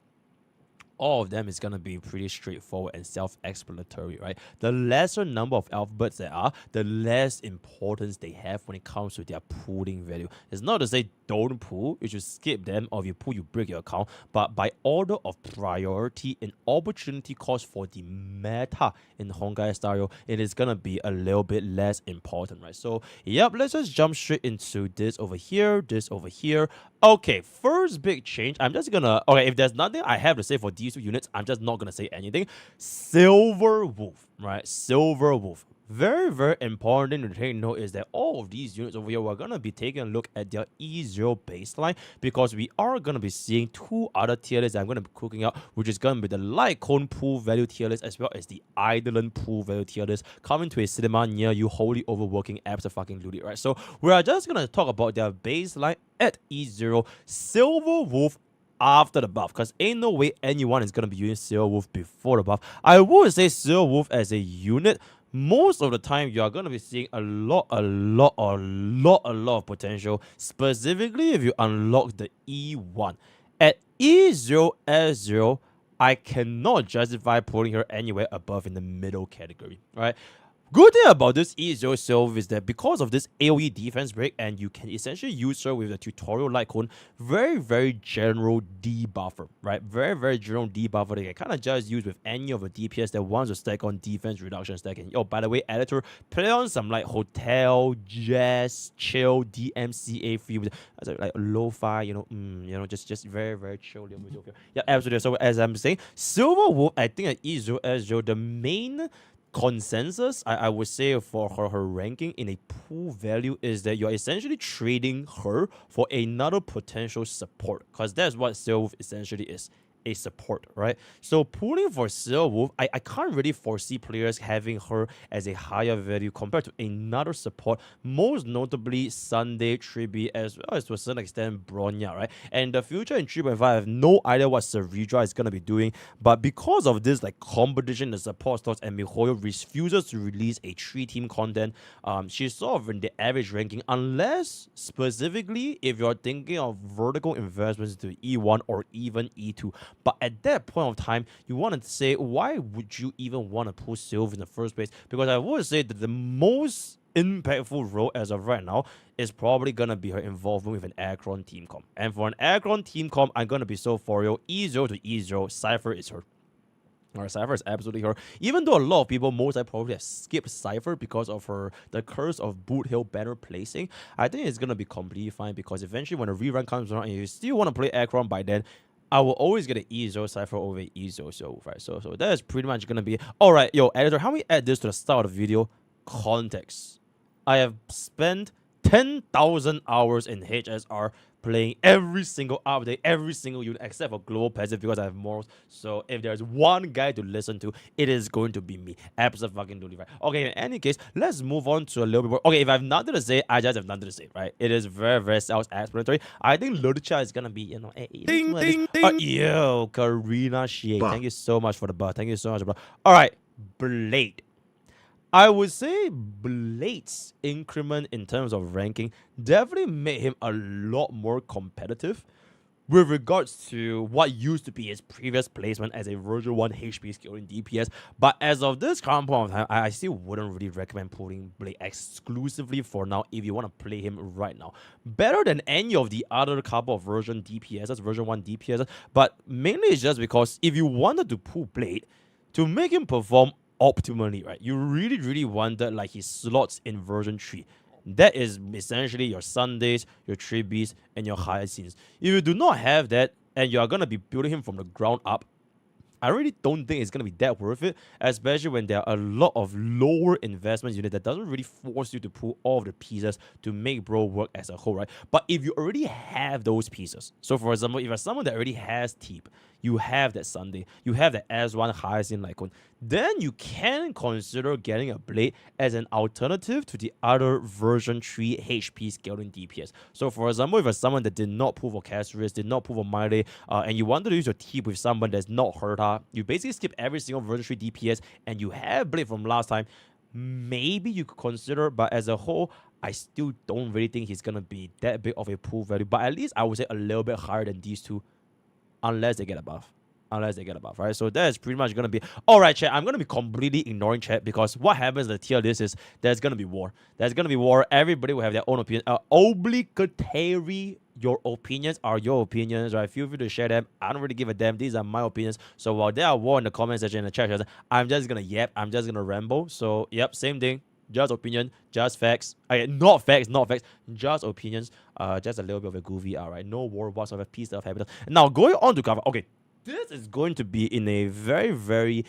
all of them is going to be pretty straightforward and self-explanatory, right? The lesser number of alphabets there are, the less importance they have when it comes to their pooling value. It's not to say don't pool, you should skip them, or if you pool, you break your account. But by order of priority and opportunity cost for the meta in Honkai style, it is going to be a little bit less important, right? So, yep, let's just jump straight into this over here, this over here. Okay, first big change, I'm just gonna, okay, if there's nothing I have to say for these 2 units, I'm just not gonna say anything. Silver Wolf, right? Silver Wolf. Very, very important thing to take note is that all of these units over here, we're going to be taking a look at their E0 baseline, because we are going to be seeing 2 other tier lists that I'm going to be cooking out, which is going to be the Light Cone pool value tier list, as well as the Eidolon pool value tier list, coming to a cinema near you. Holy overworking absolutely, right? So we are just going to talk about their baseline at E0. Silver Wolf after the buff, because ain't no way anyone is going to be using Silver Wolf before the buff. I would say Silver Wolf as a unit, most of the time you are going to be seeing a lot of potential, specifically if you unlock the E1. At E0 S0, I cannot justify putting her anywhere above in the middle category, right? Good thing about this E0 Silver is that because of this AoE defense break, and you can essentially use her with the tutorial Light Cone, very, very general debuffer, right? Very, very general debuffer that you can kind of just use with any of the DPS that wants to stack on defense reduction stacking. Oh, by the way, editor, play on some like hotel, jazz, chill, DMCA free, like lo-fi, just very, very chill. Yeah, absolutely. So as I'm saying, Silver Wolf, I think at E0 S0, the main consensus I would say for her ranking in a pool value is that you're essentially trading her for another potential support, because that's what Silver Wolf essentially is, a support, right? So pooling for Silver Wolf, I can't really foresee players having her as a higher value compared to another support, most notably Sunday, Tribi, as well as to a certain extent Bronya, right? And the future in 3.5, I have no idea what Saridra is going to be doing, but because of this like competition in the support slots, and MiHoYo refuses to release a 3-team content, she's sort of in the average ranking, unless specifically if you're thinking of vertical investments to E1 or even E2. But at that point of time, you want to say, why would you even want to pull Sylve in the first place? Because I would say that the most impactful role as of right now is probably gonna be her involvement with an Acheron team comp. And for an Acheron team comp, I'm gonna be so for real. E0 to E0, Cypher is her. Or Cypher is absolutely her. Even though a lot of people most likely probably have skipped Cypher because of the curse of Boot Hill banner placing, I think it's gonna be completely fine because eventually when a rerun comes around and you still want to play Acheron by then, I will always get an E0 Cypher over E0 so right. So that is pretty much gonna be alright. Yo, editor, how we add this to the start of the video? Context. I have spent 10,000 hours in HSR playing every single update, every single unit, except for Global Passive because I have morals. So if there's one guy to listen to, it is going to be me. Absolutely right. Okay, in any case, let's move on to a little bit more. Okay, if I have nothing to say, I just have nothing to say, right? It is very, very self-explanatory. I think Lucha is going to be, you know, ding, ding, ding. Yo, Karina Shea. Thank you so much for the butt. Thank you so much, bro. All right, Blade. I would say Blade's increment in terms of ranking definitely made him a lot more competitive with regards to what used to be his previous placement as a version 1 HP scaling DPS. But as of this current point of time, I still wouldn't really recommend pulling Blade exclusively for now if you want to play him right now. Better than any of the other couple of version DPSs, version 1 DPSs, but mainly it's just because if you wanted to pull Blade to make him perform optimally, right, you really wanted like his slots in version 3. That is essentially your Sundays, your Tribbies, and your Hyacinths. If you do not have that and you are going to be building him from the ground up, I really don't think it's going to be that worth it, especially when there are a lot of lower investment units that doesn't really force you to pull all of the pieces to make bro work as a whole, right? But if you already have those pieces, so for example, if you're someone that already has Teep, you have that Sunday, you have that S1 Hyacinth Light Cone, then you can consider getting a Blade as an alternative to the other version 3 HP scaling DPS. So for example, if you're someone that did not pull for Cassius, did not pull for Miley, and you wanted to use your Teep with someone that's not Herta, you basically skip every single version 3 DPS and you have Blade from last time, maybe you could consider, but as a whole, I still don't really think he's going to be that big of a pull value, but at least I would say a little bit higher than these two, unless they get above. Right? So that is pretty much going to be... Alright, chat, I'm going to be completely ignoring chat because what happens in the tier list is there's going to be war. Everybody will have their own opinion. Obligatory, your opinions are your opinions, right? Feel free to share them. I don't really give a damn. These are my opinions. So while there are war in the comment section in the chat, I'm just going to yap. I'm just going to ramble. So, yep, same thing. Just opinion, just facts. Not facts, just opinions. Just a little bit of a goofy, alright? No war whatsoever. Peace, love, happiness. Now, going on to cover... Okay. This is going to be in a very, very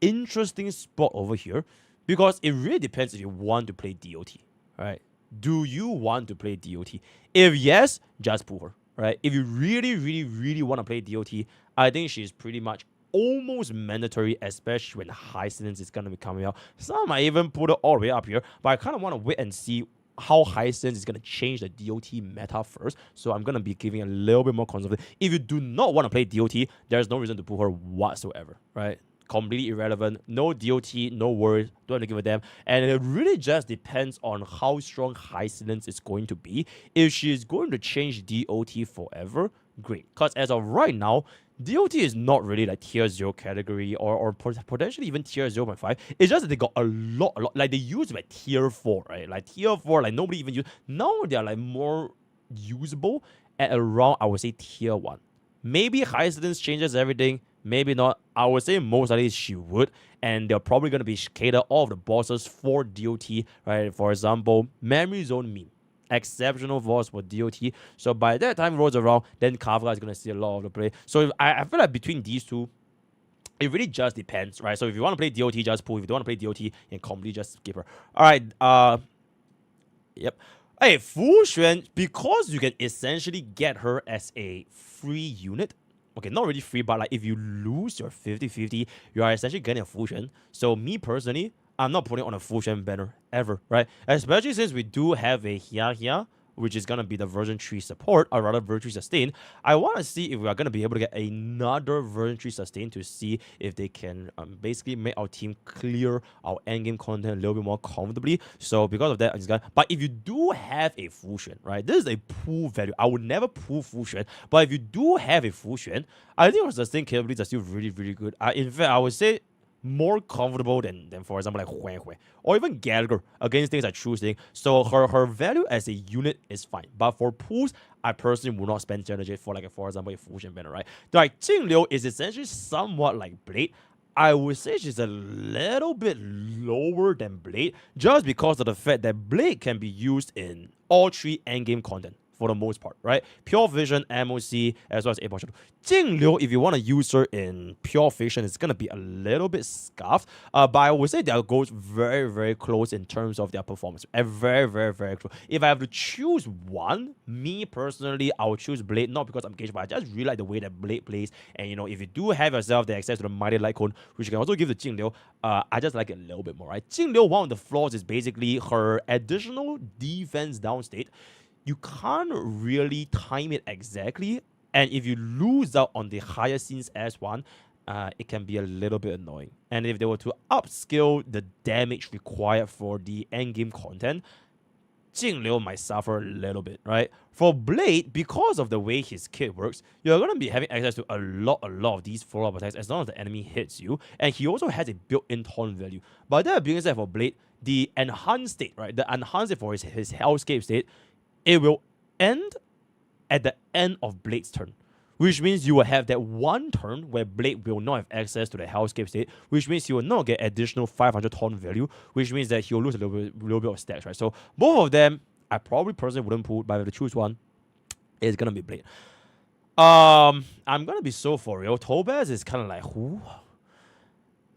interesting spot over here because it really depends if you want to play DOT, right? Do you want to play DOT? If yes, just pull her, right? If you really want to play DOT, I think she's pretty much almost mandatory, especially when Hyacinth is going to be coming out. Some might even put it all the way up here, but I kind of want to wait and see how Hyacinth is going to change the DOT meta first. So I'm going to be giving a little bit more conservative. If you do not want to play DOT, there's no reason to pull her whatsoever, right? Completely irrelevant. No DOT, no worries. Don't have to give a damn. And it really just depends on how strong Hyacinth is going to be. If she is going to change DOT forever, great. Because as of right now, DOT is not really like tier 0 category or potentially even tier 0.5. It's just that they got a lot. Like they use like tier 4, right? Like tier 4, like nobody even use. Now they're like more usable at around, I would say, tier 1. Maybe Hyacinth changes everything. Maybe not. I would say most likely she would. And they're probably going to be cater all of the bosses for DOT, right? For example, Memory Zone meme. Exceptional voice for DOT. So by that time rolls around, then Kafka is going to see a lot of the play. So I feel like between these two, it really just depends, right? So if you want to play DOT, just pull. If you don't want to play DOT, you can completely just skip her. All right. Yep. Hey, Fu Xuan, because you can essentially get her as a free unit. Okay, not really free, but like if you lose your 50-50, you are essentially getting a Fu Xuan. So me personally, I'm not putting on a Fu Xuan banner ever, right? Especially since we do have a Hia which is going to be the version 3 support, or rather version 3 sustain. I want to see if we are going to be able to get another version 3 sustain to see if they can basically make our team clear our endgame content a little bit more comfortably. So because of that, I'm just gonna. But if you do have a fusion, right, this is a pull value. I would never pull fusion, but if you do have a fusion, I think our sustain capabilities are still really, really good. In fact, I would say more comfortable than for example like Hui Hui or even Gallagher against things like True Sting. So her value as a unit is fine. But for pools, I personally will not spend energy for like for example a fusion banner, right? Like Jing Liu is essentially somewhat like Blade. I would say she's a little bit lower than Blade just because of the fact that Blade can be used in all 3 endgame content for the most part, right? Pure Vision, MOC, as well as A Portion. Jing Liu, if you want to use her in Pure Vision, it's going to be a little bit scuffed. But I would say they'll go very, very close in terms of their performance. And very, very, very close. If I have to choose one, me personally, I would choose Blade, not because I'm engaged, but I just really like the way that Blade plays. And, you know, if you do have yourself the access to the Mighty Light Cone, which you can also give to Jing Liu, I just like it a little bit more, right? Jing Liu, one of the flaws is basically her additional defense downstate. You can't really time it exactly, and if you lose out on the higher scenes as one, it can be a little bit annoying. And if they were to upscale the damage required for the endgame content, Jing Liu might suffer a little bit, right? For Blade, because of the way his kit works, you're going to be having access to a lot of these follow-up attacks as long as the enemy hits you, and he also has a built-in taunt value. But that being said, for Blade, the enhanced state, right? The enhanced state for his hellscape state, it will end at the end of Blade's turn, which means you will have that one turn where Blade will not have access to the hellscape state, which means he will not get additional 500 taunt value, which means that he'll lose a little bit of stacks, right? So both of them, I probably personally wouldn't pull, but if I have to choose one, it's gonna be Blade. I'm gonna be so for real. Topaz is kind of like who?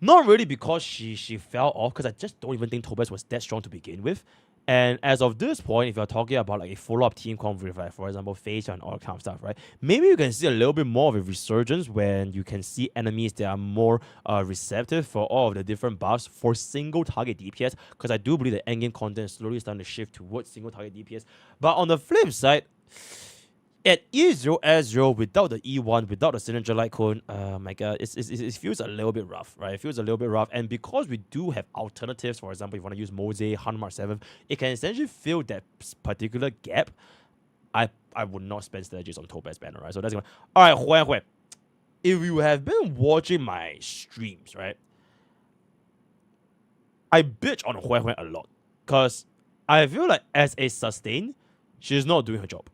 Not really because she fell off, because I just don't even think Topaz was that strong to begin with. And as of this point, if you're talking about like a follow-up team comp with, like, for example, Phase and all that kind of stuff, right? Maybe you can see a little bit more of a resurgence when you can see enemies that are more receptive for all of the different buffs for single target DPS, because I do believe the endgame content is slowly starting to shift towards single target DPS. But on the flip side, at E0S0 without the E1, without the signature light cone, my god, it feels a little bit rough, right? It feels a little bit rough. And because we do have alternatives, for example, if you want to use Mose, Hanmar 7, it can essentially fill that particular gap. I would not spend strategies on Topaz banner, right? So that's going to... Alright, Hui. If you have been watching my streams, right, I bitch on Hui a lot. Because I feel like as a sustain, she's not doing her job.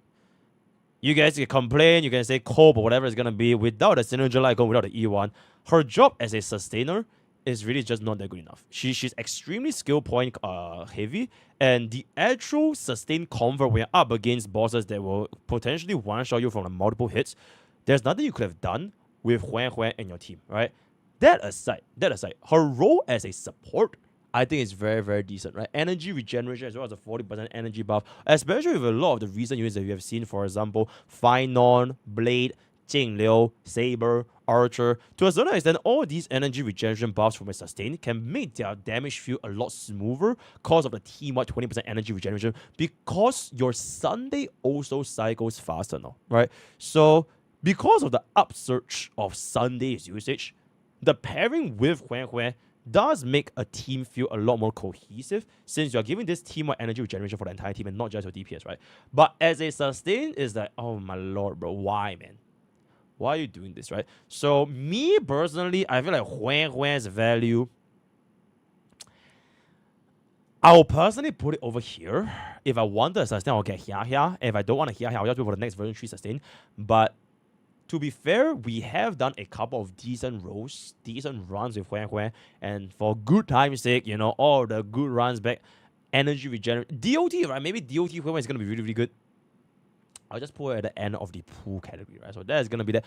You guys can complain, you can say cope or whatever it's going to be. Without a synergy like without the E1, her job as a sustainer is really just not that good enough. She's extremely skill point heavy, and the actual sustain convert when you're up against bosses that will potentially one-shot you from the multiple hits, there's nothing you could have done with Huan and your team, right? That aside, her role as a support, I think it's very, very decent, right? Energy regeneration as well as a 40% energy buff, especially with a lot of the recent units that we have seen, for example, Finon, Blade, Jing Liu, Saber, Archer. To a certain extent, all these energy regeneration buffs from a sustain can make their damage feel a lot smoother because of the team-wide 20% energy regeneration, because your Sunday also cycles faster now, right? So, because of the upsurge of Sunday's usage, the pairing with Huan does make a team feel a lot more cohesive, since you're giving this team more energy regeneration for the entire team and not just your DPS, right? But as a sustain, it's like, oh my lord, bro, why, man? Why are you doing this, right? So, me personally, I feel like Huan's value, I'll personally put it over here. If I want to sustain, I'll get Hia. If I don't want to Hia, I'll just wait for the next version 3 sustain. But to be fair, we have done a couple of decent runs with Huan, and for good time's sake, you know, all the good runs back, energy regeneration, DOT, right? Maybe DOT Huan is going to be really, really good. I'll just put it at the end of the pool category, right? So that is going to be that.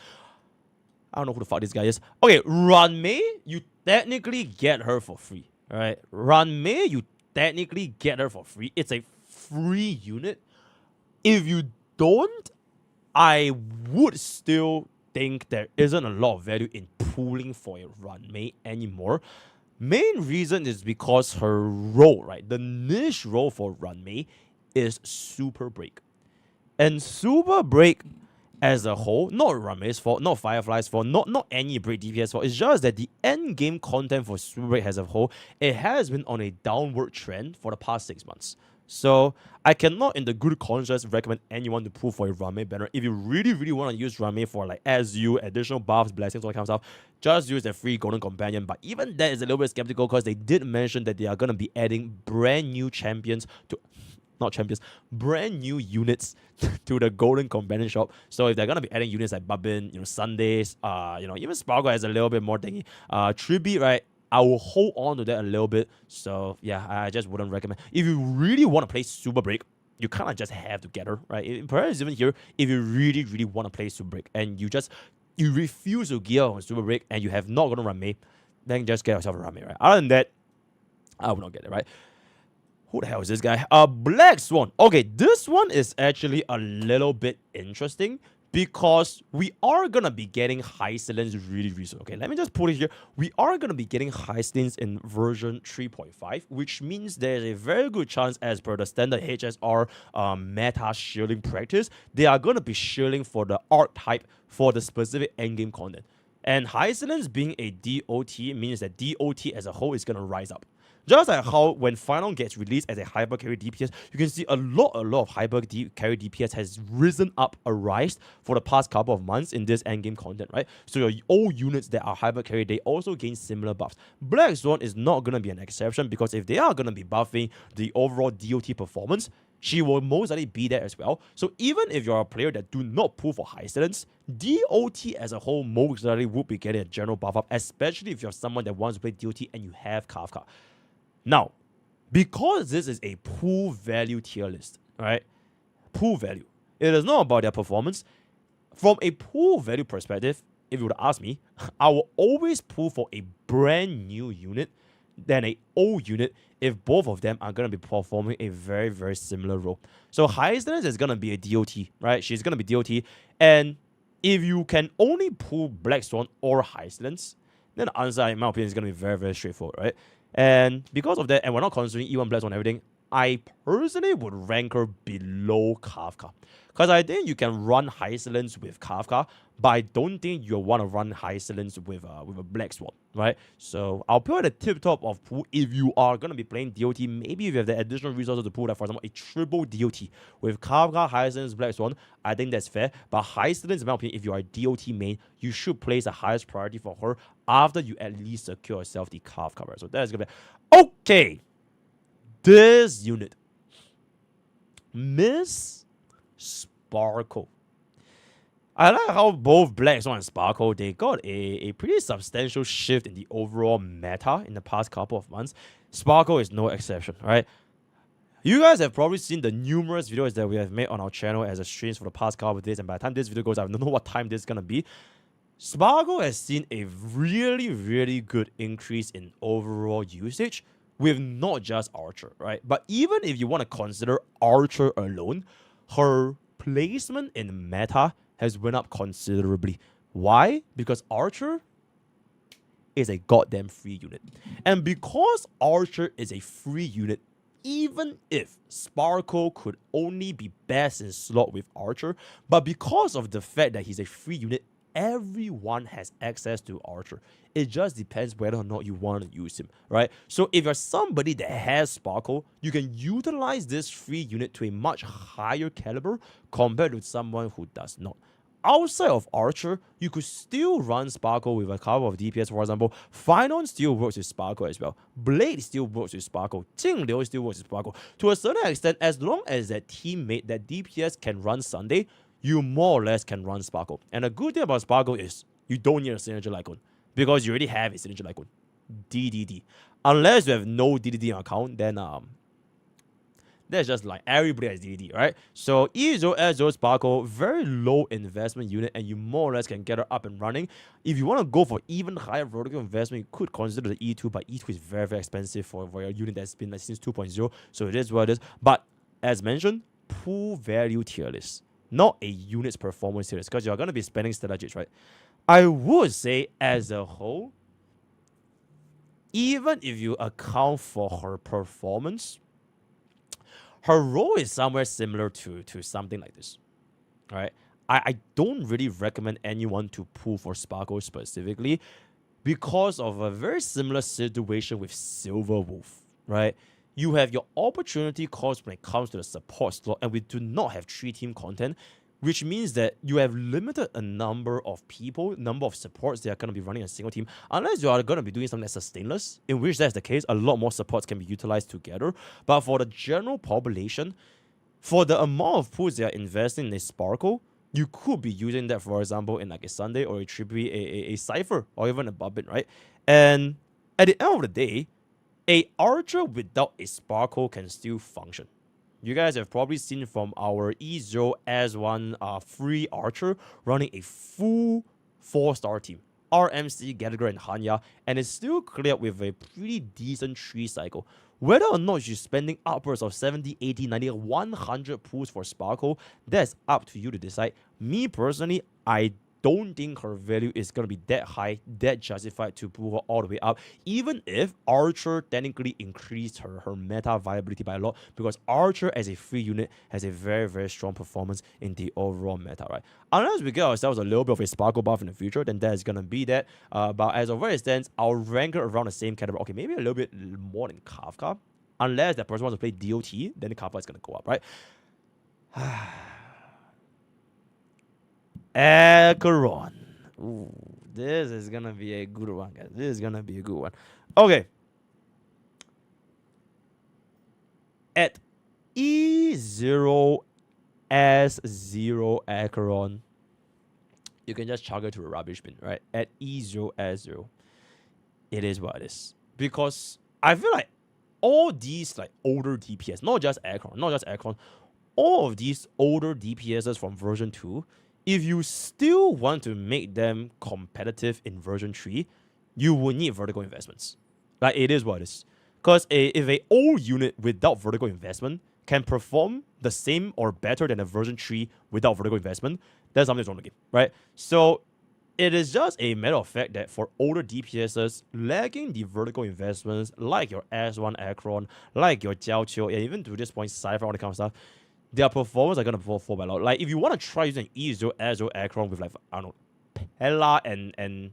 I don't know who the fuck this guy is. Okay, Ranmei, you technically get her for free, right? Ranmei, you technically get her for free. It's a free unit. If you don't, I would still think there isn't a lot of value in pooling for a Ranmei anymore. Main reason is because her role, right? The niche role for Ranmei is super break. And Super Break as a whole, not Rame's fault, not Firefly's fault, not any break DPS fault. It's just that the end game content for Super Break as a whole, it has been on a downward trend for the past 6 months. So I cannot, in the good conscience, recommend anyone to pull for a Rame banner. If you really, really want to use Rame for like SU, additional buffs, blessings, all that kind of stuff, just use the free Golden Companion. But even that is a little bit skeptical because they did mention that they are going to be adding brand new champions to... Not champions, brand new units to the Golden Companion shop. So if they're gonna be adding units like Babin, Sundays, even Sparkle has a little bit more thingy. Tribute, right? I will hold on to that a little bit. So yeah, I just wouldn't recommend. If you really want to play Super Break, you kind of just have to get her, right? Perhaps even here, if you really, really want to play Super Break and you refuse to gear on Super Break and you have not gotten Rame, then just get yourself a Rame, right? Other than that, I will not get it, right? Who the hell is this guy? Black Swan. Okay, this one is actually a little bit interesting because we are gonna be getting high ceilings really, really soon. Okay, let me just put it here. We are gonna be getting high ceilings in version 3.5, which means there's a very good chance, as per the standard HSR meta shielding practice, they are gonna be shielding for the archetype for the specific endgame content. And high ceilings being a DOT means that DOT as a whole is gonna rise up. Just like how when Final gets released as a hyper carry DPS, you can see a lot of hyper carry DPS has risen up a rise for the past couple of months in this endgame content, right? So your old units that are hyper carry, they also gain similar buffs. Black Swan is not going to be an exception because if they are going to be buffing the overall DOT performance, she will most likely be there as well. So even if you're a player that do not pull for high silence, DOT as a whole most likely would be getting a general buff up, especially if you're someone that wants to play DOT and you have Kafka. Now, because this is a pool value tier list, right? Pool value. It is not about their performance. From a pool value perspective, if you would ask me, I will always pull for a brand new unit than an old unit if both of them are going to be performing a very, very similar role. So Hysteris is going to be a DOT, right? She's going to be DOT. And if you can only pull Black Swan or Hysteris, then the answer, in my opinion, is going to be very, very straightforward, right? And because of that, and we're not considering E1 Black Swan and everything, I personally would rank her below Kafka. Because I think you can run high silence with Kafka, but I don't think you want to run high silence with a Black Swan, right? So I'll put at the tip top of pool if you are going to be playing DOT. Maybe if you have the additional resources to pull, like for example, a triple DOT with Kafka, high silence, Black Swan, I think that's fair. But high silence, in my opinion, if you are a DOT main, you should place the highest priority for her after you at least secure yourself the Kafka, right? So that's going to be... Okay! This unit, Miss Sparkle. I like how both Black Swan and Sparkle, they got a pretty substantial shift in the overall meta in the past couple of months. Sparkle is no exception, right? You guys have probably seen the numerous videos that we have made on our channel as a streams for the past couple of days, and by the time this video goes out, I don't know what time this is going to be. Sparkle has seen a really, really good increase in overall usage with not just Archer, right? But even if you want to consider Archer alone, her placement in meta has went up considerably. Why? Because Archer is a goddamn free unit. And because Archer is a free unit, even if Sparkle could only be best in slot with Archer, but because of the fact that he's a free unit, everyone has access to Archer. It just depends whether or not you want to use him, right? So if you're somebody that has Sparkle, you can utilize this free unit to a much higher caliber compared with someone who does not. Outside of Archer, you could still run Sparkle with a couple of DPS, for example. Finon still works with Sparkle as well. Blade still works with Sparkle. Jingliu still works with Sparkle. To a certain extent, as long as that teammate, that DPS can run Sunday, you more or less can run Sparkle. And the good thing about Sparkle is you don't need a signature Light Cone because you already have a signature Light Cone. DDD. Unless you have no DDD account, then that's just like everybody has DDD, right? So E0 S0 Sparkle, very low investment unit, and you more or less can get her up and running. If you want to go for even higher vertical investment, you could consider the E2, but E2 is very, very expensive for a unit that's been like since 2.0, so it is what it is. But as mentioned, pool value tier list, not a unit's performance tier list, because you're going to be spending strategies, right? I would say as a whole, even if you account for her performance, her role is somewhere similar to something like this, right? I don't really recommend anyone to pull for Sparkle specifically because of a very similar situation with Silver Wolf, right? You have your opportunity cost when it comes to the support slot, and we do not have 3-team content, which means that you have limited a number of people, number of supports that are going to be running a single team, unless you are going to be doing something that's sustainless, in which that's the case, a lot more supports can be utilized together. But for the general population, for the amount of pools they are investing in a Sparkle, you could be using that, for example, in like a Sunday or a Tribute, a Cypher, or even a Bubbin, right? And at the end of the day, a Archer without a Sparkle can still function. You guys have probably seen from our E0 S1 free Archer running a full 4-star team. RMC, Gallagher, and Hanya, and it's still cleared with a pretty decent 3 cycle. Whether or not you're spending upwards of 70, 80, 90, 100 pools for Sparkle, that's up to you to decide. Me personally, I don't think her value is going to be that high, that justified to pull her all the way up, even if Archer technically increased her meta viability by a lot, because Archer as a free unit has a very, very strong performance in the overall meta, right? Unless we get ourselves a little bit of a Sparkle buff in the future, then that is going to be that. But as of where it stands, I'll rank her around the same category. Okay, maybe a little bit more than Kafka. Unless that person wants to play DOT, then the Kafka is going to go up, right? Acheron. Ooh, this is gonna be a good one, guys. This is gonna be a good one. Okay. At E0 S0 Acheron, you can just chug it to a rubbish bin, right? At E0 S0, it is what it is. Because I feel like all these like older DPS, not just Acheron, all of these older DPSs from version 2, if you still want to make them competitive in version 3, you will need vertical investments. Like, it is what it is. Because if an old unit without vertical investment can perform the same or better than a version 3 without vertical investment, there's something wrong with the game, right? So it is just a matter of fact that for older DPSs, lacking the vertical investments, like your S1 Acheron, like your Jiao Qiu, and even to this point, Cypher, all that kind of stuff, their performance are going to fall by a lot. Like, if you want to try using E0 S0 Acheron with, like, I don't know, Pella and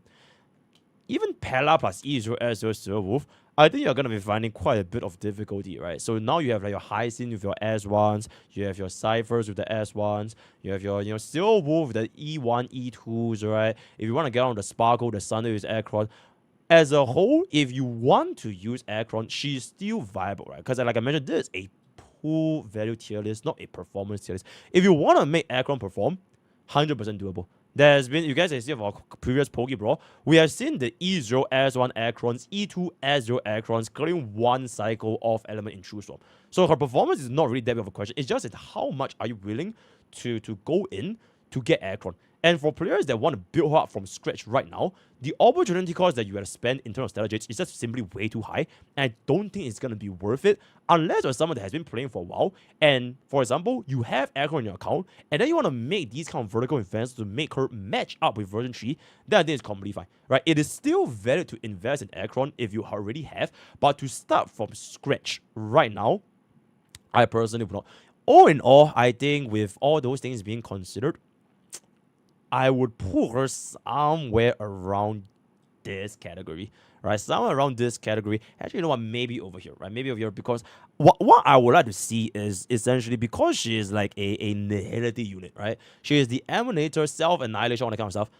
even Pella plus E0 S0 Silver Wolf, I think you're going to be finding quite a bit of difficulty, right? So now you have like your Hyacinth with your S1s, you have your Cyphers with the S1s, you have your Silver Wolf with the E1, E2s, right? If you want to get on the Sparkle, the Sunday with Acheron, as a whole, if you want to use Acheron, she's still viable, right? Because like I mentioned, this is a pool value tier list, not a performance tier list. If you want to make Acheron perform, 100% doable. There's been, you guys have seen our previous Poke Bro, we have seen the E0 S1 Acherons, E2 S0 Acherons clearing 1 cycle of element in True Storm. So her performance is not really that big of a question. It's just that how much are you willing to go in to get Acheron. And for players that want to build her up from scratch right now, the opportunity cost that you have to spend in terms of Stellar Jades is just simply way too high. And I don't think it's going to be worth it unless you're someone that has been playing for a while. And for example, you have Acheron in your account, and then you want to make these kind of vertical investments to make her match up with version 3, then I think it's completely fine. Right? It is still valid to invest in Acheron if you already have, but to start from scratch right now, I personally would not. All in all, I think with all those things being considered, I would put her somewhere around this category, right? Somewhere around this category. Actually, you know what? Maybe over here, right? Maybe over here, because what I would like to see is essentially, because she is like a nihility unit, right? She is the Emanator, self-annihilation, all that kind of stuff.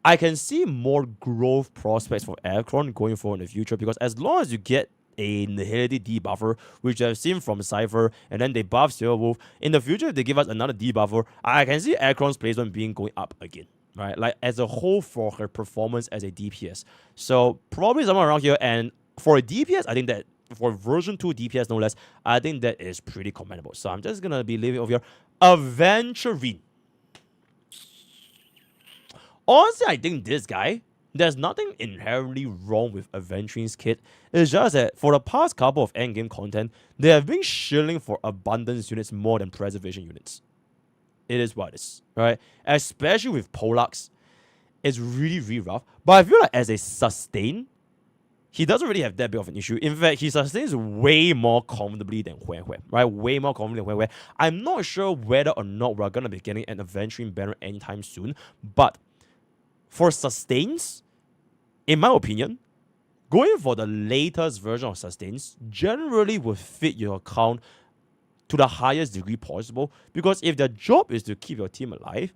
I can see more growth prospects for Acheron going forward in the future, because as long as you get a nihility debuffer, which I've seen from Cypher, and then they buff Silver Wolf. In the future, if they give us another debuffer, I can see Acheron's placement being going up again, right? Like, as a whole for her performance as a DPS. So, probably somewhere around here, and for a DPS, I think that, for version 2 DPS no less, I think that is pretty commendable. So, I'm just gonna be leaving over here. Aventurine. Honestly, I think this guy, there's nothing inherently wrong with Aventurine's kit. It's just that for the past couple of endgame content, they have been shilling for abundance units more than preservation units. It is what it is, right? Especially with Pollux, it's really, really rough. But I feel like as a sustain, he doesn't really have that big of an issue. In fact, he sustains way more comfortably than Hue Hue, right? Way more comfortably than Hue Hue. I'm not sure whether or not we're going to be getting an adventuring banner anytime soon, but for sustains, in my opinion, going for the latest version of sustains generally will fit your account to the highest degree possible, because if their job is to keep your team alive,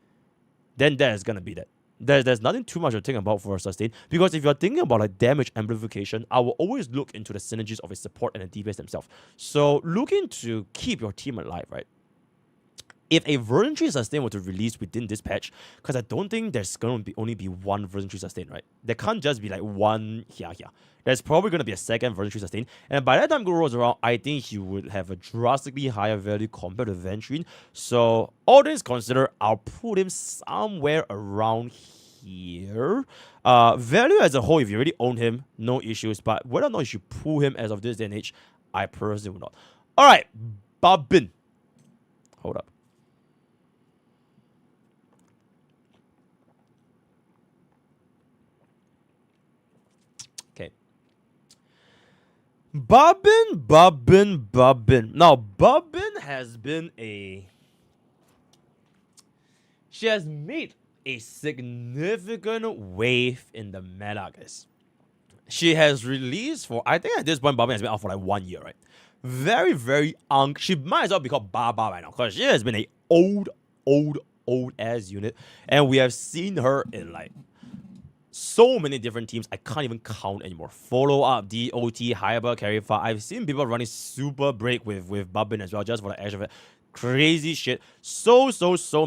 then that is going to be that. There's nothing too much to think about for a sustain, because if you're thinking about like damage amplification, I will always look into the synergies of a support and a DPS themselves. So looking to keep your team alive, right? If a version 3 sustain were to release within this patch, because I don't think there's going to only be one version 3 sustain, right? There can't just be like one here. There's probably going to be a second version 3 sustain. And by that time Guru rolls around, I think he would have a drastically higher value compared to Venturine. So all things considered, I'll put him somewhere around here. Value as a whole, if you already own him, no issues. But whether or not you should pull him as of this day and age, I personally will not. Alright, Babin. Hold up. Babin. Now, Babin has been she has made a significant wave in the meta, guys. She has released for, I think at this point, Babin has been out for like 1 year, right? Very, very she might as well be called Baba right now, because she has been a old ass unit, and we have seen her in like so many different teams, I can't even count anymore. Follow up, DOT, Hyper, Carry Far. I've seen people running super break with Babin as well, just for the edge of it. Crazy shit. So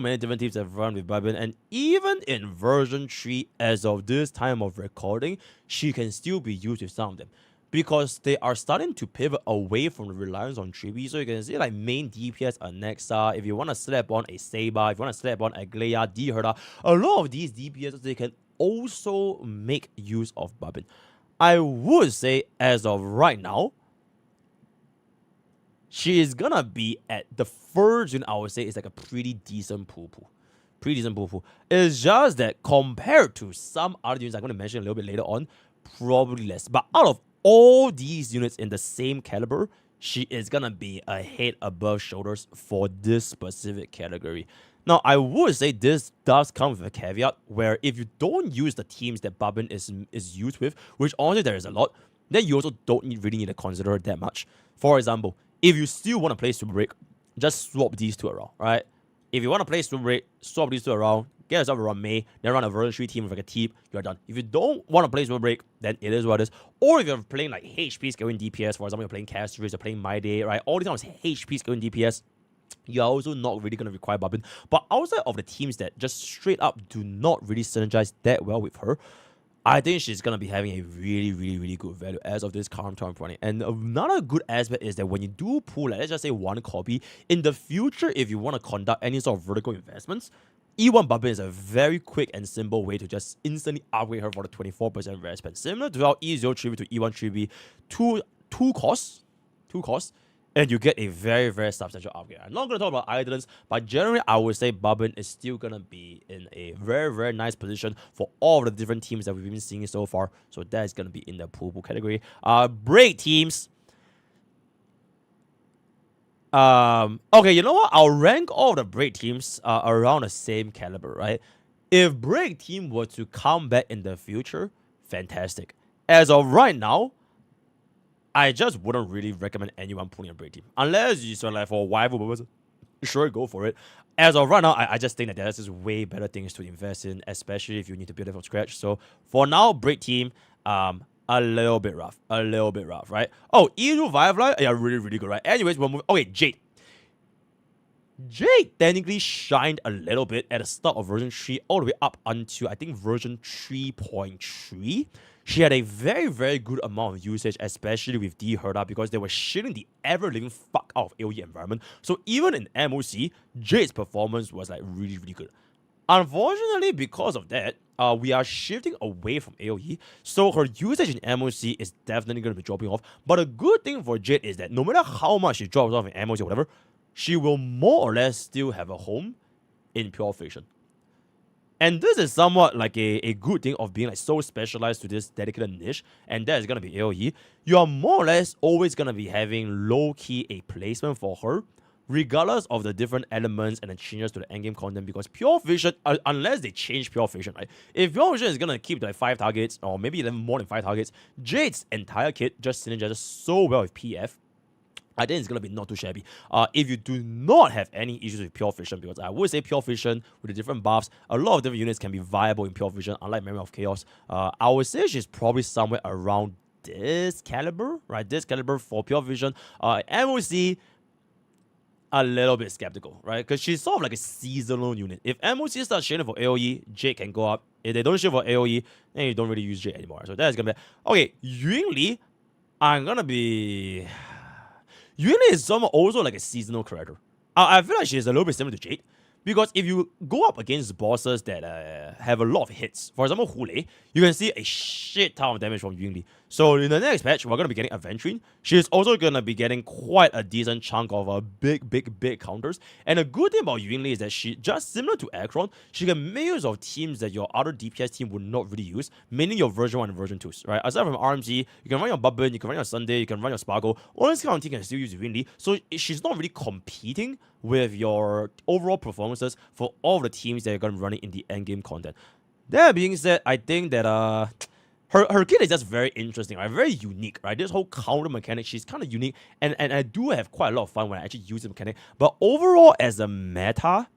many different teams have run with Babin. And even in version 3, as of this time of recording, she can still be used with some of them, because they are starting to pivot away from the reliance on Tribi. So you can see like main DPS Anexa. If you want to slap on a Saber, if you want to slap on a Glea, D-Herda, a lot of these DPS, they can also make use of Babin. I would say as of right now, she is gonna be at the first unit. I would say it's like a pretty decent poo-poo. It's just that compared to some other units I'm going to mention a little bit later on, probably less. But out of all these units in the same caliber, she is gonna be a head above shoulders for this specific category. Now, I would say this does come with a caveat, where if you don't use the teams that Babin is used with, which honestly there is a lot, then you also don't really need to consider it that much. For example, if you still want to play Super Break, just swap these two around, right? If you want to play Super Break, swap these two around, get yourself around May, then run a version 3 team with like a team, you're done. If you don't want to play Super Break, then it is what it is. Or if you're playing like HP scaling DPS, for example, you're playing Castries, you're playing My Day, right? All these times HP scaling DPS, you're also not really going to require Babin. But outside of the teams that just straight up do not really synergize that well with her, I think she's going to be having a really good value as of this current time running. And another good aspect is that when you do pull, let's just say one copy, in the future, if you want to conduct any sort of vertical investments, E1 Babin is a very quick and simple way to just instantly upgrade her for the 24% rare spend. Similar to how E0 Tribi to E1 Tribi, two costs, and you get a very substantial upgrade. I'm not going to talk about idleness, but generally I would say Babin is still going to be in a very nice position for all the different teams that we've been seeing so far. So that is going to be in the poo-poo category. Break teams. Okay, you know what? I'll rank all the break teams around the same caliber, right? If break team were to come back in the future, fantastic. As of right now, I just wouldn't really recommend anyone pulling a break team. Unless you sort of like for a waifu purpose, sure, go for it. As of right now, I just think that there's just way better things to invest in, especially if you need to build it from scratch. So for now, break team, a little bit rough, right? Oh, E2 Firefly, yeah, really good, right? Anyways, we'll move. Okay, Jade. Jade technically shined a little bit at the start of version 3, all the way up until, I think, version 3.3. She had a very good amount of usage, especially with D-Herda, because they were shitting the ever-living fuck out of AoE environment. So even in MOC, Jade's performance was like really good. Unfortunately, because of that, we are shifting away from AoE, so her usage in MOC is definitely going to be dropping off. But a good thing for Jade is that no matter how much she drops off in MOC or whatever, she will more or less still have a home in Pure Fiction. And this is somewhat like a good thing of being like so specialized to this dedicated niche, and that is gonna be AoE. You are more or less always gonna be having low-key a placement for her, regardless of the different elements and the changes to the endgame content, because Pure Vision, unless they change Pure Vision, right? If Pure Vision is gonna keep like 5 targets, or maybe even more than 5 targets, Jade's entire kit just synergizes so well with PF. I think it's gonna be not too shabby. If you do not have any issues with Pure Vision, because I would say Pure Vision with the different buffs, a lot of different units can be viable in Pure Vision, unlike Memory of Chaos. I would say she's probably somewhere around this caliber, right? This caliber for Pure Vision. MOC, a little bit skeptical, right? Because she's sort of like a seasonal unit. If MOC starts shading for AoE, Jade can go up. If they don't shade for AoE, then you don't really use Jade anymore. So that's gonna be okay. Yunli, I'm gonna be. Yunli is somewhat also like a seasonal character. I feel like she's a little bit similar to Jade. Because if you go up against bosses that have a lot of hits, for example, Hule, you can see a shit ton of damage from Yunli. So in the next patch, we're going to be getting Aventurine. She's also going to be getting quite a decent chunk of big counters. And the good thing about Yunli is that she, just similar to Acheron, she can make use of teams that your other DPS team would not really use, mainly your version 1 and version 2s, right? Aside from RMG, you can run your Bubbin, you can run your Sunday, you can run your Sparkle. All this kind of team can still use Yunli. So she's not really competing with your overall performances for all of the teams that you're going to be running in the endgame content. That being said, I think that her kit is just very interesting, right? Very unique, right? This whole counter mechanic, she's kind of unique, and I do have quite a lot of fun when I actually use the mechanic. But overall, as a meta,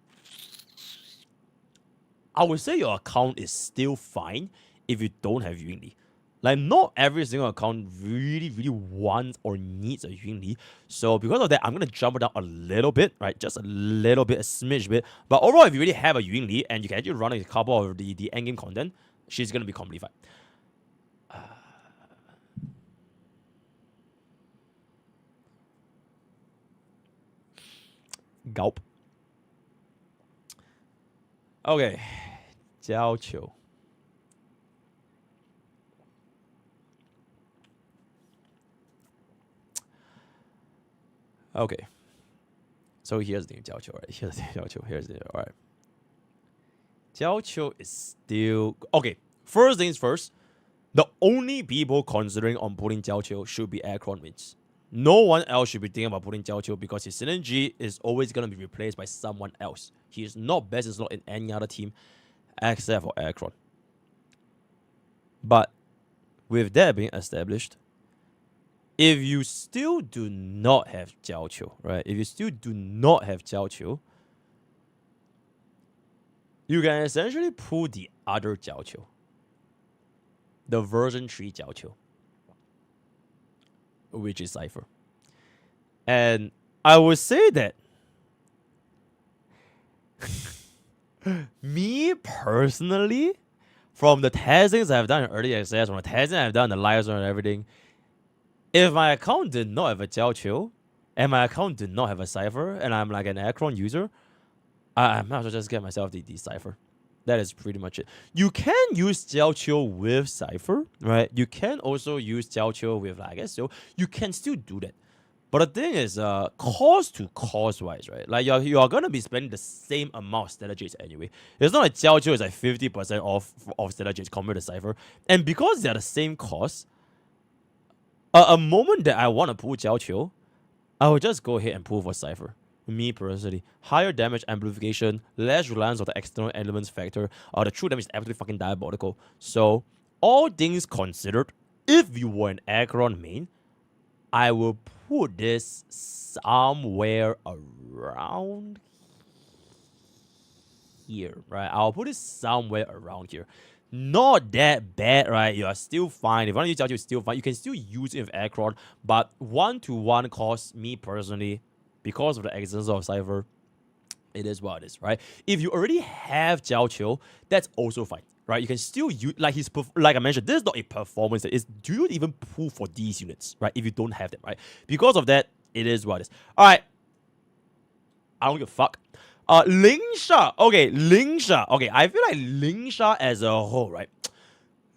I would say your account is still fine if you don't have Yunli. Like, not every single account really wants or needs a Yunli. So because of that, I'm going to jump it down a little bit, right? Just a little bit, a smidge bit. But overall, if you really have a Yunli and you can actually run a couple of the endgame content, she's going to be completely fine. Gulp. Okay. Jiao Qiu. Okay. So here's the thing, Jiao Qiu, right? Here's the thing, Jiao Qiu. Here's the thing, alright. Jiao Qiu is still... Okay, first things first. The only people considering on putting Jiao Qiu should be Acheron mains. No one else should be thinking about putting Jiao Qiu because his synergy is always going to be replaced by someone else. He is not best in slot in any other team except for Acheron. But with that being established, if you still do not have Jiao Qiu, right? If you still do not have Jiao Qiu, you can essentially pull the other Jiao Qiu. The version 3 Jiao Qiu. Which is Cypher. And I would say that me personally, from the testings I've done in early access, from the testing I've done in the live zone and everything, if my account did not have a Jiao Qiu, and my account did not have a Cypher, and I'm like an Acheron user, I might as well just get myself the Cypher. That is pretty much it. You can use Jiao Qiu with Cypher, right? You can also use Jiao Qiu with, I guess so. You can still do that. But the thing is, cost to cost wise, right? Like you are gonna be spending the same amount of stellar jades anyway. It's not like Jiao Qiu is like 50% off of stellar jades compared to Cypher. And because they are the same cost, a moment that I want to pull Jiao Qiu, I will just go ahead and pull for Cypher. Me personally, higher damage amplification, less reliance on the external elements factor. The true damage is absolutely fucking diabolical. So, all things considered, if you were an Acheron main, I will put this somewhere around here, right? I'll put it somewhere around here. Not that bad, right? You are still fine. If you want to use Jiao Qiu, it's still fine. You can still use it with Acheron, but 1-to-1 cost, me personally, because of the existence of Cypher, it is what it is, right? If you already have Jiao Qiu, that's also fine, right? You can still use, like I mentioned, this is not a performance. It's, do you even pull for these units, right? If you don't have them, right? Because of that, it is what it is. All right. I don't give a fuck. Ling Sha. Okay, Ling Sha. Okay, I feel like Ling Sha as a whole, right?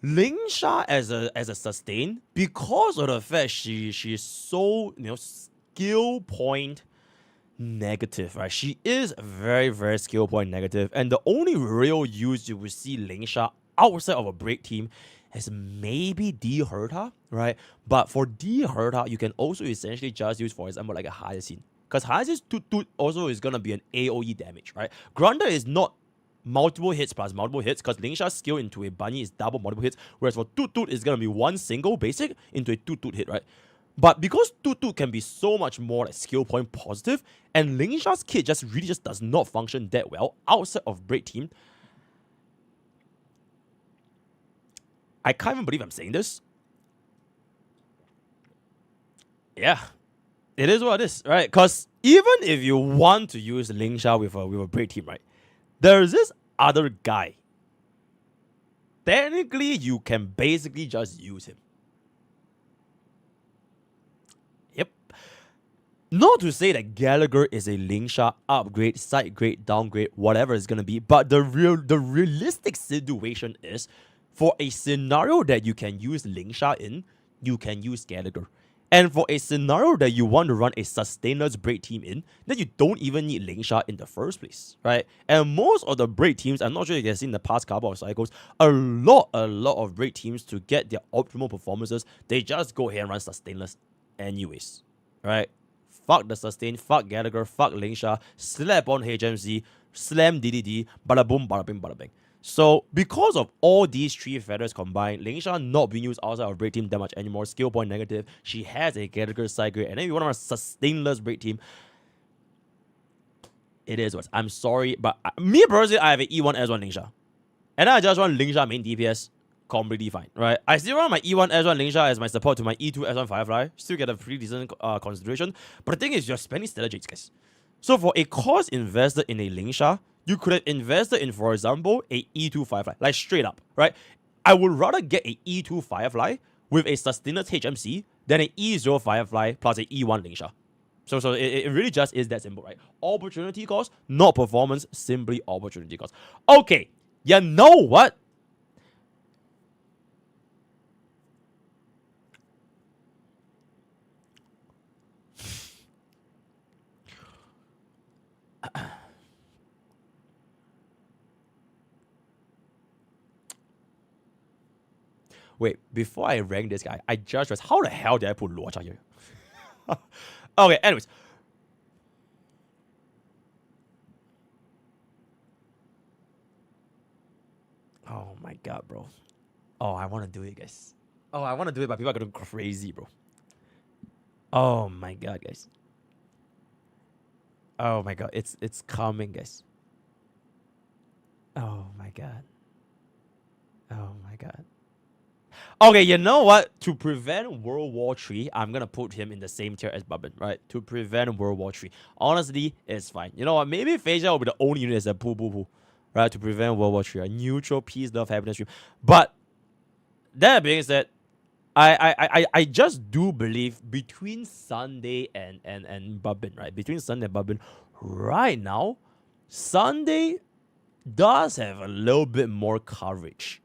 Ling Sha as a sustain, because of the fact she's so, skill point negative, right? She is very, very skill point negative. And the only real use you will see Lingsha outside of a break team is maybe D Herta, right? But for D Herta, you can also essentially just use, for example, like a Hyacinth. Because Hyacinth's Toot also is going to be an AoE damage, right? Granda is not multiple hits plus multiple hits, because Lingsha's skill into a bunny is double multiple hits, whereas for Toot is going to be one single basic into a Toot hit, right? But because Toot can be so much more like skill point positive, and Lingsha's kit just really just does not function that well outside of break team, I can't even believe I'm saying this. Yeah, it is what it is, right? Because even if you want to use Lingsha with a break team, right, there's this other guy. Technically, you can basically just use him. Yep. Not to say that Gallagher is a Lingsha upgrade, side grade, downgrade, whatever it's gonna be, but the realistic situation is, for a scenario that you can use Lingsha in, you can use Gallagher. And for a scenario that you want to run a sustainers break team in, then you don't even need Lingsha in the first place, right? And most of the break teams, I'm not sure you guys seen the past couple of cycles, a lot of break teams, to get their optimal performances, they just go ahead and run sustainers anyways, right? Fuck the sustain, fuck Gallagher, fuck Lingsha, slap on HMC, slam DDD, bada boom, bada bing, bada bing. So, because of all these three feathers combined, Lingsha not being used outside of break team that much anymore, skill point negative, she has a Gallagher side grade, and then you want to run a sustainless break team, it is what. I'm sorry, but me personally, I have an E1 S1 Lingsha. And I just run Lingsha main DPS, completely fine, right? I still run my E1 S1 Lingsha as my support to my E2 S1 Firefly, still get a pretty decent consideration. But the thing is, you're spending stellar jades, guys. So for a cost invested in a Lingsha, you could have invested in, for example, a E2 Firefly, like straight up, right? I would rather get a E2 Firefly with a sustainers HMC than an E0 Firefly plus a E1 Lingsha. So it really just is that simple, right? Opportunity cost, not performance, simply opportunity cost. Okay, you know what? Wait, before I rank this guy, I just realized, how the hell did I put Luocha here? Okay, anyways. Oh my god, bro. Oh, I want to do it, guys. Oh, I want to do it, but people are going crazy, bro. Oh my god, guys. Oh my god, it's coming, guys. Oh my god. Oh my god. Okay, you know what? To prevent World War III, I'm gonna put him in the same tier as Bubbin, right? To prevent World War III. Honestly, it's fine. You know what? Maybe Phasia will be the only unit that's a poo, right? To prevent World War III. A neutral, peace, love, happiness stream. But that being said, I just do believe between Sunday and Bubbin, right? Between Sunday and Bubbin, right now, Sunday does have a little bit more coverage.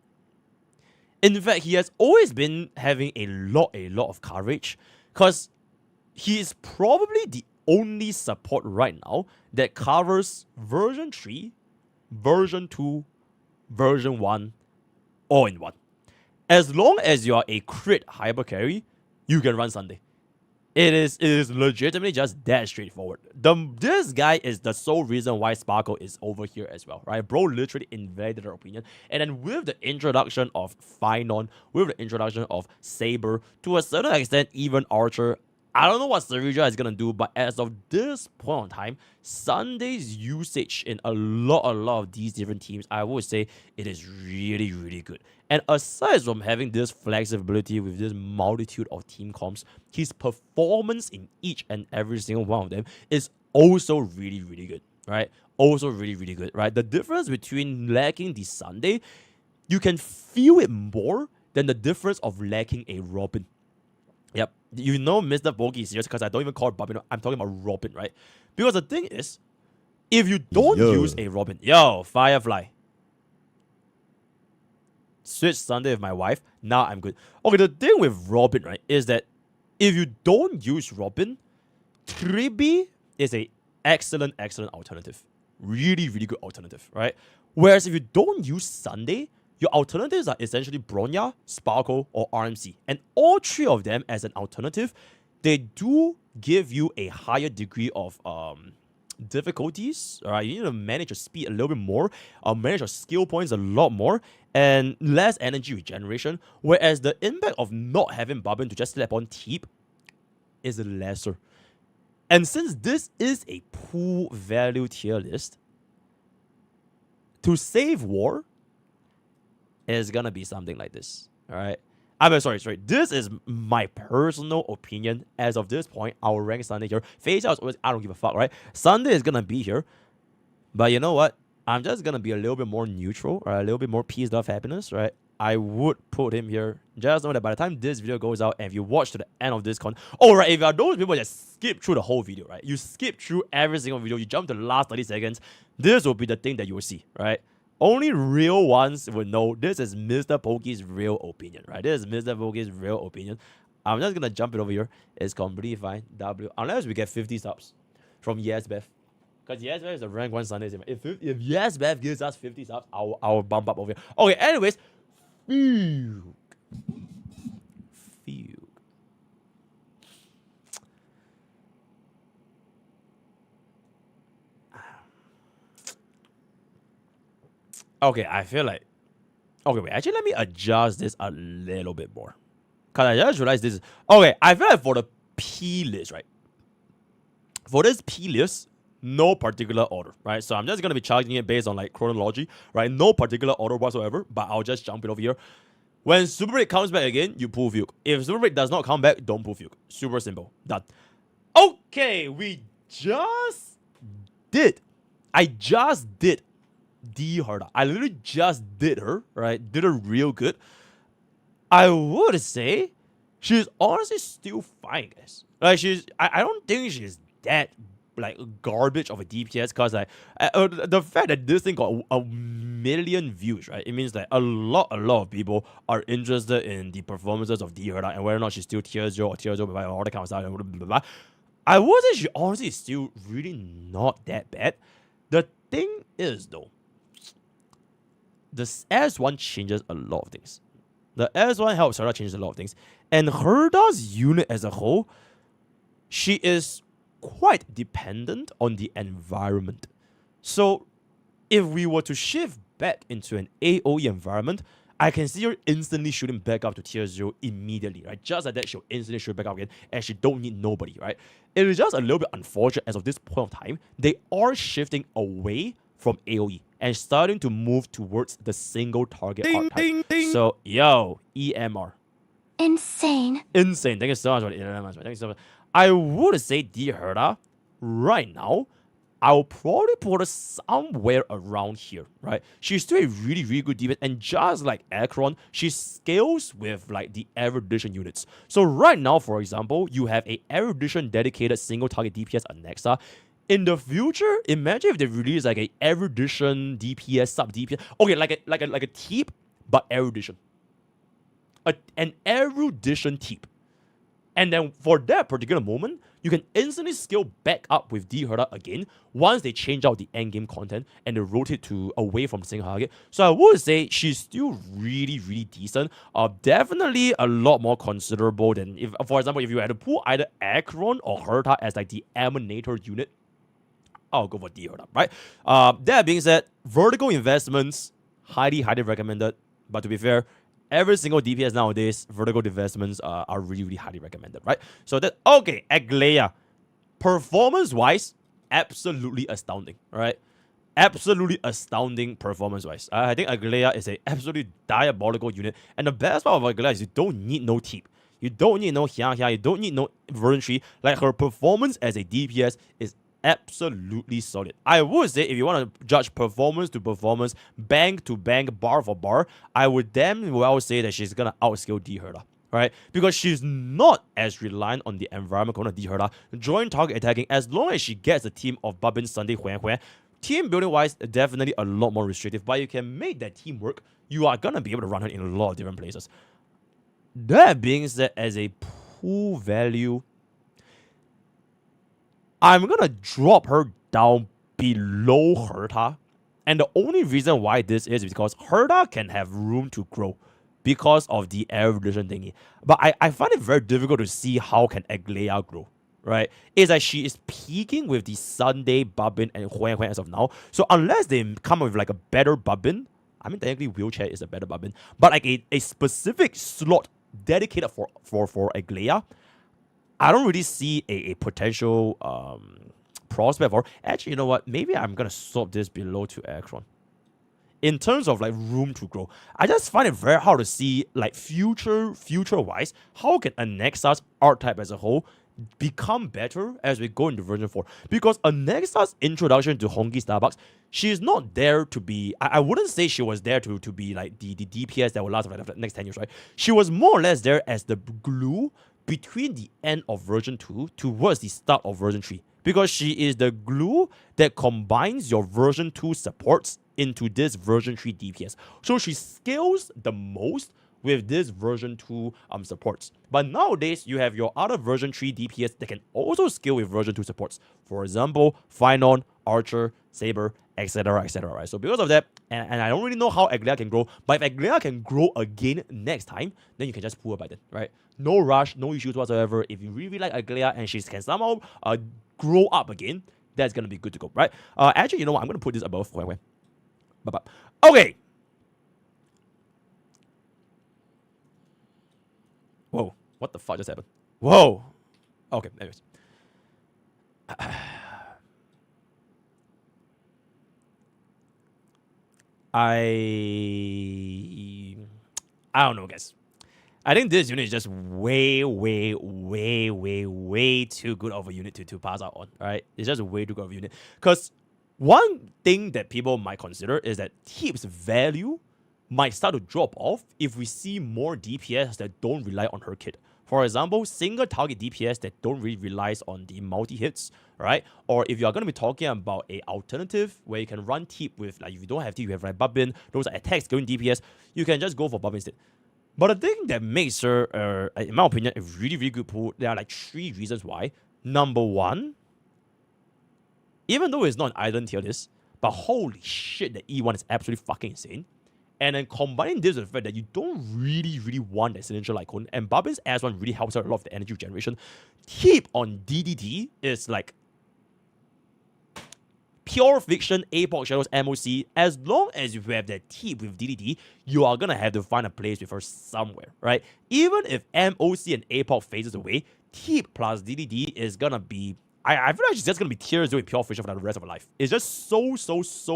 In fact, he has always been having a lot of coverage, because he is probably the only support right now that covers version 3, version 2, version 1, all in one. As long as you are a crit hyper carry, you can run Sunday. It is legitimately just that straightforward. This guy is the sole reason why Sparkle is over here as well, right? Bro literally invaded their opinion. And then with the introduction of Phynon, with the introduction of Saber, to a certain extent, even Archer, I don't know what Saryuja is going to do, but as of this point in time, Sunday's usage in a lot of these different teams, I would say it is really good. And aside from having this flexibility with this multitude of team comps, his performance in each and every single one of them is also really good, right? Also really good, right? The difference between lacking the Sunday, you can feel it more than the difference of lacking a Robin. Yep, you know MrPokke is serious because I don't even call it Robin. I'm talking about Robin, right? Because the thing is, if you don't use a Robin, Firefly, switch Sunday with my wife, now I'm good. Okay, the thing with Robin, right, is that if you don't use Robin, Tribi is a excellent alternative. Really, really good alternative, right? Whereas if you don't use Sunday, your alternatives are essentially Bronya, Sparkle, or RMC. And all three of them as an alternative, they do give you a higher degree of difficulties. All right, you need to manage your speed a little bit more, manage your skill points a lot more, and less energy regeneration. Whereas the impact of not having Barbin to just slap on Teep is lesser. And since this is a pool value tier list, to save war is gonna be something like this. All right. I'm sorry. This is my personal opinion. As of this point, I'll rank Sunday here. Phase out is always, I don't give a fuck, right? Sunday is gonna be here. But you know what? I'm just gonna be a little bit more neutral, or a little bit more peace, love, happiness, right? I would put him here. Just know that by the time this video goes out, and if you watch to the end of this con, right, if you are those people that skip through the whole video, right? You skip through every single video, you jump to the last 30 seconds, this will be the thing that you will see, right? Only real ones will know this is MrPokke's real opinion, right? This is MrPokke's real opinion. I'm just gonna jump it over here. It's completely fine. W, unless we get 50 subs from YesBeth. Because YesBeth is the rank 1 Sunday. If YesBeth gives us 50 subs, I'll bump up over here. Okay, anyways. Fugue. Okay, I feel like... Okay, wait. Actually, let me adjust this a little bit more. Because I just realized this is... Okay, I feel like for the P list, right? For this P list, no particular order, right? So I'm just going to be charging it based on like chronology, right? No particular order whatsoever, but I'll just jump it over here. When Super Break comes back again, you pull Fugue. If Super Break does not come back, don't pull Fugue. Super simple. Done. Okay, we just did. I just did D Herda. I literally just did her, right? Did her real good. I would say she's honestly still fine, guys. Like I don't think she's that like garbage of a DPS, because like the fact that this thing got a million views, right? It means that a lot of people are interested in the performances of D Herda and whether or not she's still tier 0 or tier 0, all that kind of stuff. Blah, blah, blah. I would say she honestly is still really not that bad. The thing is though, the S1 changes a lot of things. The S1 helps Herda change a lot of things. And Herda's unit as a whole, she is quite dependent on the environment. So if we were to shift back into an AoE environment, I can see her instantly shooting back up to tier 0 immediately, right? Just like that, she'll instantly shoot back up again, and she don't need nobody, right? It is just a little bit unfortunate as of this point of time. They are shifting away from AoE and starting to move towards the single target archetype. So, yo, EMR. Insane. Insane. Thank you so much for the 11 months. Thank you so much. I would say D Herda, right now, I'll probably put her somewhere around here, right? She's still a really, really good DPS, and just like Acheron, she scales with like the erudition units. So right now, for example, you have a erudition dedicated single target DPS Anexa. In the future, imagine if they release like a erudition DPS, sub DPS. Okay, like a Teep, but erudition. An erudition Teep. And then for that particular moment, you can instantly scale back up with D Herda again once they change out the endgame content and they rotate away from the single target. So I would say she's still really, really decent. Definitely a lot more considerable than if, for example, if you had to pull either Acheron or Herda as like the emanator unit, I'll go for D Herda, right? That being said, vertical investments, highly recommended. But to be fair, every single DPS nowadays, vertical investments are really, really highly recommended, right? So that, okay, Aglaia. Performance-wise, absolutely astounding, right? Absolutely astounding performance-wise. I think Aglaia is an absolutely diabolical unit. And the best part of Aglaia is you don't need no Teep. You don't need no Hia. You don't need no Verdant Tree. Like, her performance as a DPS is absolutely solid. I would say if you want to judge performance to performance, bank to bank, bar for bar, I would damn well say that she's gonna outscale D Herda, right? Because she's not as reliant on the environment component of D Herda. Join target attacking, as long as she gets a team of Babin, Sunday, Huan. Team building wise, definitely a lot more restrictive, but you can make that team work. You are gonna be able to run her in a lot of different places. That being said, as a pool value, I'm gonna drop her down below Herta. And the only reason why this is because Herta can have room to grow because of the evolution thingy. But I find it very difficult to see how can Aglaya grow, right? It's like she is peaking with the Sunday Babin and Huan Huan as of now. So unless they come up with like a better Babin, I mean technically wheelchair is a better Babin, but like a specific slot dedicated for Aglaya, I don't really see a potential prospect for. Actually, you know what? Maybe I'm gonna swap this below to Acheron. In terms of like room to grow, I just find it very hard to see like future wise how can Anexa's archetype as a whole become better as we go into version 4. Because Anexa's introduction to Honkai Starbucks, she's not there to be, I wouldn't say she was there to be like the DPS that will last for like the next 10 years, right? She was more or less there as the glue between the end of version 2 towards the start of version 3. Because she is the glue that combines your version 2 supports into this version 3 DPS. So she scales the most with this version 2 supports. But nowadays, you have your other version 3 DPS that can also scale with version 2 supports. For example, Phynon, Archer, Saber, etc, etc, right? So because of that, and I don't really know how Aglaya can grow, but if Aglaya can grow again next time, then you can just pull her by then, right? No rush, no issues whatsoever. If you really like Aglaya and she can somehow grow up again, that's gonna be good to go, right? Actually, you know what? I'm gonna put this above. Wait. Okay. Whoa, what the fuck just happened? Whoa. Okay, anyways. I don't know, guys. I think this unit is just way too good of a unit to pass out on, right? It's just way too good of a unit. Because one thing that people might consider is that Teep's value might start to drop off if we see more DPS that don't rely on her kit. For example, single target DPS that don't really rely on the multi-hits, right? Or if you are going to be talking about a alternative where you can run Teep with, like, if you don't have Teep, you have like Babin, those are attacks going DPS, you can just go for Babin instead. But the thing that makes her, in my opinion, a really good pull, there are like 3 reasons why. Number 1, even though it's not an island tier list, but holy shit, the E1 is absolutely fucking insane. And then combining this with the fact that you don't really want that signature Light Cone, and Babin's S1 really helps out a lot of the energy generation. Teep on DDD is like pure fiction, APOC Shadows, MOC. As long as you have that Teep with DDD, you are gonna have to find a place with her somewhere, right? Even if MOC and APOC phases away, Teep plus DDD is gonna be, I feel like she's just gonna be tier 0 with pure fiction for the rest of her life. It's just so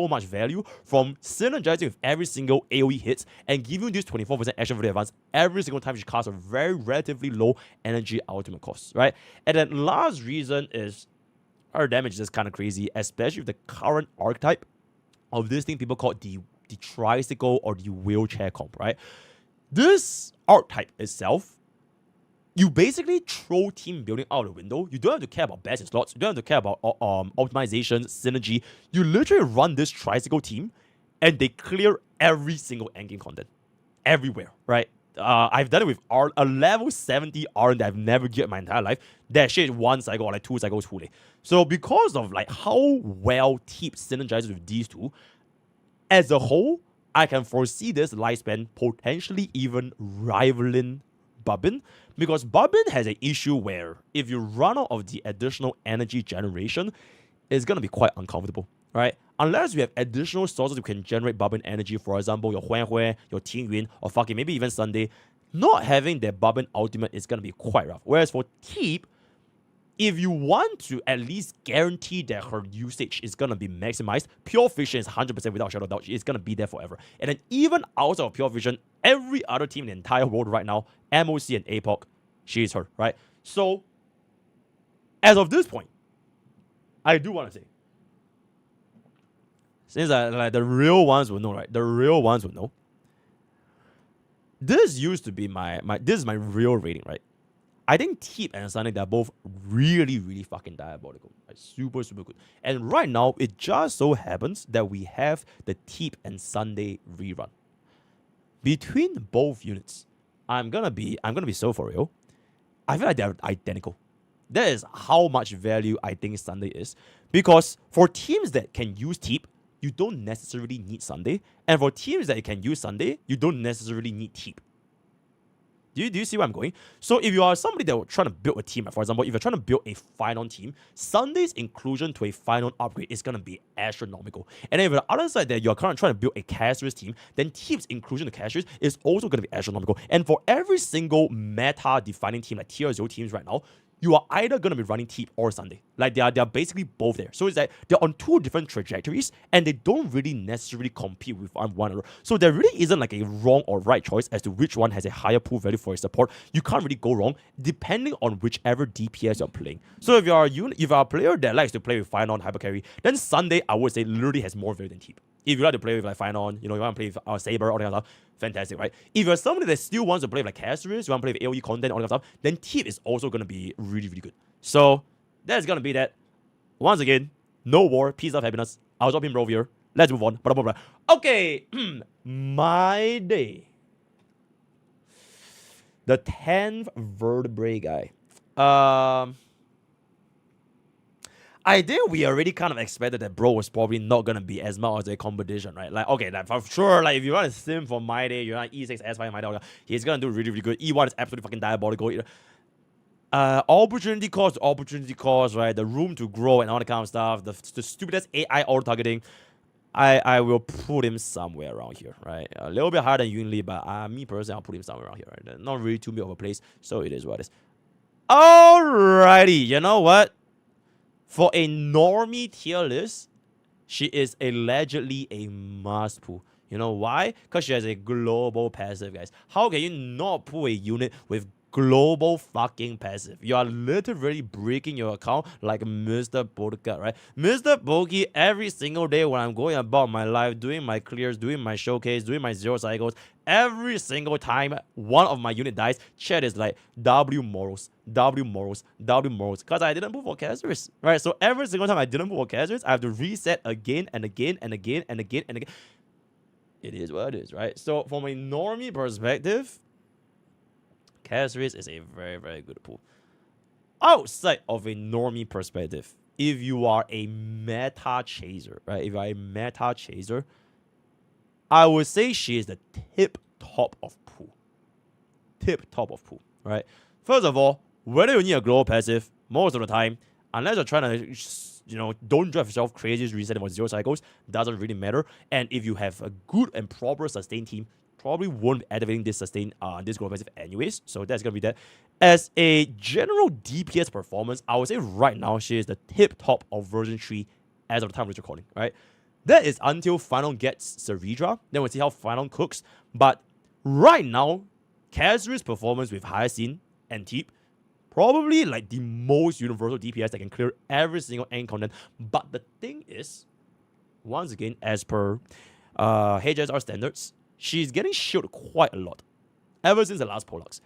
much value from synergizing with every single AoE hits and giving you this 24% action value advance every single time she casts a very relatively low energy ultimate cost, right? And then last reason is her damage is just kind of crazy, especially with the current archetype of this thing people call the tricycle or the wheelchair comp, right? This archetype itself, you basically throw team building out the window. You don't have to care about best slots. You don't have to care about optimization, synergy. You literally run this tricycle team, and they clear every single endgame content, everywhere, right? I've done it with a level 70 Rn that I've never geared my entire life. That shit is 1 cycle or like 2 cycles fully. So because of like how well Teep synergizes with these two, as a whole, I can foresee this lifespan potentially even rivaling Babin, because Babin has an issue where if you run out of the additional energy generation, it's gonna be quite uncomfortable, right? Unless you have additional sources you can generate Babin energy, for example, your Huan Huan, your Ting Yun, or fucking maybe even Sunday, not having that Babin ultimate is gonna be quite rough. Whereas for Teep, if you want to at least guarantee that her usage is going to be maximized, Pure Vision is 100% without shadow of doubt. It's going to be there forever. And then even outside of Pure Vision, every other team in the entire world right now, MOC and APOC, she is her, right? So, as of this point, I do want to say, since like the real ones will know, right? The real ones will know. This used to be this is my real rating, right? I think Teep and Sunday, they're both really fucking diabolical. Like super good. And right now, it just so happens that we have the Teep and Sunday rerun. Between both units, I'm gonna be so for real. I feel like they're identical. That is how much value I think Sunday is. Because for teams that can use Teep, you don't necessarily need Sunday. And for teams that can use Sunday, you don't necessarily need Teep. Do you see where I'm going? So if you are somebody that will trying to build a team, for example, if you're trying to build a Finon team, Sunday's inclusion to a Finon upgrade is going to be astronomical. And then if on the other side that you're kind of trying to build a Casual's team, then Teep's inclusion to Casual's is also going to be astronomical. And for every single meta-defining team, like tier 0 teams right now, you are either going to be running Teep or Sunday. Like, they are basically both there. So it's like they're on two different trajectories, and they don't really necessarily compete with one another. So there really isn't like a wrong or right choice as to which one has a higher pool value for your support. You can't really go wrong depending on whichever DPS you're playing. So if you're a player that likes to play with Finon Hyper Carry, then Sunday, I would say, literally has more value than Teep. If you like to play with like Finon, you want to play with Saber, all that kind of stuff, fantastic, right? If you're somebody that still wants to play with like Caceres, you want to play with AoE content, all that kind of stuff, then Teep is also going to be really, really good. So that's going to be that. Once again, no war, peace, love, happiness. I'll drop him Rovier. Let's move on. Okay, my day. The 10th vertebrae guy. I think we already kind of expected that bro was probably not going to be as much as a competition, right? Like, okay, like for sure, like if you want to sim for my day, you're on E6, S5, my day, he's going to do really, really good. E1 is absolutely fucking diabolical. Opportunity cost, right? The room to grow and all that kind of stuff. The stupidest AI auto-targeting. I will put him somewhere around here, right? A little bit higher than Yunli, but me personally, I'll put him somewhere around here, right? Not really too big of a place, so it is what it is. Alrighty, you know what? For a normie tier list, she is allegedly a must pull. You know why? Because she has a global passive, guys. How can you not pull a unit with global fucking passive? You are literally breaking your account like MrPokke, right? MrPokke, every single day when I'm going about my life, doing my clears, doing my showcase, doing my 0 cycles, every single time one of my unit dies, chat is like W morals, because I didn't move for Caceres, right? So every single time I didn't move for Caceres, I have to reset again and again and again and again and again. It is what it is, right? So from a normie perspective, Caceres is a very, very good pool. Outside of a normie perspective, if you are a meta chaser, right? If you are a meta chaser, I would say she is the tip top of pool. Right? First of all, whether you need a global passive, most of the time, unless you're trying to, don't drive yourself crazy resetting for 0 cycles, doesn't really matter. And if you have a good and proper sustain team, probably won't be activating this sustain, this global passive anyways. So that's gonna be that. As a general DPS performance, I would say right now she is the tip top of version 3 as of the time we're recording, right? That is until Finon gets Ceridra. Then we'll see how Finon cooks. But right now, Caceres' performance with Hyacinth and Teep, probably like the most universal DPS that can clear every single end content. But the thing is, once again, as per HSR standards, she's getting shielded quite a lot ever since the last Pollux.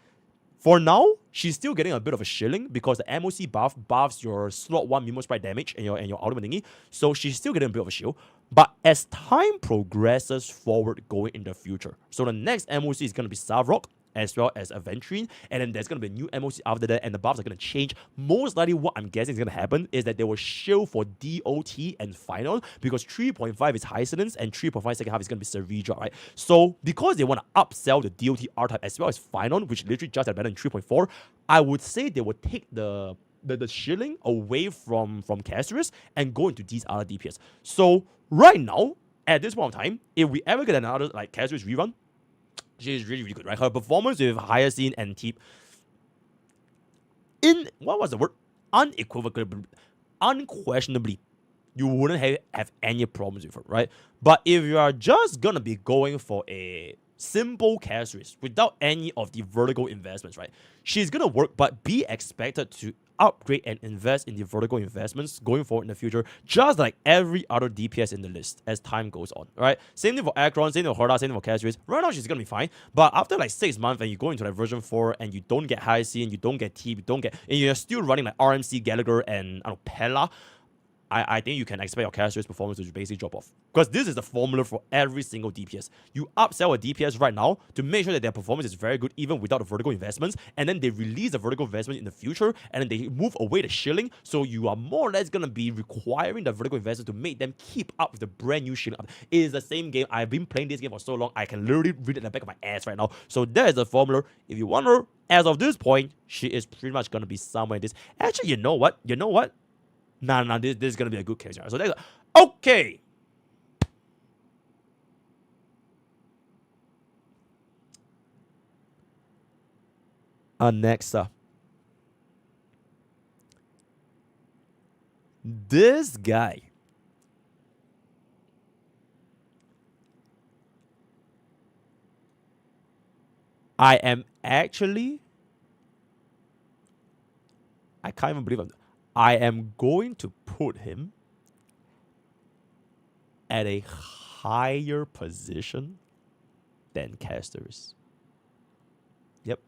For now, she's still getting a bit of a shilling because the MOC buff buffs your slot 1 Mimo Sprite damage and your ultimate thingy. So she's still getting a bit of a shield. But as time progresses forward going in the future, so the next MOC is going to be Savrok as well as Aventurine, and then there's going to be a new MOC after that, and the buffs are going to change. Most likely what I'm guessing is going to happen is that they will shield for DOT and Final, because 3.5 is Hyacinth and 3.5 second half is going to be Ceridra, right? So because they want to upsell the DOT R-type as well as Final, which literally just had better than 3.4, I would say they would take the shilling away from Caceres and go into these other DPS. So right now, at this point in time, if we ever get another like Caceres rerun, she is really, really good, right? Her performance with Hyacinth and Teep, unquestionably, you wouldn't have any problems with her, right? But if you are just gonna be going for a simple Caceres without any of the vertical investments, right? She's gonna work, but be expected to upgrade and invest in the vertical investments going forward in the future, just like every other DPS in the list as time goes on, right? Same thing for Acheron, same thing for Herda, same thing for Caceres. Right now, she's gonna be fine, but after like 6 months and you go into like version 4 and you don't get Hyacinth, you don't get Teep, and you're still running like RMC, Gallagher, and Pella, I think you can expect your character's performance to basically drop off. Because this is the formula for every single DPS. You upsell a DPS right now to make sure that their performance is very good even without the vertical investments, and then they release the vertical investment in the future, and then they move away the shilling, so you are more or less going to be requiring the vertical investment to make them keep up with the brand new shilling. It is the same game. I've been playing this game for so long, I can literally read it in the back of my ass right now. So that is the formula. If you want her, as of this point, she is pretty much going to be somewhere in this. Actually, you know what? Nah, this is going to be a good case. So that's okay. Next up. This guy. I can't even believe it. I am going to put him at a higher position than Castorus. Yep.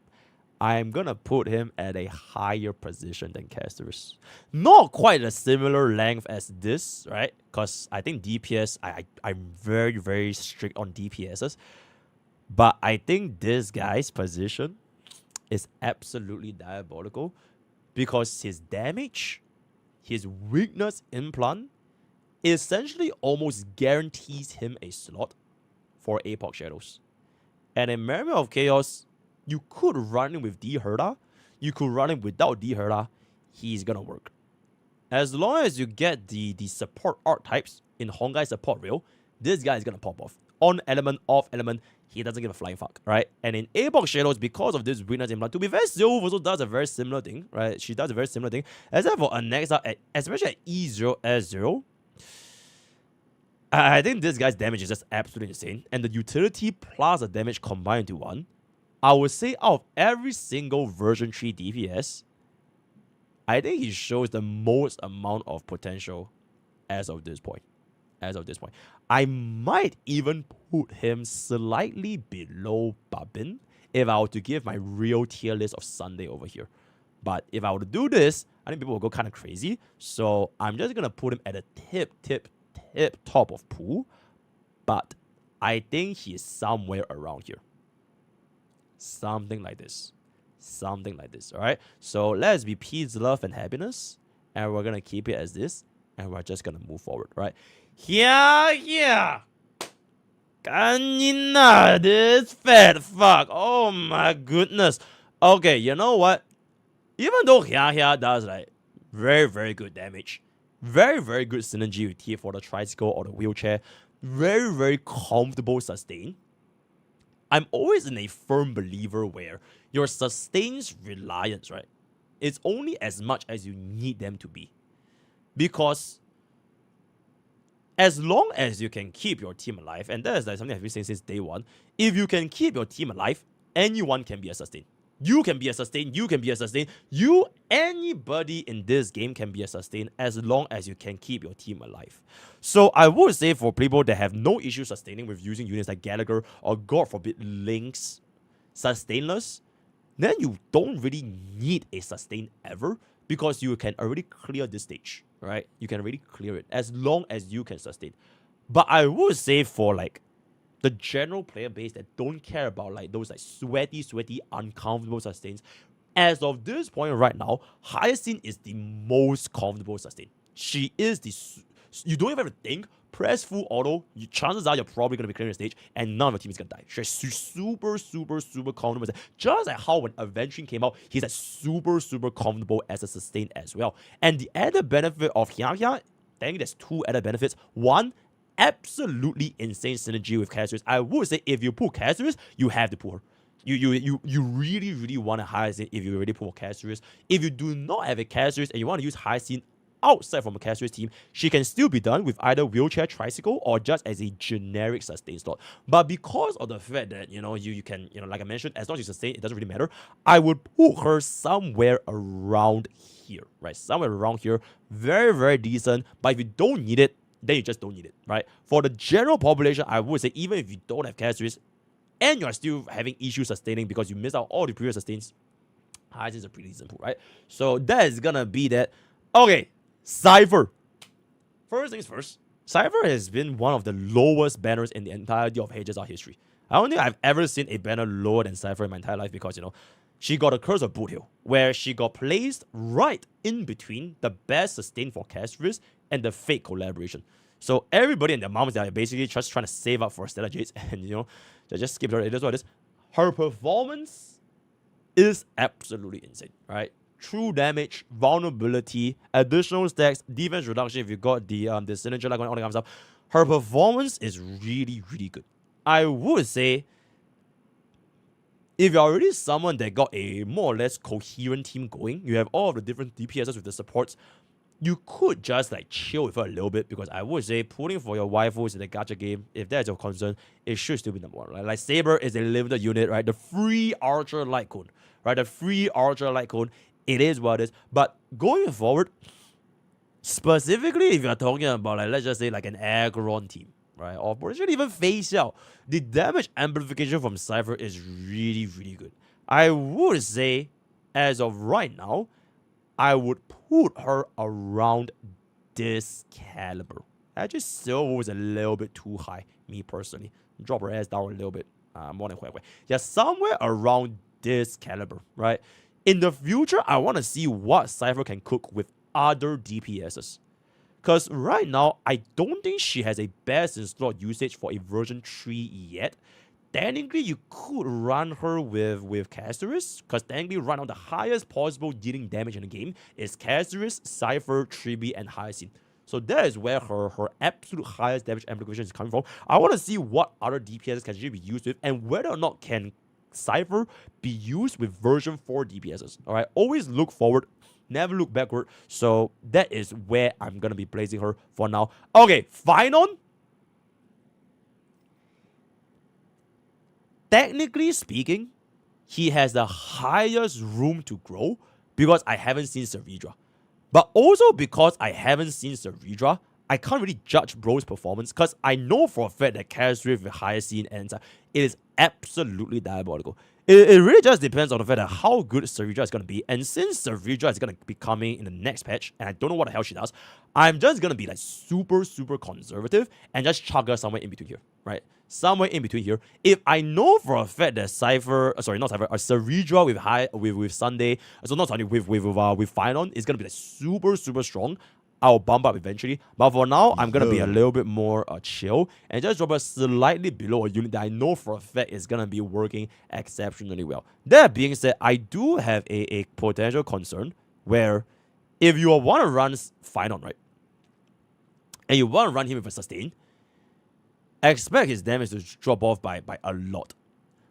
I am going to put him at a higher position than Castorus. Not quite a similar length as this, right? Because I think DPS, I'm very, very strict on DPSs. But I think this guy's position is absolutely diabolical. Because his damage, his weakness implant, essentially almost guarantees him a slot for Epoch Shadows. And in Mermaid of Chaos, you could run him with D-Herda, you could run him without D-Herda, he's gonna work. As long as you get the support archetypes in Honkai support rail, this guy is gonna pop off. On element, off element, he doesn't give a flying fuck, right? And in Epoch Shadows, because of this weakness implant, to be fair, Sylve also does a very similar thing, right? She does a very similar thing. Except for Anexa, especially at E0, S0, I think this guy's damage is just absolutely insane. And the utility plus the damage combined into one, I would say out of every single version 3 DPS, I think he shows the most amount of potential as of this point. I might even put him slightly below Babin if I were to give my real tier list of Sunday over here. But if I were to do this, I think people will go kind of crazy. So I'm just going to put him at a tip top of pool. But I think he's somewhere around here. Something like this. All right? So let's be peace, love, and happiness. And we're going to keep it as this. And we're just going to move forward, right? Yeah. Kanina, this fat fuck. Oh my goodness. Okay, you know what? Even though Hia does like very, very good damage, very, very good synergy with T for the tricycle or the wheelchair, very, very comfortable sustain, I'm always in a firm believer where your sustain's reliance, right, it's only as much as you need them to be. Because as long as you can keep your team alive, and that is like something I've been saying since day one, if you can keep your team alive, anyone can be a sustain. You can be a sustain, anybody in this game can be a sustain as long as you can keep your team alive. So I would say for people that have no issue sustaining with using units like Gallagher or God forbid Lynx sustainless, then you don't really need a sustain ever because you can already clear this stage. Right? You can really clear it as long as you can sustain. But I would say for like the general player base that don't care about like those like sweaty, uncomfortable sustains, as of this point right now, Hyacinth is the most comfortable sustain. She is the... You don't even have to think. Press full auto, chances are you're probably going to be clearing the stage and none of your team is going to die. She's super comfortable. Just like how when Avenging came out, he's like super comfortable as a sustain as well. And the added benefit of Hia, I think there's two added benefits. One, absolutely insane synergy with Castorus. I would say if you pull Castorus, you have to pull her. You really want a Hyacinth if you already pull Castorus. If you do not have a Castorus and you want to use Hyacinth outside from a Castorus team, she can still be done with either wheelchair, tricycle, or just as a generic sustain slot. But because of the fact that, you can, like I mentioned, as long as you sustain, it doesn't really matter, I would put her somewhere around here, right? Somewhere around here. Very decent. But if you don't need it, then you just don't need it, right? For the general population, I would say even if you don't have Castorus and you're still having issues sustaining because you missed out all the previous sustains, Hyacinth is a pretty decent pool, right? So that is gonna be that. Okay. Cypher. first things first, Cypher has been one of the lowest banners in the entirety of HSR history. I don't think I've ever seen a banner lower than Cypher in my entire life because, she got a Curse of Boot Hill, where she got placed right in between the best sustain for Castris and the Fate collaboration. So everybody and their moms, they are basically just trying to save up for Stellar Jades and, they just skip her. It is what it is. Her performance is absolutely insane, right? True damage, vulnerability, additional stacks, defense reduction if you got the signature like all that kind of stuff. Her performance is really, really good. I would say if you're already someone that got a more or less coherent team going, you have all of the different DPSs with the supports, you could just like chill with her a little bit, because I would say pulling for your waifus in the gacha game, if that's your concern, it should still be number one. Right? Like Saber is a limited unit, right? The free Archer Light Cone, right? The free Archer Light Cone, it is what it is. But going forward, specifically if you're talking about like, let's just say like an Acheron team, right? Or potentially even face out, the damage amplification from Cypher is really, really good. I would say, as of right now, I would put her around this caliber. Actually, Silver was a little bit too high, me personally. Drop her ass down a little bit. More than halfway. Yeah, somewhere around this caliber, right? In the future, I want to see what Cypher can cook with other DPSs. Because right now, I don't think she has a best in slot usage for a version 3 yet. Technically, you could run her with Casterus, because technically right now the highest possible dealing damage in the game is Casterus, Cypher, Tribi, and Hyacinth. So that is where her absolute highest damage amplification is coming from. I want to see what other DPSs can she be used with, and whether or not can Cypher be used with version 4 DPSs. Alright, always look forward, never look backward. So that is where I'm going to be placing her for now. Okay, Phynon. Technically speaking, he has the highest room to grow because I haven't seen Seridra. But also because I haven't seen Seridra, I can't really judge bro's performance, because I know for a fact that Castris with Hyacinth and it is absolutely diabolical. It really just depends on the fact that how good Seridra is going to be. And since Seridra is going to be coming in the next patch, and I don't know what the hell she does, I'm just going to be like super, super conservative and just chuck her somewhere in between here, right? Somewhere in between here. If I know for a fact that Seridra with Sunday, so not Sunday, with Phynon is going to be like super, super strong, I'll bump up eventually. But for now, I'm going to be a little bit more chill and just drop her slightly below a unit that I know for a fact is going to be working exceptionally well. That being said, I do have a potential concern where if you want to run Phynon, right, and you want to run him with a sustain, expect his damage to drop off by a lot.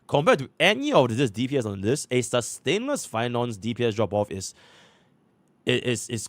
Compared to any of this DPS on this, a sustainless Phynon's DPS drop off is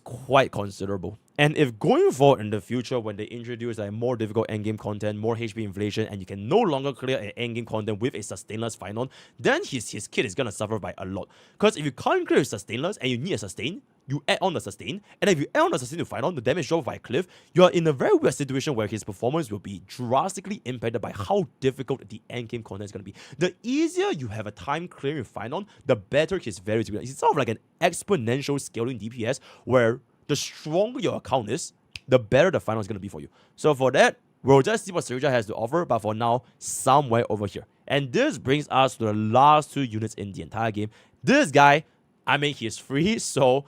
quite considerable. And if going forward in the future, when they introduce like more difficult endgame content, more HP inflation, and you can no longer clear an endgame content with a sustainless Phynon, then his kit is gonna suffer by a lot. Because if you can't clear with sustainless and you need a sustain, you add on the sustain, and if you add on the sustain to Phynon, the damage drop by a cliff, you are in a very weird situation where his performance will be drastically impacted by how difficult the endgame content is going to be. The easier you have a time clearing with Phynon, the better his value is. It's sort of like an exponential scaling DPS, where the stronger your account is, the better the Phynon is going to be for you. So for that, we'll just see what Seridra has to offer, but for now, somewhere over here. And this brings us to the last two units in the entire game. This guy, I mean, he's free, so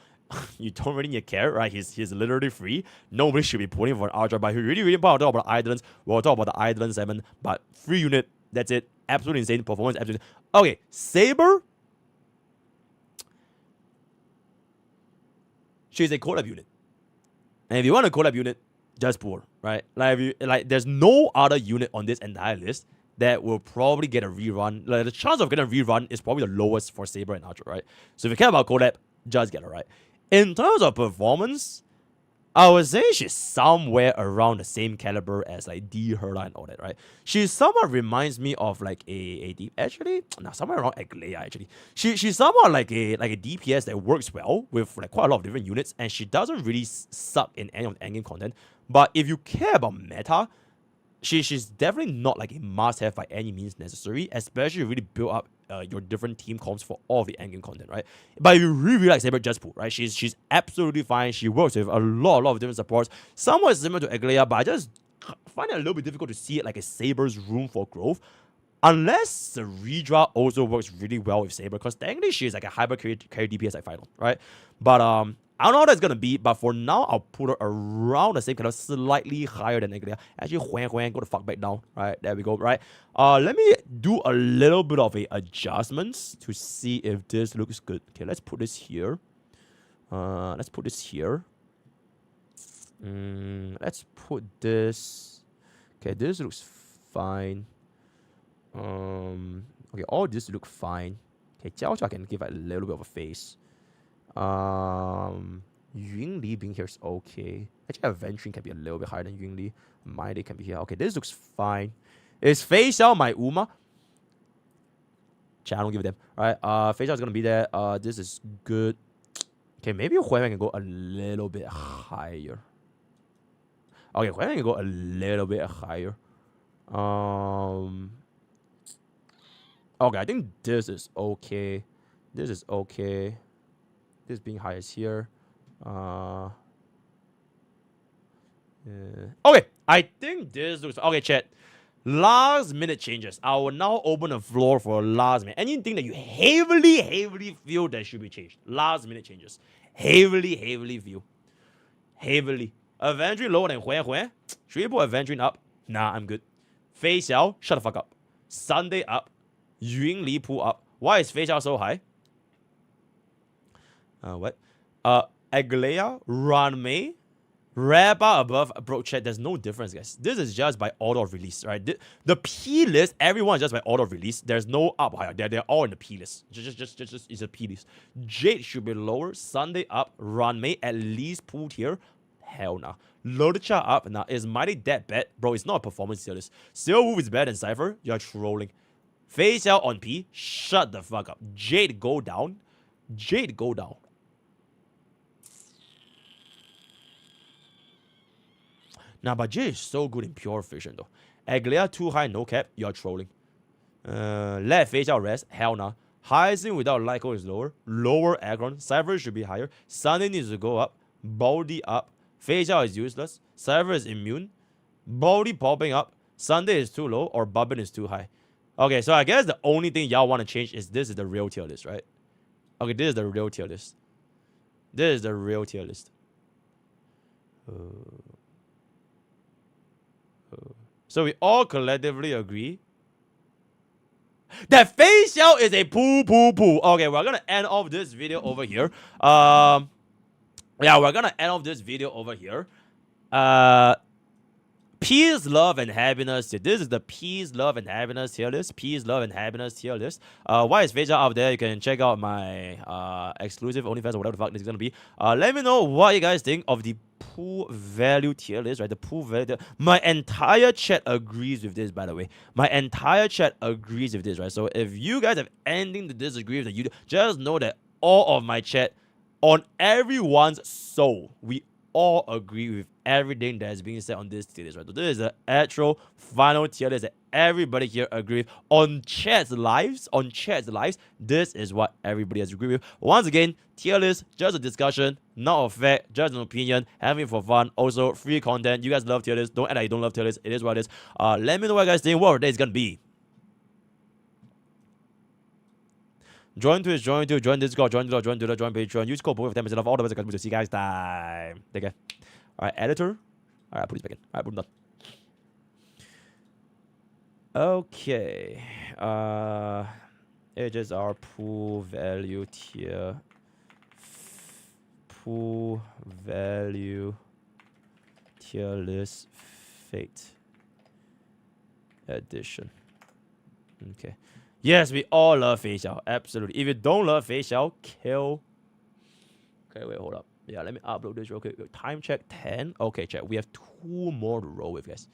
you don't really need to care, right? He's literally free. Nobody should be pulling for an Archer, but he really, really want to talk about the Idolins. We'll talk about the Idolin 7, but free unit, that's it. Absolutely insane performance, absolutely. Okay, Saber. She's a collab unit. And if you want a collab unit, just pull her, right? There's no other unit on this entire list that will probably get a rerun. Like, the chance of getting a rerun is probably the lowest for Saber and Archer, right? So if you care about collab, just get her, right? In terms of performance, I would say she's somewhere around the same caliber as like D Herla and all that, right? She somewhat reminds me of like somewhere around Aglaya actually. She's somewhat like a DPS that works well with like quite a lot of different units, and she doesn't really suck in any of the endgame content. But if you care about meta, she's definitely not like a must-have by any means necessary, especially if you really build up your different team comps for all of the endgame content, right? But if you really like Saber just pull, right? She's absolutely fine. She works with a lot of different supports. Somewhat similar to Aglea, but I just find it a little bit difficult to see it like a Saber's room for growth. Unless the Redra also works really well with Saber, because technically she is like a hyper carry DPS like final, right? But I don't know how that's gonna be, but for now I'll put her around the same kind of slightly higher than Aglea. Actually, go the fuck back down. Right, there we go. Right. Let me do a little bit of a adjustments to see if this looks good. Okay, let's put this here. Let's put this here. Let's put this. Okay, this looks fine. Okay, all this look fine. Okay, Jiao I can give it a little bit of a face. Yun Li being here is okay. Actually, Avenging can be a little bit higher than Yun Li. My Day can be here. Okay, this looks fine. Is Fei Xiao my Uma? I don't give a damn. Alright, Fei Xiao is gonna be there. This is good. Okay, maybe Hui Wen can go a little bit higher. Okay, Hui Wen can go a little bit higher. Okay, I think this is okay. This is okay. This being highest here. Okay, I think this looks okay. Chat. Last minute changes. I will now open the floor for last minute. Anything that you heavily feel that should be changed. Last minute changes. Heavily feel. Heavily. Avenging lower than Hui. Should we put Avenging up? Nah, I'm good. Fei Xiao, shut the fuck up. Sunday up. Yun Li pull up. Why is Fei Xiao so high? What? Aglea, Ranmei, Reba above, bro, chat, there's no difference, guys. This is just by order of release, right? The P list, everyone is just by order of release. There's no up higher. They're all in the P list. Just it's a P list. Jade should be lower. Sunday up. Ranmei at least pulled here. Hell nah. Lodecha up. Now, is Mighty that bad? Bro, it's not a performance tier list. Steel Wolf is better than Cypher. You're trolling. Fei Xiao on P. Shut the fuck up. Jade go down. Jade go down. Nah, but Jade is so good in pure vision though. Aglea too high, no cap. You're trolling. Let Fei Xiao rest. Hell nah. Hyacinth without Light Cone is lower. Lower Acheron. Cypher should be higher. Sunday needs to go up. Baldy up. Fei Xiao is useless. Cypher is immune. Baldy popping up. Sunday is too low or Bubbin is too high. Okay, so I guess the only thing y'all want to change is this is the real tier list, right? Okay, this is the real tier list. This is the real tier list. So we all collectively agree that Fei Xiao is a poo. Okay, we're gonna end off this video over here. Yeah, we're gonna end off this video over here. Peace, love, and happiness. This is the peace, love, and happiness tier list. Peace, love, and happiness tier list. Why is Fei Xiao up there? You can check out my exclusive OnlyFans or whatever the fuck this is gonna be. Let me know what you guys think of the pool value tier list, right? The pool value. My entire chat agrees with this, by the way. My entire chat agrees with this, right? So if you guys have anything to disagree with, you just know that all of my chat, on everyone's soul, we all agree with everything that is being said on this tier list, right? So this is the actual final tier list that everybody here agrees with. On chat's lives, this is what everybody has agreed with. Once again, tier list, just a discussion, not a fact, just an opinion, having for fun. Also, free content. You guys love tier list. Don't act like you don't love tier list. It is what it is. Let me know what you guys think. What day is gonna be. Join Twitch, join Discord, join Twitter, join Patreon. Use code both of them instead of all the best. To see you guys time. Take care. Alright, editor. Alright, put this back in. Alright, put them done. Okay. HSR pool value tier. Pool value tier list fate edition. Okay. Yes, we all love Fei Xiao. Absolutely. If you don't love Fei Xiao, kill. Okay, wait, hold up. Yeah, let me upload this real quick. Time check 10. Okay, check. We have 2 more to roll with, guys.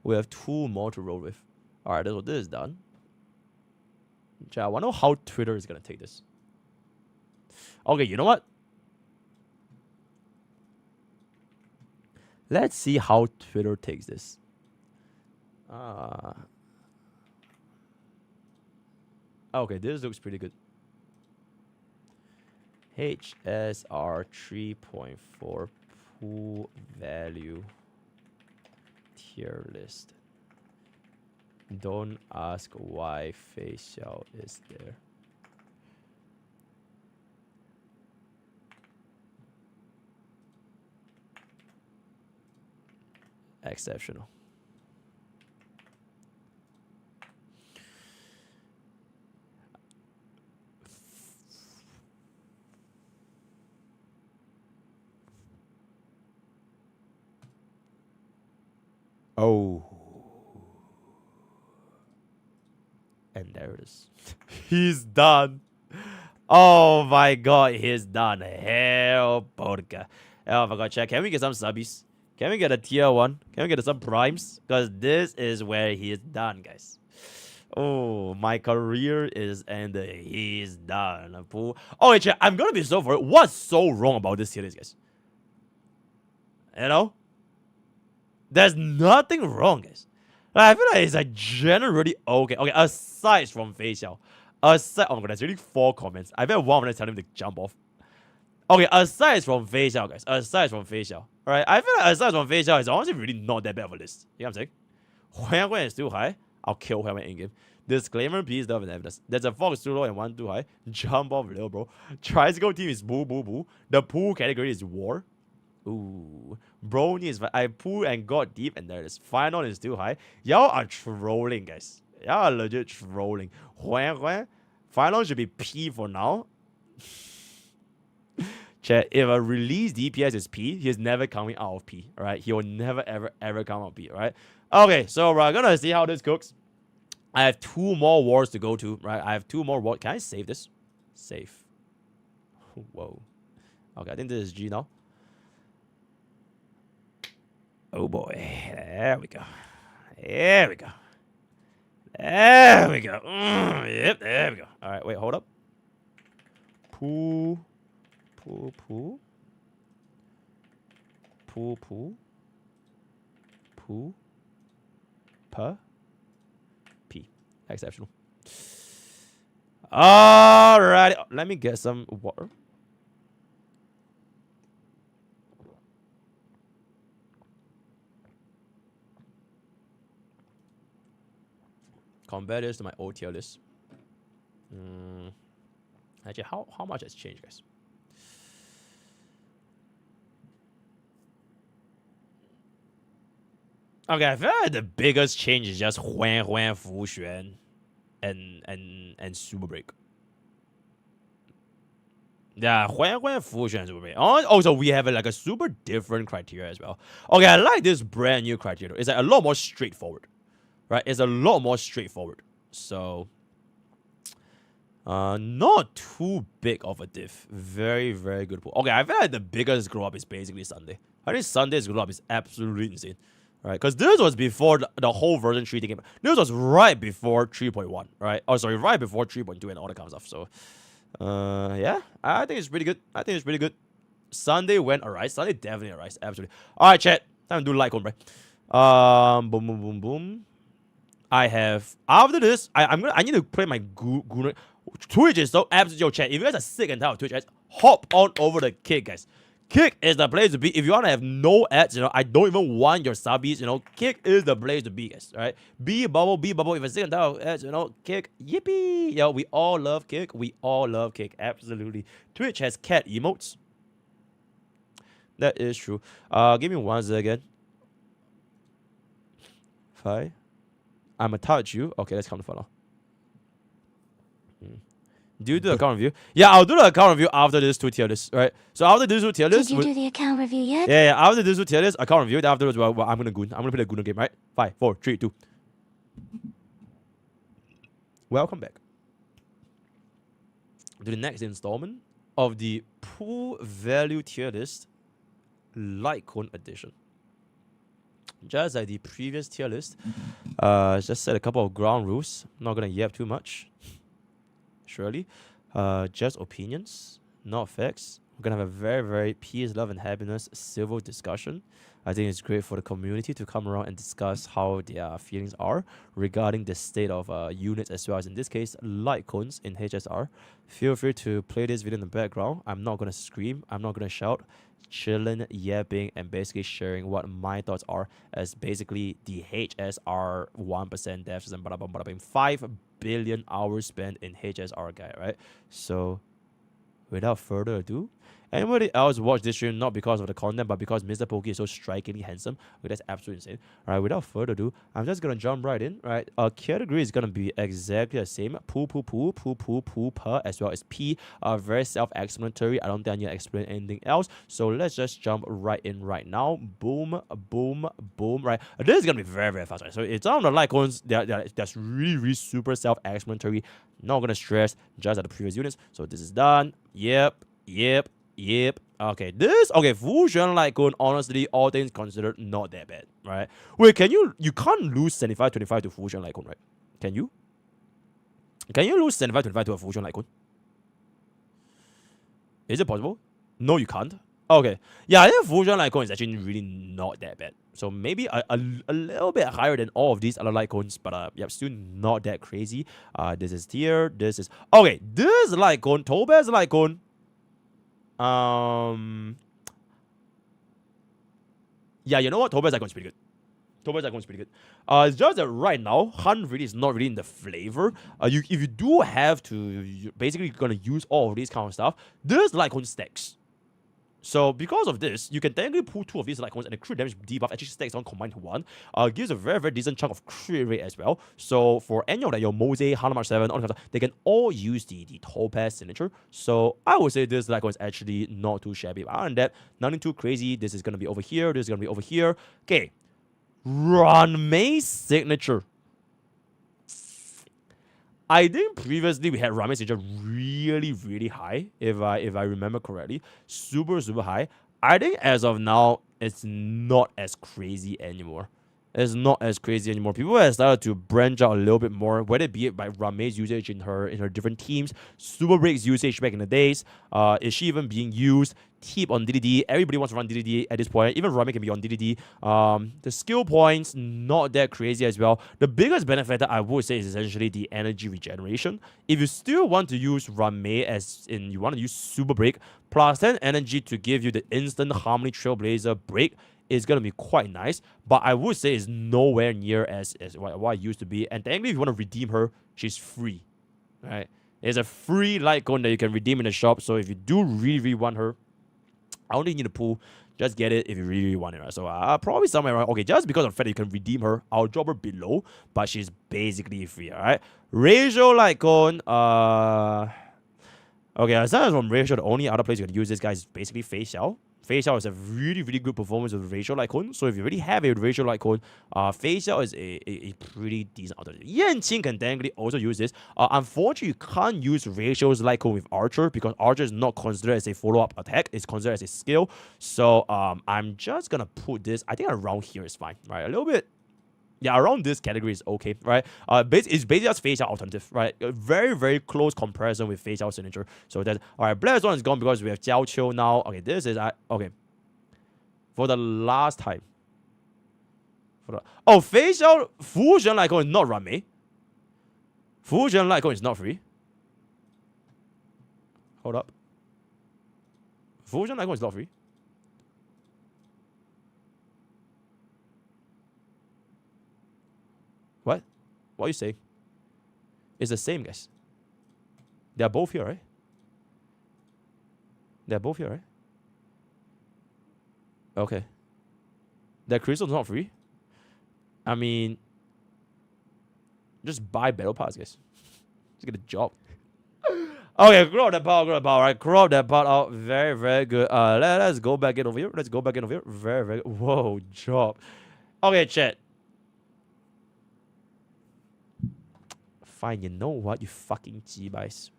We have 2 more to roll with. Alright, so this is done. Chat, I wonder how Twitter is gonna take this. Okay, you know what? Let's see how Twitter takes this. Okay, this looks pretty good. HSR 3.4 pool value tier list. Don't ask why facial is there. Exceptional. Oh. And there it is. He's done. Oh my god, he's done. Hell, Podka. Oh my god, chat. Can we get some subbies? Can we get a tier 1? Can we get some primes? Because this is where he is done, guys. Oh, my career is ended. He's done. Oh, chat, I'm gonna be so for it. What's so wrong about this tier list, guys? You know? There's nothing wrong, guys. I feel like it's like generally okay. Okay, aside from facial. Aside, oh my god, there's really 4 comments. I bet one of them tell him to jump off. Okay, aside from facial, guys. Aside from facial. Alright, I feel like aside from facial, it's honestly really not that bad of a list. You know what I'm saying? Huang Huang is too high. I'll kill Huang Huang in game. Disclaimer, please don't have evidence. There's a Fox too low and 1 too high. Jump off, little bro. Tricycle team is boo boo boo. The pool category is war. Ooh. Brony is I pull and got deep and there it is. Final is too high. Y'all are trolling, guys. Y'all are legit trolling. Huang Huang. Final should be P for now. Chat, if a release DPS is P, he's never coming out of P. Alright? He will never ever come out of P, alright? Okay, so we're gonna see how this cooks. I have 2 more wars to go to, right? I have 2 more wars. Can I save this? Save. Whoa. Okay, I think this is G now. Oh boy, there we go. There we go. There we go. Yep, there we go. All right, wait, hold up. Poo. P. Exceptional. All right, let me get some water. Compare this to my old tier list. Actually, how much has changed, guys? Okay, I feel like the biggest change is just Huang Huang, Fu Xuan, and Super Break. Yeah, Huang Huang, Fu Xuan, Super Break. Also, we have like a super different criteria as well. Okay, I like this brand new criteria. It's like a lot more straightforward. Right, it's a lot more straightforward. So, not too big of a diff. Very, very good pool. Okay, I feel like the biggest grow up is basically Sunday. I think Sunday's grow up is absolutely insane. Right, because this was before the whole version 3 thing came. This was right before 3.1, right? Oh, sorry, right before 3.2 and all that kind of stuff. So, yeah, I think it's pretty good. I think it's pretty good. Sunday went alright. Sunday definitely alright. Absolutely. All right, chat. Time to do Light Cone, right? Boom, boom, boom, boom. I have after this. I need to play my Guna. Twitch is so absolutely yo, chat. If you guys are sick and tired of Twitch, guys, hop on over to Kick, guys. Kick is the place to be. If you want to have no ads, you know, I don't even want your subbies, you know, Kick is the place to be, guys. Alright? Be bubble. If you're sick and tired of ads, you know, Kick, yippee. Yo, we all love Kick. We all love Kick. Absolutely. Twitch has cat emotes. That is true. Give me 1 second. 5. I'ma touch you. Okay, let's count the file. Do you do the account review? Yeah, I'll do the account review after this 2 tier list, right? So after this 2 tier list, did you do the account review yet? Yeah. After this 2 tier list, account review. Then afterwards, well, I'm gonna goon. I'm gonna play the Gooner game, right? 5, 4, 3, 2. Welcome back to the next installment of the pool value tier list, Light Cone edition. Just like the previous tier list, just set a couple of ground rules. Not gonna yap too much. Surely, just opinions, not facts. We're gonna have a very, very peace, love, and happiness civil discussion. I think it's great for the community to come around and discuss how their feelings are regarding the state of units, as well as in this case light cones in HSR. Feel free to play this video in the background. I'm not gonna scream, I'm not gonna shout, chilling, yapping, and basically sharing what my thoughts are as basically the HSR 1% deficit and bada bing bada bing. 5 billion hours spent in HSR guy, right? So without further ado, anybody else watch this stream not because of the content, but because MrPokke is so strikingly handsome? Okay, that's absolutely insane. All right, without further ado, I'm just gonna jump right in. Right, category is gonna be exactly the same. Poo, per, as well as P. Very self-explanatory. I don't think I need to explain anything else. So let's just jump right in right now. Boom, boom, boom. Right, this is gonna be very, very fast. Right? So it's on the light cones. That's really, really super self-explanatory. Not gonna stress, just at the previous units. So this is done. Yep. Okay, Fusion Light Cone, honestly, all things considered, not that bad, right? Wait, you can't lose 75-25 to Fusion Light Cone, right? Can you? Can you lose 75-25 to a Fusion Light Cone? Is it possible? No, you can't. Okay. Yeah, I think Fusion Light Cone is actually really not that bad. So maybe a little bit higher than all of these other light cones, but yeah, still not that crazy. This is tier. This is okay. This light cone, Topaz light cone. Yeah, you know what? Topaz light cone is pretty good. Topaz light cone is pretty good. It's just that right now, Hunt really is not really in the flavor. If you do have to, you basically gonna use all of these kind of stuff. This light cone stacks. So because of this, you can technically pull 2 of these light cones, and the crit damage debuff actually stacks on combined to 1. Gives a very, very decent chunk of crit rate as well. So for any of your Mose, Hanamark 7, all they can all use the Topaz signature. So I would say this light cone is actually not too shabby. But other than that, nothing too crazy. This is gonna be over here. This is gonna be over here. Okay, Ranmei's signature. I think previously we had Ranmei's signature really, really high, if I remember correctly. Super, super high. I think as of now, it's not as crazy anymore. It's not as crazy anymore. People have started to branch out a little bit more, whether it be it by Ranmei's usage in her different teams, Super Break's usage back in the days. Is she even being used? Tip on DDD. Everybody wants to run DDD at this point. Even Ranmei can be on DDD. The skill points, not that crazy as well. The biggest benefit that I would say is essentially the energy regeneration. If you still want to use Ranmei, as in you want to use Super Break, plus 10 energy to give you the instant Harmony Trailblazer break, is going to be quite nice, but I would say it's nowhere near as what it used to be. And technically, if you want to redeem her, she's free, right? It's a free light cone that you can redeem in the shop. So if you do really, really want her, I don't think you need to pull. Just get it if you really, really want it, right? So probably somewhere around, okay, just because of the fact that you can redeem her, I'll drop her below, but she's basically free, all right? Ratio light cone, okay, aside from Ratio, the only other place you can use this guy is basically Face Xiao. Face Xiao is a really, really good performance with Ratio Light Cone. So if you already have a Ratio Light Cone, Face Xiao is a pretty decent alternative. Yanqing can technically also use this. Unfortunately, you can't use Ratio's Light Cone with Archer because Archer is not considered as a follow-up attack. It's considered as a skill. So I'm just going to put this, I think around here is fine, right? A little bit. Yeah, around this category is okay, right? It's basically just Face Xiao alternative, right? A very, very close comparison with Face Xiao signature. So that's all right. Black Swan is gone because we have Jiao Qiu now. Okay, this is okay. For the last time. Face Xiao Fusion Light Cone is not Ranmei. Fusion Light Cone is not free. Hold up. Fusion Light Cone is not free. What? What are you saying? It's the same, guys. They're both here, right? They're both here, right? Okay. That crystal's not free? I mean, just buy battle pass, guys. Just get a job. Okay, crop that part, right? Crop that part out. Very, very good. Let's go back in over here. Let's go back in over here. Very, very good. Whoa, job. Okay, chat. Fine, you know what? You fucking G-Bice.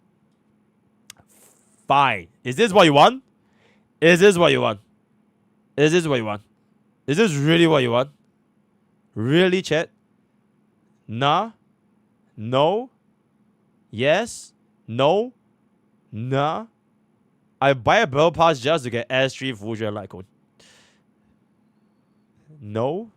Fine. Is this what you want? Is this what you want? Is this what you want? Is this really what you want? Really, chat? Nah? No? Yes? No? Nah? I buy a battle pass just to get S3 Fusion Light Cone. No.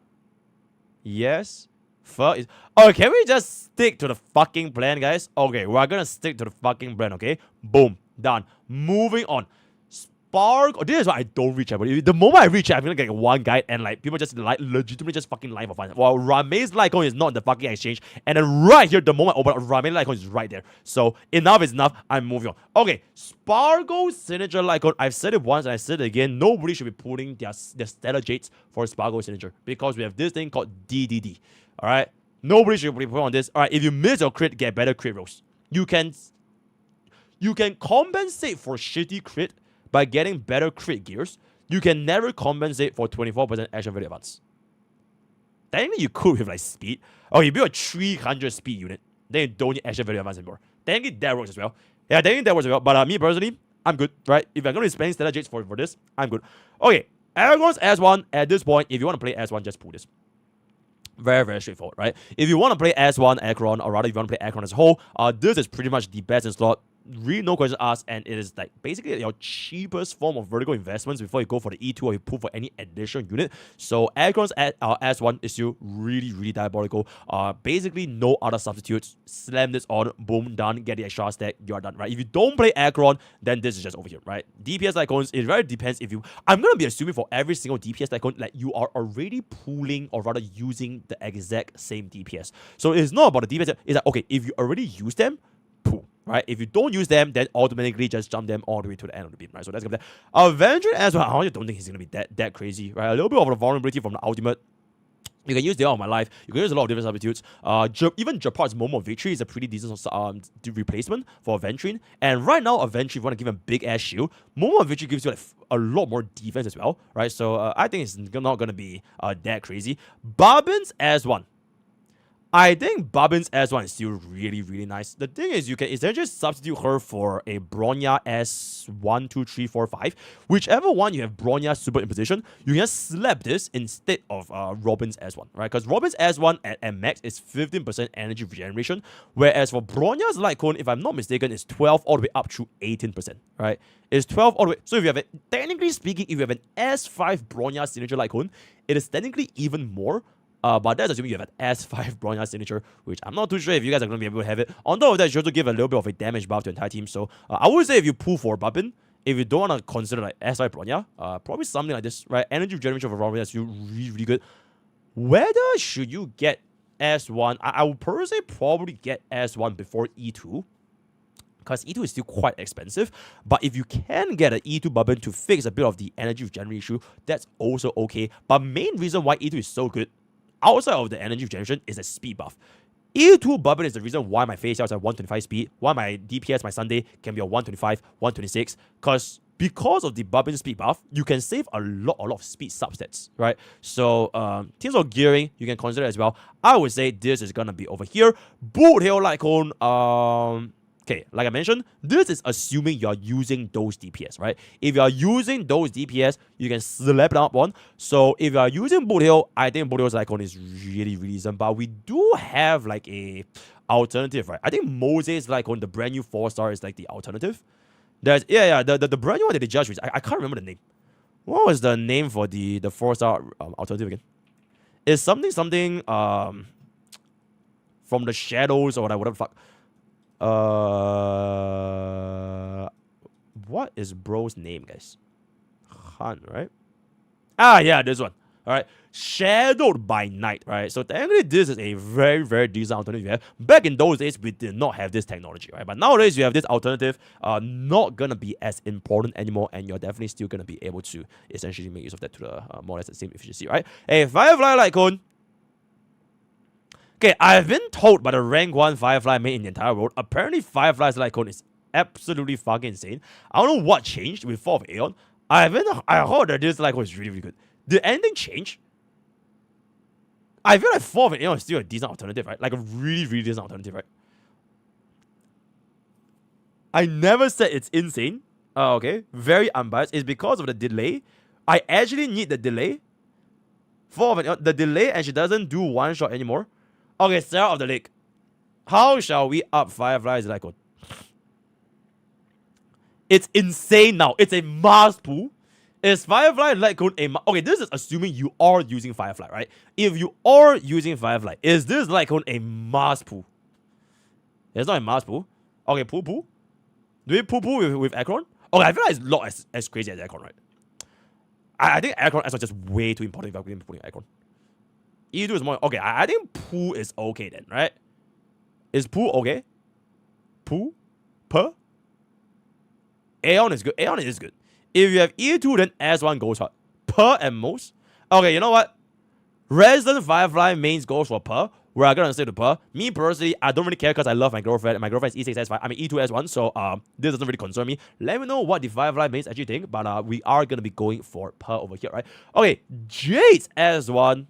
Yes. Fuck. Oh, can we just stick to the fucking plan, guys? Okay, we're gonna stick to the fucking plan, okay? Boom. Done. Moving on. Spark. Oh, this is why I don't reach out. The moment I reach out, I'm gonna get one guide and like people just like legitimately just fucking line for fun. While Rame's Light Cone is not in the fucking exchange. And then right here, the moment I open up, Rame's Light Cone is right there. So enough is enough. I'm moving on. Okay, Spargo Signature Light Cone. I've said it once and I said it again. Nobody should be pulling their Stellar Jades for Spargo Signature because we have this thing called DDD. Alright? Nobody should be putting on this. Alright, if you miss your crit, get better crit rolls. You can compensate for shitty crit by getting better crit gears. You can never compensate for 24% action value advance. Technically, you could with like speed. Oh, you build a 300 speed unit, then you don't need action value advance anymore. Technically, that works as well. Yeah, technically that works as well. But me personally, I'm good, right? If I'm going to be spending Stellar Jades for this, I'm good. Okay, Aragorn's S1, at this point, if you want to play S1, just pull this. Very, very straightforward, right? If you want to play S1 Acheron, or rather if you want to play Acheron as a whole, this is pretty much the best in slot. Really no questions asked, and it is like basically your cheapest form of vertical investments before you go for the E2 or you pull for any additional unit. So Acheron's S1 is still really, really diabolical. Basically no other substitutes. Slam this on, boom, done, get the extra stack, you are done, right? If you don't play Acheron, then this is just over here, right? DPS icons, it very depends if you... I'm going to be assuming for every single DPS icon, like you are already pulling or rather using the exact same DPS. So it's not about the DPS, it's like, okay, if you already use them, pull. Right? If you don't use them, then automatically just jump them all the way to the end of the beam, right? So that's gonna be that. Avenger as well, I don't think he's gonna be that crazy, right? A little bit of the vulnerability from the ultimate. You can use the All of My Life. You can use a lot of different substitutes. Even Japart's Moment of Victory is a pretty decent replacement for Aventrine. And right now, Aventrine, if you want to give him a big ass shield, Moment of Victory gives you like a lot more defense as well, right? So I think it's not gonna be that crazy. Barbin's S1. I think Babin's S1 is still really, really nice. The thing is, you can essentially substitute her for a Bronya S1, 2, 3, 4, 5. Whichever one you have Bronya super in position, you can slap this instead of Robin's S1, right? Because Robin's S1 at max is 15% energy regeneration, whereas for Bronya's Light Cone, if I'm not mistaken, is 12 all the way up to 18%, right? It's 12 all the way. So if you have technically speaking, if you have an S5 Bronya signature Light Cone, it is technically even more. But that's assuming you have an S5 Bronya signature, which I'm not too sure if you guys are going to be able to have it. On top of that, you also give a little bit of a damage buff to the entire team. So I would say if you pull for Babin, if you don't want to consider like S5 Bronya, probably something like this, right? Energy regeneration for Robin is still really, really good. Whether should you get S1, I would personally probably get S1 before E2. Because E2 is still quite expensive. But if you can get an E2 Babin to fix a bit of the energy regeneration issue, that's also okay. But main reason why E2 is so good outside of the energy regeneration is a speed buff. E2 Babin is the reason why my face is at 125 speed, why my DPS, my Sunday, can be at 125, 126. Because of the Babin speed buff, you can save a lot of speed substats, right? So, teams of gearing, you can consider as well. I would say this is gonna be over here. Boot Hill Light Cone, okay, like I mentioned, this is assuming you're using those DPS, right? If you're using those DPS, you can slap it up one. So if you're using Boot Hill, I think Boot Hill's icon is really, really decent. But we do have like a alternative, right? I think Mose's icon, the brand new 4-star, is like the alternative. There's the brand new one that they judged, I can't remember the name. What was the name for the 4-star alternative again? It's something from the shadows or whatever the fuck. What is bro's name, guys? Han, right? Ah, yeah, this one. All right, Shadowed by Night, right? So technically, this is a very, very decent alternative you have. Back in those days, we did not have this technology, right? But nowadays, you have this alternative. Not gonna be as important anymore, and you're definitely still gonna be able to essentially make use of that to the more or less the same efficiency, right? A Firefly Light Cone. Okay, I've been told by the rank 1 Firefly main in the entire world, apparently Firefly's Light Cone is absolutely fucking insane. I don't know what changed with 4 of Aeon. I heard that this Light Cone is really, really good. Did anything change? I feel like 4 of Aeon is still a decent alternative, right? Like a really, really decent alternative, right? I never said it's insane. Okay, very unbiased. It's because of the delay. I actually need the delay. 4 of Aeon, the delay, and she doesn't do one shot anymore. Okay, Sarah of the Lake. How shall we up Firefly's Light Cone? It's insane now. It's a mask pool. Is Firefly Light Cone a okay, this is assuming you are using Firefly, right? If you are using Firefly, is this Light Cone a mask pool? It's not a mask pool. Okay, pool. Do we pool with Acheron? Okay, I feel like it's not as crazy as Acheron, right? I think Acheron is just way too important if I'm putting Acheron. E2 is more okay. I think pool is okay then, right? Is pool okay? Pool? Per? Aeon is good. Aeon is good. If you have E2, then S1 goes hard. Per at most. Okay, you know what? Resident Firefly mains goes for per. We're gonna say the per. Me personally, I don't really care because I love my girlfriend. And my girlfriend is E6 S5. I mean E2 S1. So this doesn't really concern me. Let me know what the Firefly mains actually think. But we are gonna be going for per over here, right? Okay, Jade's S1.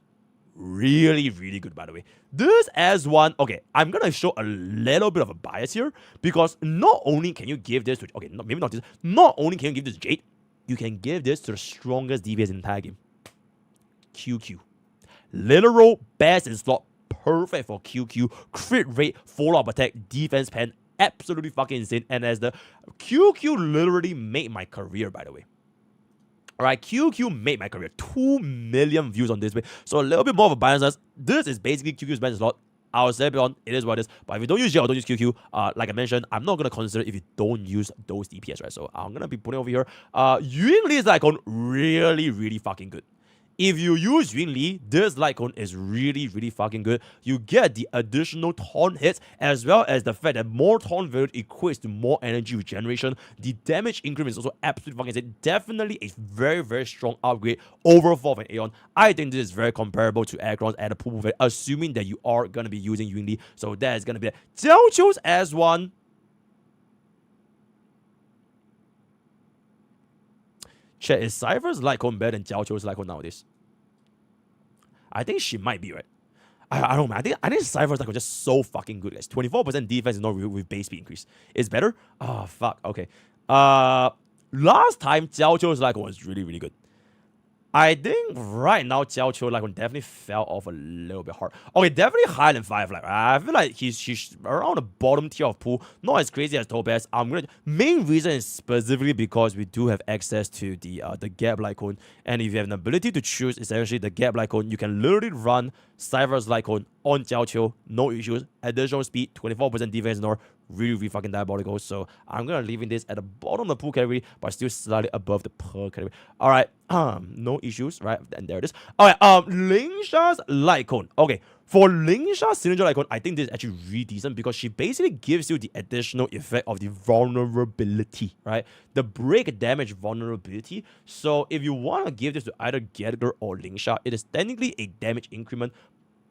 Really, really good, by the way. This S1, okay, I'm gonna show a little bit of a bias here because not only can you give this to, okay, maybe not this, not only can you give this to Jade, you can give this to the strongest DPS in the entire game. QQ. Literal best in slot, perfect for QQ, crit rate, follow-up attack, defense pen, absolutely fucking insane. And as the QQ literally made my career, by the way. Alright, QQ made my career. 2 million views on this way. So a little bit more of a bias. This is basically QQ's best slot. I'll say it on, it is what it is. But if you don't use J or don't use QQ, like I mentioned, I'm not going to consider if you don't use those DPS, right? So I'm going to be putting over here. Yun Li's Light Cone, really, really fucking good. If you use Yun Li, this Light Cone is really, really fucking good. You get the additional taunt hits, as well as the fact that more taunt value equates to more energy regeneration. The damage increment is also absolutely fucking insane. Definitely a very, very strong upgrade over 4 of an Aeon. I think this is very comparable to Acheron's at a pool value, assuming that you are going to be using Yun Li. So that is going to be it. Jiao Qiu's S1. Chat, is Cypher's Light Cone better than Jiao Qiu's Light Cone nowadays? I think she might be, right? I don't know, man. I think Cypher's Light Cone just so fucking good, guys. 24% defense is not with base speed increase. It's better? Oh, fuck. Okay. Last time, Jiao Qiu's Light Cone was really, really good. I think right now, Jiao Qiu Light Cone definitely fell off a little bit hard. Okay, definitely higher than Firefly. I feel like she's around the bottom tier of pool. Not as crazy as Topaz. Main reason is specifically because we do have access to the Gap Light Cone. And if you have an ability to choose essentially the Gap Light Cone, you can literally run Cypher's Light Cone on Jiao Qiu. No issues. Additional speed, 24% defense ignore. Really, really fucking diabolical. So I'm gonna leaving this at the bottom of the pool category, but still slightly above the per category. Alright, no issues, right? And there it is. Alright, Lingsha's Light Cone. Okay, for Lingsha's signature Light Cone, I think this is actually really decent because she basically gives you the additional effect of the vulnerability, right? The break damage vulnerability. So if you want to give this to either Gedgar or Lingsha, it is technically a damage increment,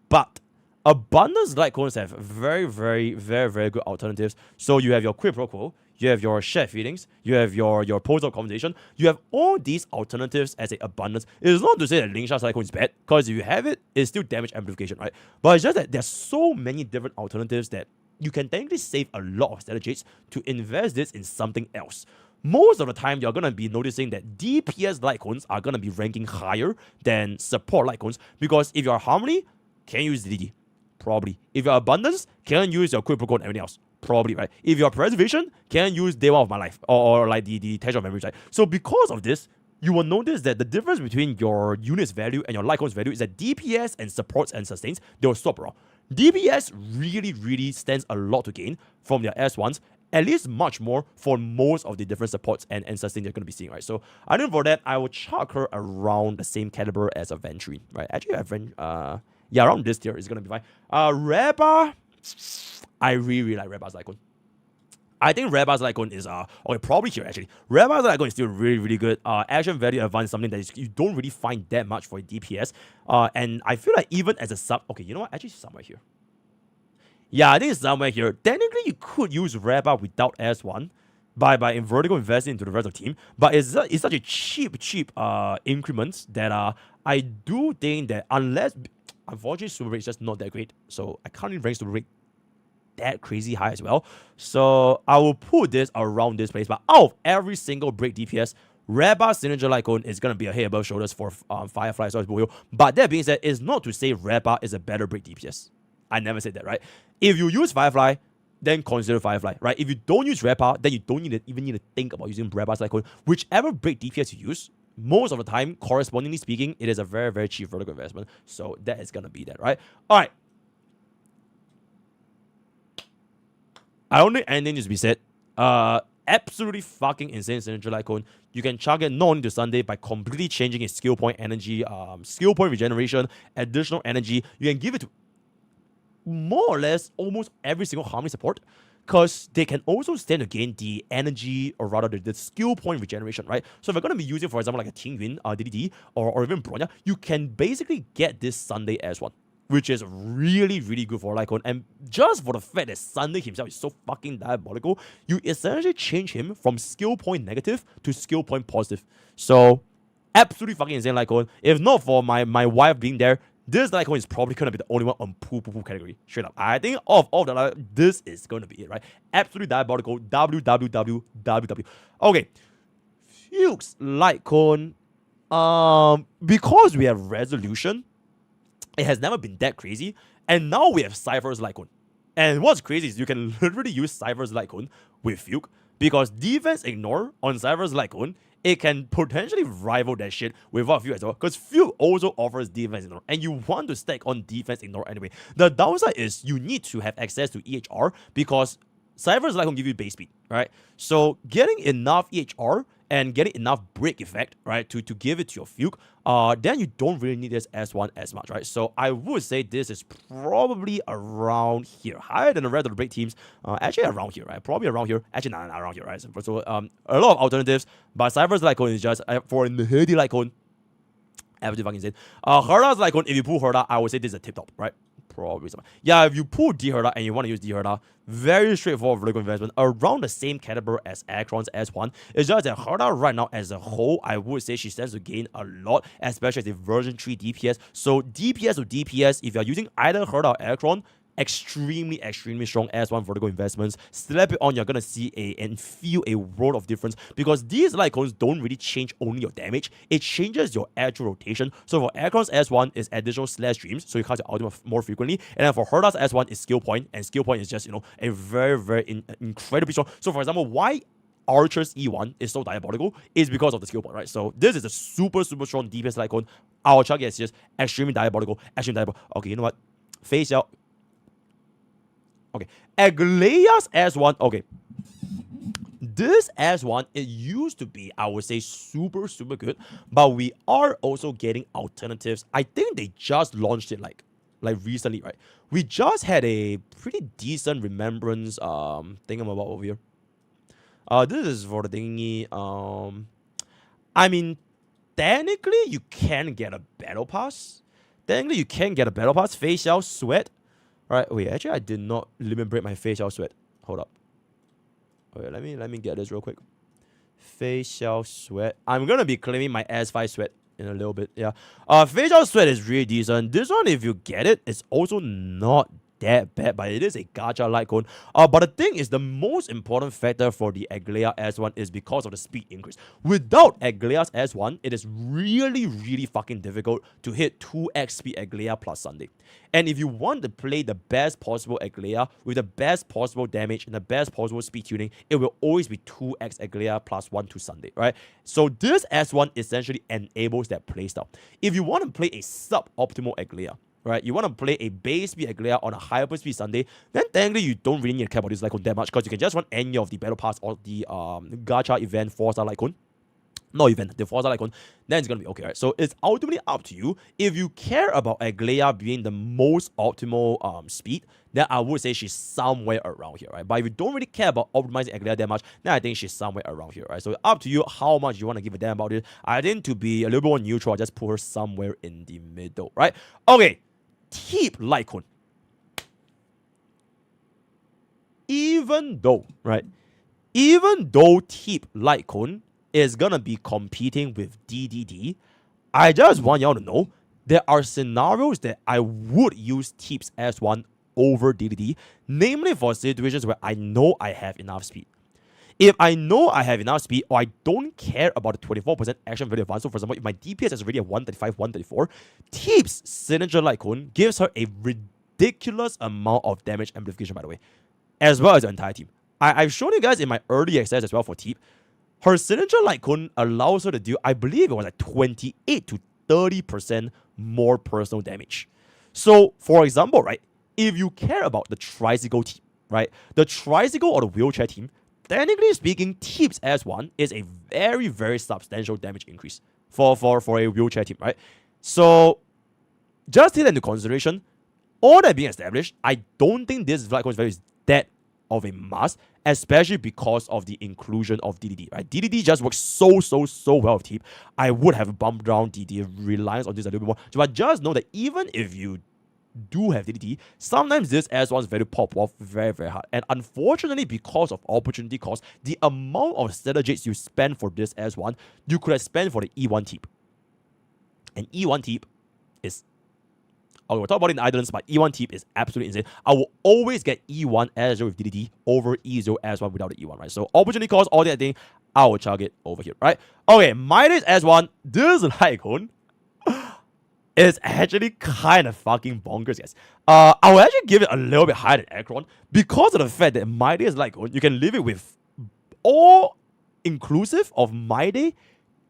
but Abundance Light Cones have very, very, very, very good alternatives. So you have your Quid Pro Quo, you have your Shared Feelings, you have your Pose of Conversation. You have all these alternatives as a abundance. It is not to say that Lingsha's Light Cone is bad, because if you have it, it's still damage amplification, right? But it's just that there's so many different alternatives that you can technically save a lot of strategies to invest this in something else. Most of the time, you're going to be noticing that DPS Light Cones are going to be ranking higher than support Light Cones, because if you're Harmony, can you use DD? Probably. If you're Abundance, can use your Quick Pro Code and everything else? Probably, right? If you're Preservation, can use Day 1 of My Life or like the Treasure of Memories, right? So because of this, you will notice that the difference between your unit's value and your Light Cone's value is that DPS and supports and sustains, they will swap around. DPS really, really stands a lot to gain from their S1s, at least much more for most of the different supports and sustains you're going to be seeing, right? So I think for that, I will chuck her around the same caliber as a Ventrine, right? Actually, yeah, around this tier is going to be fine. Reba, I really, really like Reba's Light Cone. I think Reba's Light Cone is, okay, probably here actually. Reba's Light Cone is still really, really good. Action value advance is something that you don't really find that much for DPS. And I feel like even as a sub, okay, you know what? Actually, somewhere here. Yeah, I think it's somewhere here. Technically, you could use Reba without S1 by vertical investing into the rest of the team. But it's such a cheap increments that I do think that unless, unfortunately, super rate is just not that great. So I can't even rank super rate that crazy high as well. So I will put this around this place. But out of every single break DPS, Reba's Signature Light Cone is going to be a head above shoulders for Firefly. But that being said, it's not to say Reba is a better break DPS. I never said that, right? If you use Firefly, then consider Firefly, right? If you don't use Repa, then you don't even need to think about using Repa's Light Cone. Whichever break DPS you use, most of the time, correspondingly speaking, it is a very, very cheap vertical investment. So that is going to be that, right? All right. I don't think anything needs to be said. Absolutely fucking insane Signature Light Cone. You can chug it not only to Sunday by completely changing its skill point energy, skill point regeneration, additional energy. You can give it to more or less almost every single harmony support, because they can also stand to gain the energy, or rather the skill point regeneration, right? So if you're going to be using, for example, like a Ting Yun, DDD, or even Bronya, you can basically get this Sunday as one, which is really, really good for Light Cone. And just for the fact that Sunday himself is so fucking diabolical, you essentially change him from skill point negative to skill point positive. So, absolutely fucking insane Light Cone. If not for my wife being there, this Light Cone is probably going to be the only one on poo category. Straight up. I think of all the this is going to be it, right? Absolutely diabolical. WWW. Okay. Fuchs Light Cone. Because we have resolution, it has never been that crazy. And now we have Cypher's Light Cone. And what's crazy is you can literally use Cypher's Light Cone with Fuchs, because defense ignore on Cypher's Light Cone, it can potentially rival that shit without Fuchs as well. Because Fuchs also offers defense ignore, and you want to stack on defense ignore anyway. The downside is you need to have access to EHR, because Cypher's Light Cone give you base speed, right? So getting enough EHR and getting enough break effect, right, to give it to your Fuchs, then you don't really need this S1 as much, right? So I would say this is probably around here, higher than the rest of the break teams. Actually around here, right? Probably around here. Actually, not around here, right? So a lot of alternatives, but Cypher's Light Cone is just for the Nihility Light Cone. Absolutely fucking insane. Herda's Light Cone, if you pull Herda, I would say this is a tip top, right? Probably something. Yeah, if you pull D-Herda and you want to use D-Herda, very straightforward vertical investment, around the same caliber as Acheron's S1. It's just that Herda right now as a whole, I would say she stands to gain a lot, especially as a version 3 DPS. So DPS to DPS, if you're using either Herda or Acheron, extremely strong S1 vertical investments. Slap it on, you're gonna see and feel a world of difference, because these Light Cones don't really change only your damage, it changes your actual rotation. So for Acheron's S1 is additional slash dreams, so you cast your ultimate more frequently, and then for Herda's S1 is skill point, and skill point is just, you know, a very incredibly strong. So for example, why Archer's E1 is so diabolical is because of the skill point, right? So this is a super strong DPS Light Cone. Our Chuck is just extremely diabolical. Okay, you know what? Face out. Okay, Aglaea's S1, okay. This S1, it used to be, I would say, super good, but we are also getting alternatives. I think they just launched it like recently, right? We just had a pretty decent remembrance thingamabob over here. This is for the thingy. I mean, technically you can get a battle pass. Facial Sweat. Alright, wait, actually I did not limit break my facial sweat. Hold up. Okay, let me get this real quick. Facial sweat. I'm gonna be claiming my S5 sweat in a little bit. Yeah. Facial sweat is really decent. This one, if you get it, it's also not that bad, but it is a gacha Light Cone. But the thing is, the most important factor for the Aglaea S1 is because of the speed increase. Without Aglaea's S1, it is really fucking difficult to hit 2x speed Aglaea plus Sunday. And if you want to play the best possible Aglaea with the best possible damage and the best possible speed tuning, it will always be 2x Aglaea plus 1 to Sunday, right? So this S1 essentially enables that playstyle. If you want to play a sub-optimal Aglaea, right, you want to play a base speed Aglaea on a higher speed Sunday, then technically you don't really need to care about this Light Cone that much, because you can just run any of the battle pass or the gacha event 4-star Light Cone. No event, the 4-star Light Cone, then it's gonna be okay, right? So it's ultimately up to you. If you care about Aglaea being the most optimal speed, then I would say she's somewhere around here, right? But if you don't really care about optimizing Aglaea that much, then I think she's somewhere around here, right? So up to you how much you want to give a damn about it. I think to be a little bit more neutral, I just put her somewhere in the middle, right? Okay. Teep Light Cone. Even though Teep Light Cone is gonna be competing with DDD, I just want y'all to know there are scenarios that I would use Teep's S1 over DDD, namely for situations where I know I have enough speed. If I know I have enough speed, or I don't care about the 24% action value advance, so for example, if my DPS is already at 135, 134, Teep's signature Light Cone gives her a ridiculous amount of damage amplification, by the way. as well as your entire team. I've shown you guys in my early access as well for Teep. Her signature Light Cone allows her to do, I believe it was like 28 to 30% more personal damage. So, for example, right, if you care about the tricycle team, right, the tricycle or the wheelchair team, technically speaking, Teep's S1 is a very, very substantial damage increase for a wheelchair team, right? So, just take that into consideration. All that being established, I don't think this Light Cone is that of a must, especially because of the inclusion of DDD, right? DDD just works so well with Teep. I would have bumped down the reliance on this a little bit more. But just know that even if you do have DDD, sometimes this S1's value pop off very, very hard. And unfortunately, because of opportunity cost, the amount of strategies you spend for this S1, you could have spent for the E1 Teep. And E1 Teep is... Okay, we'll talk about it in Idolins, but E1 Teep is absolutely insane. I will always get E1 S0 with DDD over E0 S1 without the E1, right? So opportunity cost, all that thing, I will chug it over here, right? Okay, Midas S1, this Light Cone is actually kind of fucking bonkers, guys. I will actually give it a little bit higher than Acheron because of the fact that Midas Light Cone, you can leave it with all inclusive of Midas,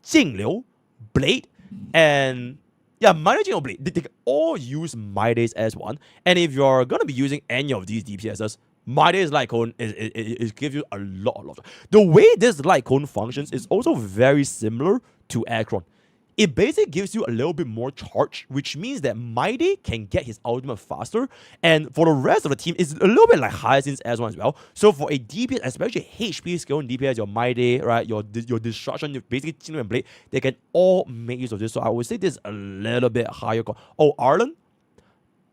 Jingliu, Blade, and... yeah, Midas Jingliu Blade, they can all use Midas S1. And if you're going to be using any of these DPSs, Midas Light Cone is gives you a lot. The way this Light Cone functions is also very similar to Acheron. It basically gives you a little bit more charge, which means that Midas can get his ultimate faster. And for the rest of the team, it's a little bit like Hyacinth's S1 as well. So for a DPS, especially HP scaling DPS, your Midas, right, your Destruction, your basically Jingliu and Blade, they can all make use of this. So I would say this is a little bit higher. Oh, Arlen?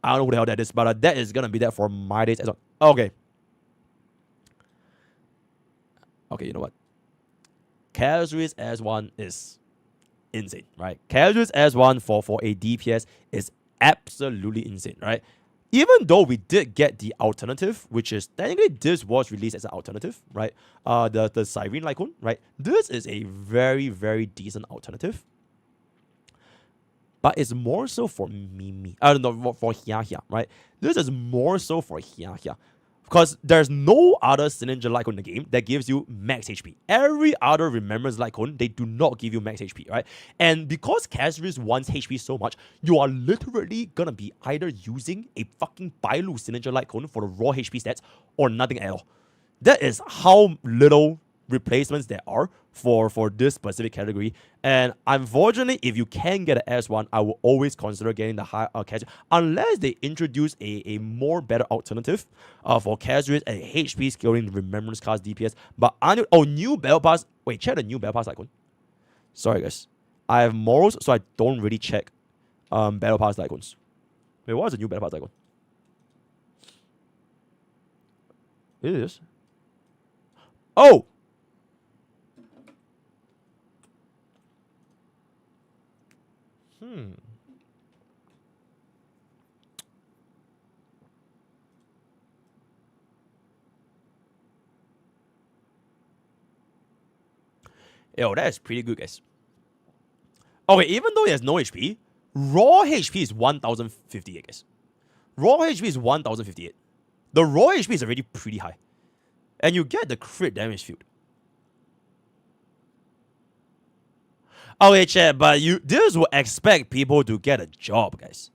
I don't know who the hell that is, but that is going to be that for Midas S1. Okay. Okay, you know what? Casual's S1 is insane, right? Casual's S1 for a DPS is absolutely insane, right? Even though we did get the alternative, which is technically this was released as an alternative, right? The Siren Light Cone, right? This is a very, very decent alternative. But it's more so for Mimi. I don't know, for Hia, right? This is more so for Hia. Because there's no other Signature Light Cone in the game that gives you max HP. Every other Remembrance Light Cone, they do not give you max HP, right? And because Cassius wants HP so much, you are literally gonna be either using a fucking Bailu Signature Light Cone for the raw HP stats or nothing at all. That is how little replacements there are for this specific category. And unfortunately, if you can get an S1, I will always consider getting the high casual, unless they introduce a more better alternative for casuals and HP scaling Remembrance cast DPS. But new Battle Pass. Wait, check the new Battle Pass icon. Sorry guys, I have morals, so I don't really check Battle Pass icons. Wait, what is the new Battle Pass icon? It is. Oh. Yo, that is pretty good, guys. Okay, even though he has no HP, raw HP is 1058, guys. Raw HP is 1058. The raw HP is already pretty high. And you get the crit damage field. Okay, chat, but this will expect people to get a job, guys.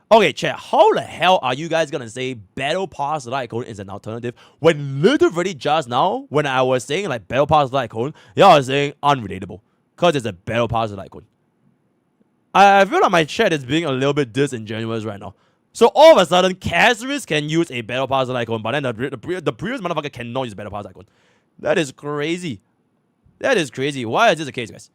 Okay, chat, how the hell are you guys gonna say Battle Pass Light Cone is an alternative when literally just now, when I was saying like Battle Pass Light Cone, y'all are saying unrelatable because it's a Battle Pass Light Cone. I feel like my chat is being a little bit disingenuous right now. So all of a sudden, Cassius can use a Battle Pass Light Cone, but then the previous motherfucker cannot use Battle Pass Light Cone. That is crazy. That is crazy. Why is this the case, guys?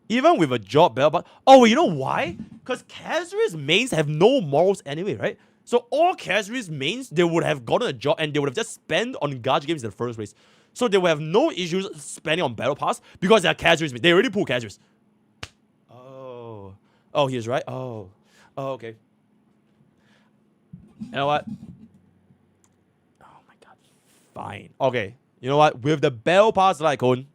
Even with a job Battle Pass... Oh, you know why? Because Cassius mains have no morals anyway, right? So all Cassius mains, they would have gotten a job and they would have just spent on Gacha games in the first place. So they would have no issues spending on Battle Pass because they are Cassius mains. They already pull Cassius. Oh. Oh, he's right. Oh. Oh, okay. You know what? Oh my god. Fine. Okay. You know what? With the Battle Pass Light Cone,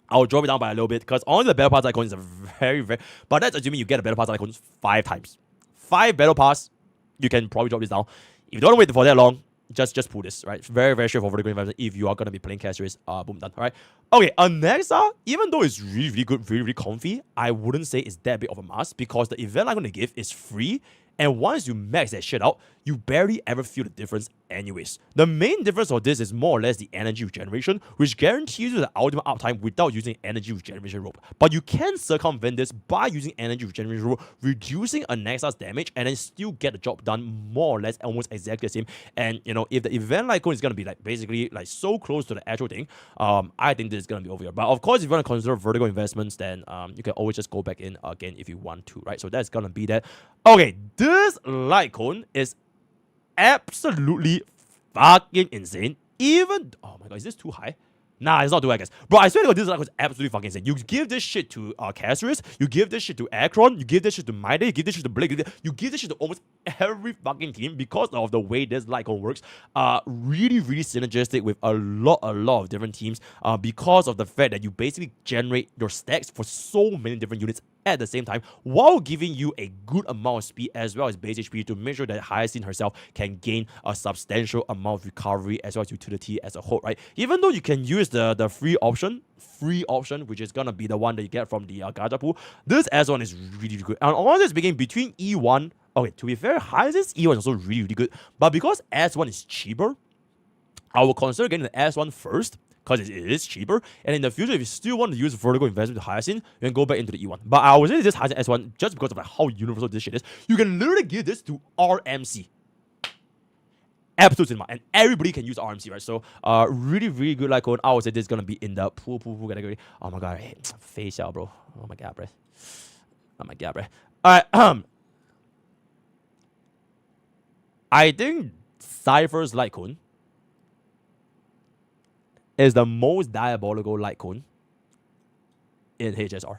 I'll drop it down by a little bit because only the Battle Pass icon is a very... But that's assuming you get a Battle Pass icon 5 times. 5 Battle Pass, you can probably drop this down. If you don't wait for that long, just pull this, right? Very, very straightforward vertical investment if you are gonna be playing Cassius. Boom, done. Alright. Okay, Nexa, even though it's really, really good, really, really comfy, I wouldn't say it's that big of a must because the event I'm gonna give is free. And once you max that shit out, you barely ever feel the difference anyways. The main difference of this is more or less the energy regeneration, which guarantees you the ultimate uptime without using energy regeneration rope. But you can circumvent this by using energy regeneration rope, reducing a Nexa's damage, and then still get the job done more or less almost exactly the same. And you know, if the event Light Cone is gonna be like basically like so close to the actual thing, I think this is gonna be over here. But of course, if you want to consider vertical investments, then you can always just go back in again if you want to, right? So that's gonna be that. Okay, this Light Cone is absolutely fucking insane. Even oh my god, is this too high? Nah, it's not too high, guys. Bro, I swear to God, this Light Cone is absolutely fucking insane. You give this shit to Cassius, you give this shit to Acheron, you give this shit to Maide, you give this shit to Blake, you give this shit to almost every fucking team because of the way this Light Cone works. Really, really synergistic with a lot of different teams. Because of the fact that you basically generate your stacks for so many different units at the same time, while giving you a good amount of speed as well as base HP to make sure that Hyacinth herself can gain a substantial amount of recovery as well as utility as a whole, right? Even though you can use the free option, which is gonna be the one that you get from the gacha pool, this S1 is really, really good. And honestly speaking, between E1, okay, to be fair, Hyacinth's E1 is also really, really good, but because S1 is cheaper, I will consider getting the S1 first, because it is cheaper, and in the future, if you still want to use vertical investment to Hyacinth, you can go back into the E1. But I would say this Hyacinth S1, just because of like how universal this shit is, you can literally give this to RMC. Absolute cinema, and everybody can use RMC, right? So, really, really good Light Cone. I would say this is gonna be in the pool category. Oh my god, I hate face out, bro. Oh my god, bro. Oh my god, bro. Alright, I think Cypher's Light Cone is the most diabolical Light Cone in HSR.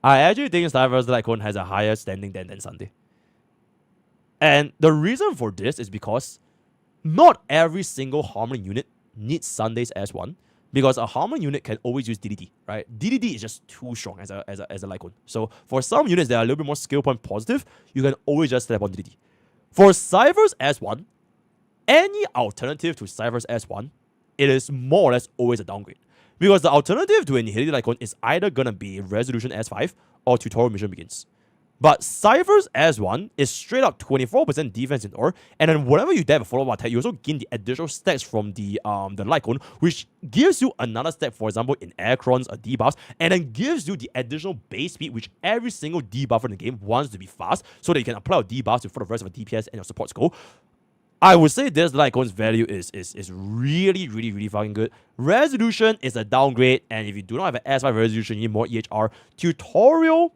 I actually think Cypher's Light Cone has a higher standing than Sunday. And the reason for this is because not every single Harmony unit needs Sunday's S1, because a Harmony unit can always use DDD, right? DDD is just too strong as a Light Cone. So for some units that are a little bit more skill point positive, you can always just slap on DDD. For Cypher's S1, any alternative to Cypher's S1, it is more or less always a downgrade. Because the alternative to a Nihility Light Cone is either gonna be Resolution S5 or Tutorial Mission Begins. But Cypher's S1 is straight up 24% defense in ore, and then whenever you have a follow-up attack, you also gain the additional stacks from the Light Cone, which gives you another stack, for example, in Acheron's debuffs, and then gives you the additional base speed, which every single debuffer in the game wants to be fast, so that you can apply your debuffs for the rest of the DPS and your supports go. I would say this Light Cone's value is really, really, really fucking good. Resolution is a downgrade, and if you do not have an S5 resolution, you need more EHR. Tutorial,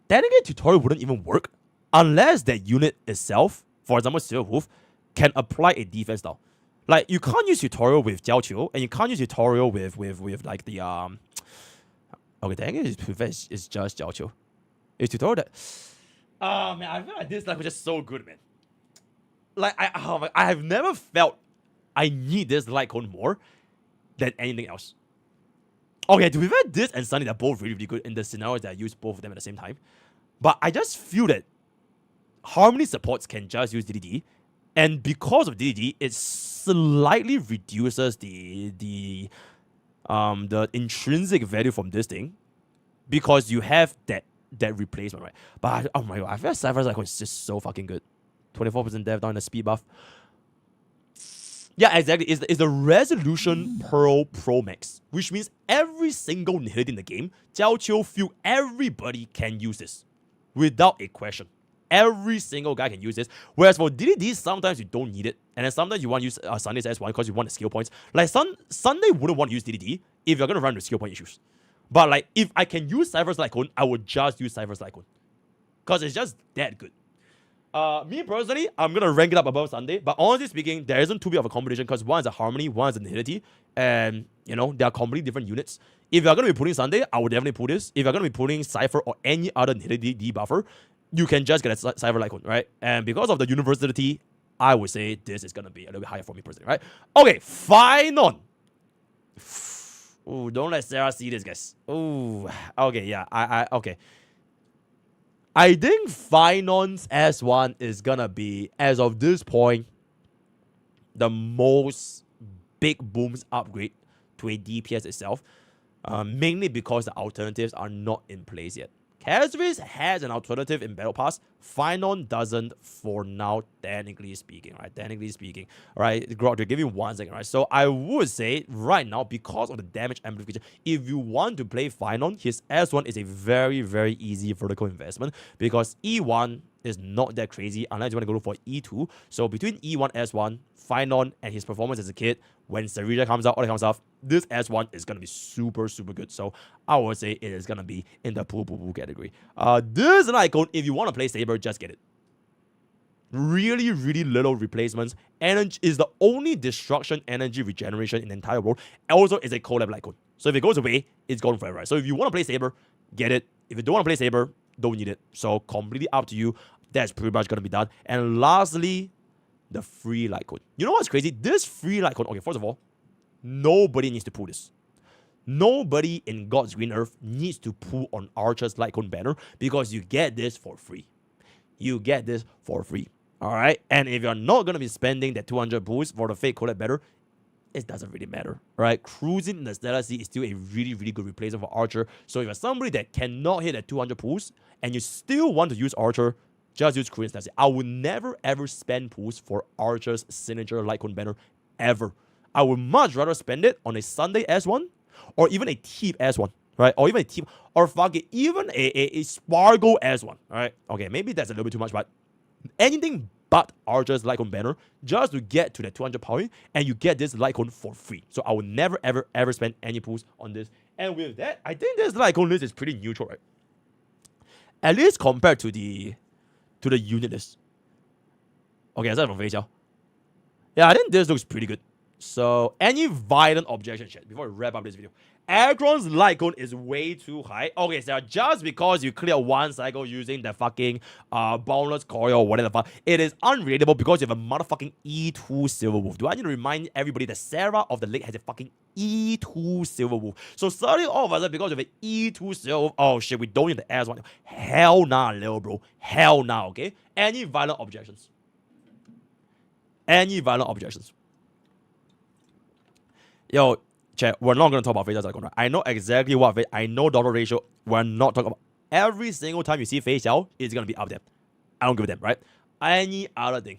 technically Tutorial wouldn't even work unless that unit itself, for example Silver Wolf, can apply a defense style. Like, you can't use Tutorial with Jiao Qiu, and you can't use Tutorial with like the okay, technically it's just Jiao Qiu. It's Tutorial that man, I feel like this Light Cone is just so good, man. Like, I have never felt I need this Light Cone more than anything else. Okay, to be fair, this and Sunny, they're both really, really good in the scenarios that I use both of them at the same time. But I just feel that Harmony supports can just use DDD, and because of DDD, it slightly reduces the intrinsic value from this thing, because you have that replacement, right? But oh my god, I feel like Cypher's Light Cone is just so fucking good. 24% dev down in the speed buff. Yeah, exactly. It's the Resolution Pearl Pro Max, which means every single Nihility in the game, Jiao Qiu feel everybody can use this without a question. Every single guy can use this. Whereas for DDD, sometimes you don't need it, and then sometimes you want to use Sunday's S1 because you want the skill points. Like Sunday wouldn't want to use DDD if you're gonna run with skill point issues. But like, if I can use Cypher's Light Cone, I would just use Cypher's Light Cone because it's just that good. Me personally, I'm gonna rank it up above Sunday, but honestly speaking, there isn't too big of a competition because one is a Harmony, one is a Nihility, and you know, they are completely different units. If you're gonna be putting Sunday, I would definitely put this. If you're gonna be putting Cypher or any other Nihility debuffer, you can just get a Cypher Light Cone, right? And because of the universality, I would say this is gonna be a little bit higher for me personally, right? Okay, Final. Ooh, don't let Sarah see this, guys. Ooh, okay, yeah, okay. I think Finon's S1 is gonna be, as of this point, the most big booms upgrade to a DPS itself, mainly because the alternatives are not in place yet. Kazris has an alternative in Battle Pass. Finon doesn't for now, technically speaking, right? Technically speaking, right? Grok, to give you 1 second, right? So I would say right now, because of the damage amplification, if you want to play Finon, his S1 is a very, very easy vertical investment because E1 is not that crazy unless you want to go for E2. So between E1, S1, Finon, and his performance as a kid, when Sarija comes out, all that kind of stuff, this S1 is going to be super, super good. So I would say it is going to be in the poo category. This Light Cone, if you want to play Saber, just get it. Really, really little replacements. Energy is the only destruction energy regeneration in the entire world. Also, it's a collab Light Cone. So if it goes away, it's gone forever. Right? So if you want to play Saber, get it. If you don't want to play Saber, don't need it. So completely up to you. That's pretty much going to be done. And lastly, the free Light Cone. You know what's crazy? This free Light Cone, okay, first of all, nobody needs to pull this. Nobody in God's green earth needs to pull on Archer's Light Cone banner because you get this for free. You get this for free. Alright? And if you're not going to be spending that 200 pulls for the fake collab banner, it doesn't really matter. Alright? Cruising in the Stellar Sea is still a really, really good replacement for Archer. So if you're somebody that cannot hit that 200 pulls and you still want to use Archer, just use Cruising Stellar Sea. I would never ever spend pulls for Archer's signature Light Cone banner ever. I would much rather spend it on a Sunday S1 or even a Teep S1, right? Or even a Teep, or fuck it, even a Spargo S1, right? Okay, maybe that's a little bit too much, but anything but Archer's Light Cone banner just to get to that 200 power, and you get this Light Cone for free. So I would never, ever, ever spend any pulls on this. And with that, I think this Light Cone list is pretty neutral, right? At least compared to the unit list. Okay, aside from Fei Xiao. Yeah, I think this looks pretty good. So, any violent objection, chat, before we wrap up this video? Acheron's Light Cone is way too high. Okay, so just because you clear one cycle using the fucking boundless coil or whatever the fuck, it is unrelatable because you have a motherfucking E2 Silver Wolf. Do I need to remind everybody that Sarah of the Lake has a fucking E2 Silver Wolf? So suddenly all of a sudden, because of an E2 Silver Wolf, oh shit, we don't need the S1. Hell nah, little bro. Hell nah, okay? Any violent objections? Any violent objections? Yo, chat, we're not going to talk about Fei Xiao's Light Cone, right? I know exactly what I know dollar ratio. We're not talking about. Every single time you see Fei Xiao, it's going to be up there. I don't give a damn, right? Any other thing.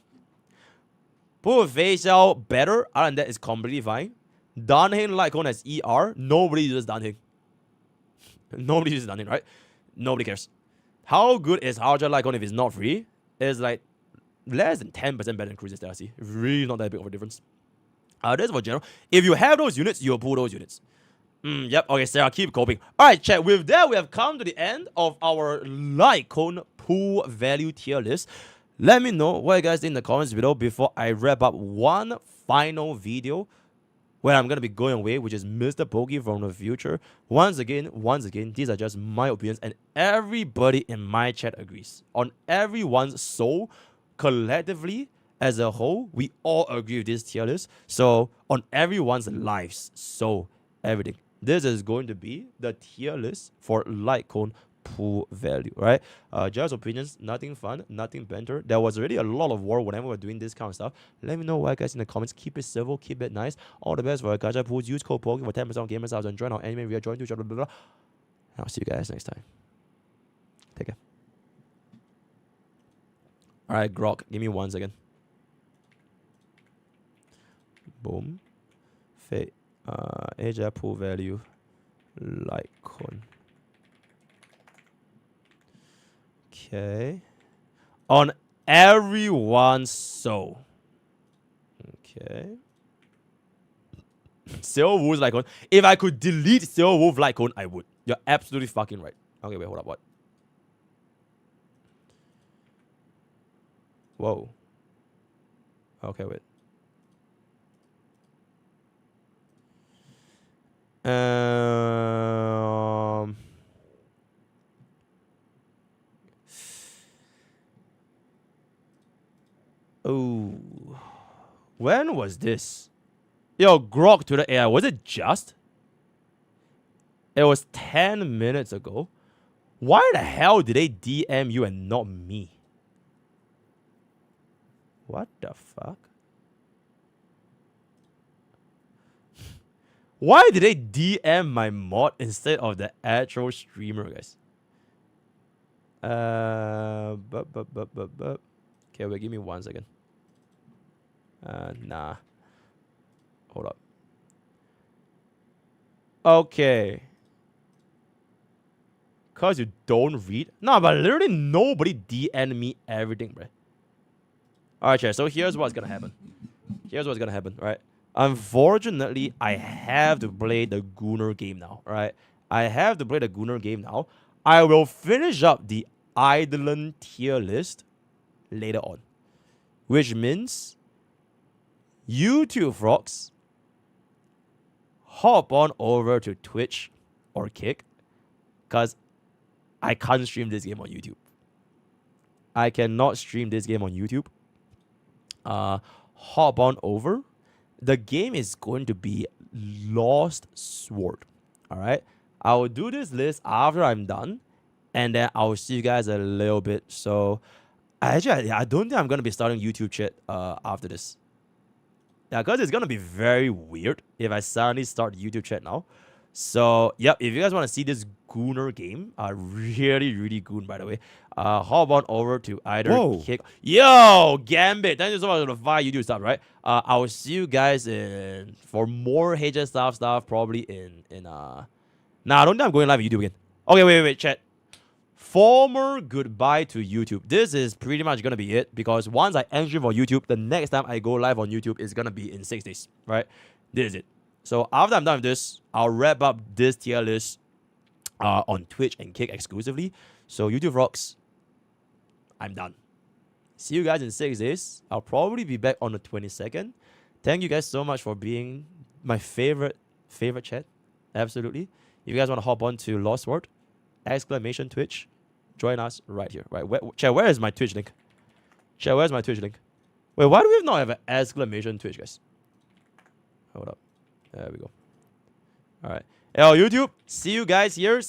Put Fei Xiao better, other than that, is completely fine. Danheng Light Cone as ER, nobody uses Danheng. Nobody uses Danheng, right? Nobody cares. How good is Archer Light Cone if it's not free? It's like less than 10% better than Cruising Stellar Sea. Really not that big of a difference. This is for general. If you have those units, you'll pull those units. Yep. Okay, Sarah, keep coping. Alright, chat. With that, we have come to the end of our Light Cone pool value tier list. Let me know what you guys think in the comments below before I wrap up one final video where I'm going to be going away, which is MrPokke from the future. Once again, these are just my opinions, and everybody in my chat agrees. On everyone's soul, collectively, as a whole, we all agree with this tier list. So, on everyone's lives, so everything. This is going to be the tier list for Light Cone pool value, right? Just opinions, nothing fun, nothing banter. There was already a lot of war whenever we're doing this kind of stuff. Let me know what you guys in the comments. Keep it civil, keep it nice. All the best for our gacha pools. Use code POKE for 10% on gamers house and join our anime. We are joined to each other. Blah, blah, blah. I'll see you guys next time. Take care. Alright, Grok, give me 1 second. Boom. HSR pool value. Light Cone. Okay. On everyone's soul. Okay. Silver Wolf Light Cone. If I could delete Silver Wolf Light Cone, I would. You're absolutely fucking right. Okay, wait, hold up. What? Whoa. Okay, wait. Oh. When was this? Yo, Grok to the AI. Was it just? It was 10 minutes ago. Why the hell did they DM you and not me? What the fuck? Why did they DM my mod instead of the actual streamer, guys? Okay, wait, give me 1 second. Nah. Hold up. Okay. Cause you don't read? No, but literally nobody DM'd me everything, bro. Alright, chat. So here's what's gonna happen. Right? Unfortunately, I have to play the Gunner game now, right? I will finish up the Eidolon tier list later on. Which means YouTube frogs, hop on over to Twitch or Kick, because I can't stream this game on YouTube. I cannot stream this game on YouTube. Hop on over. The game is going to be Lost Sword. Alright? I will do this list after I'm done, and then I'll see you guys a little bit. So I don't think I'm gonna be starting YouTube chat after this. Yeah, because it's gonna be very weird if I suddenly start YouTube chat now. So yep, if you guys want to see this Gunner game, really goon, by the way, hop on over to either Kick. Yo, Gambit, thank you so much for the 5 YouTube stuff, right? I will see you guys for more HSR stuff probably in nah, I don't think I'm going live on YouTube again. Okay, wait, chat. Former goodbye to YouTube. This is pretty much gonna be it, because once I end stream on YouTube, the next time I go live on YouTube is gonna be in 6 days, right? This is it. So after I'm done with this, I'll wrap up this tier list on Twitch and Kick exclusively. So YouTube rocks. I'm done. See you guys in 6 days. I'll probably be back on the 22nd. Thank you guys so much for being my favorite chat. Absolutely. If you guys want to hop on to Lost World, !Twitch, join us right here. Right, where is my Twitch link? Chat, where's my Twitch link? Wait, why do we not have an !Twitch, guys? Hold up. There we go. All right. YouTube, see you guys here.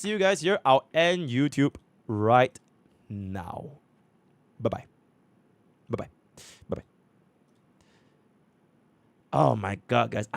I'll end YouTube right now. Bye-bye. Oh my God, guys.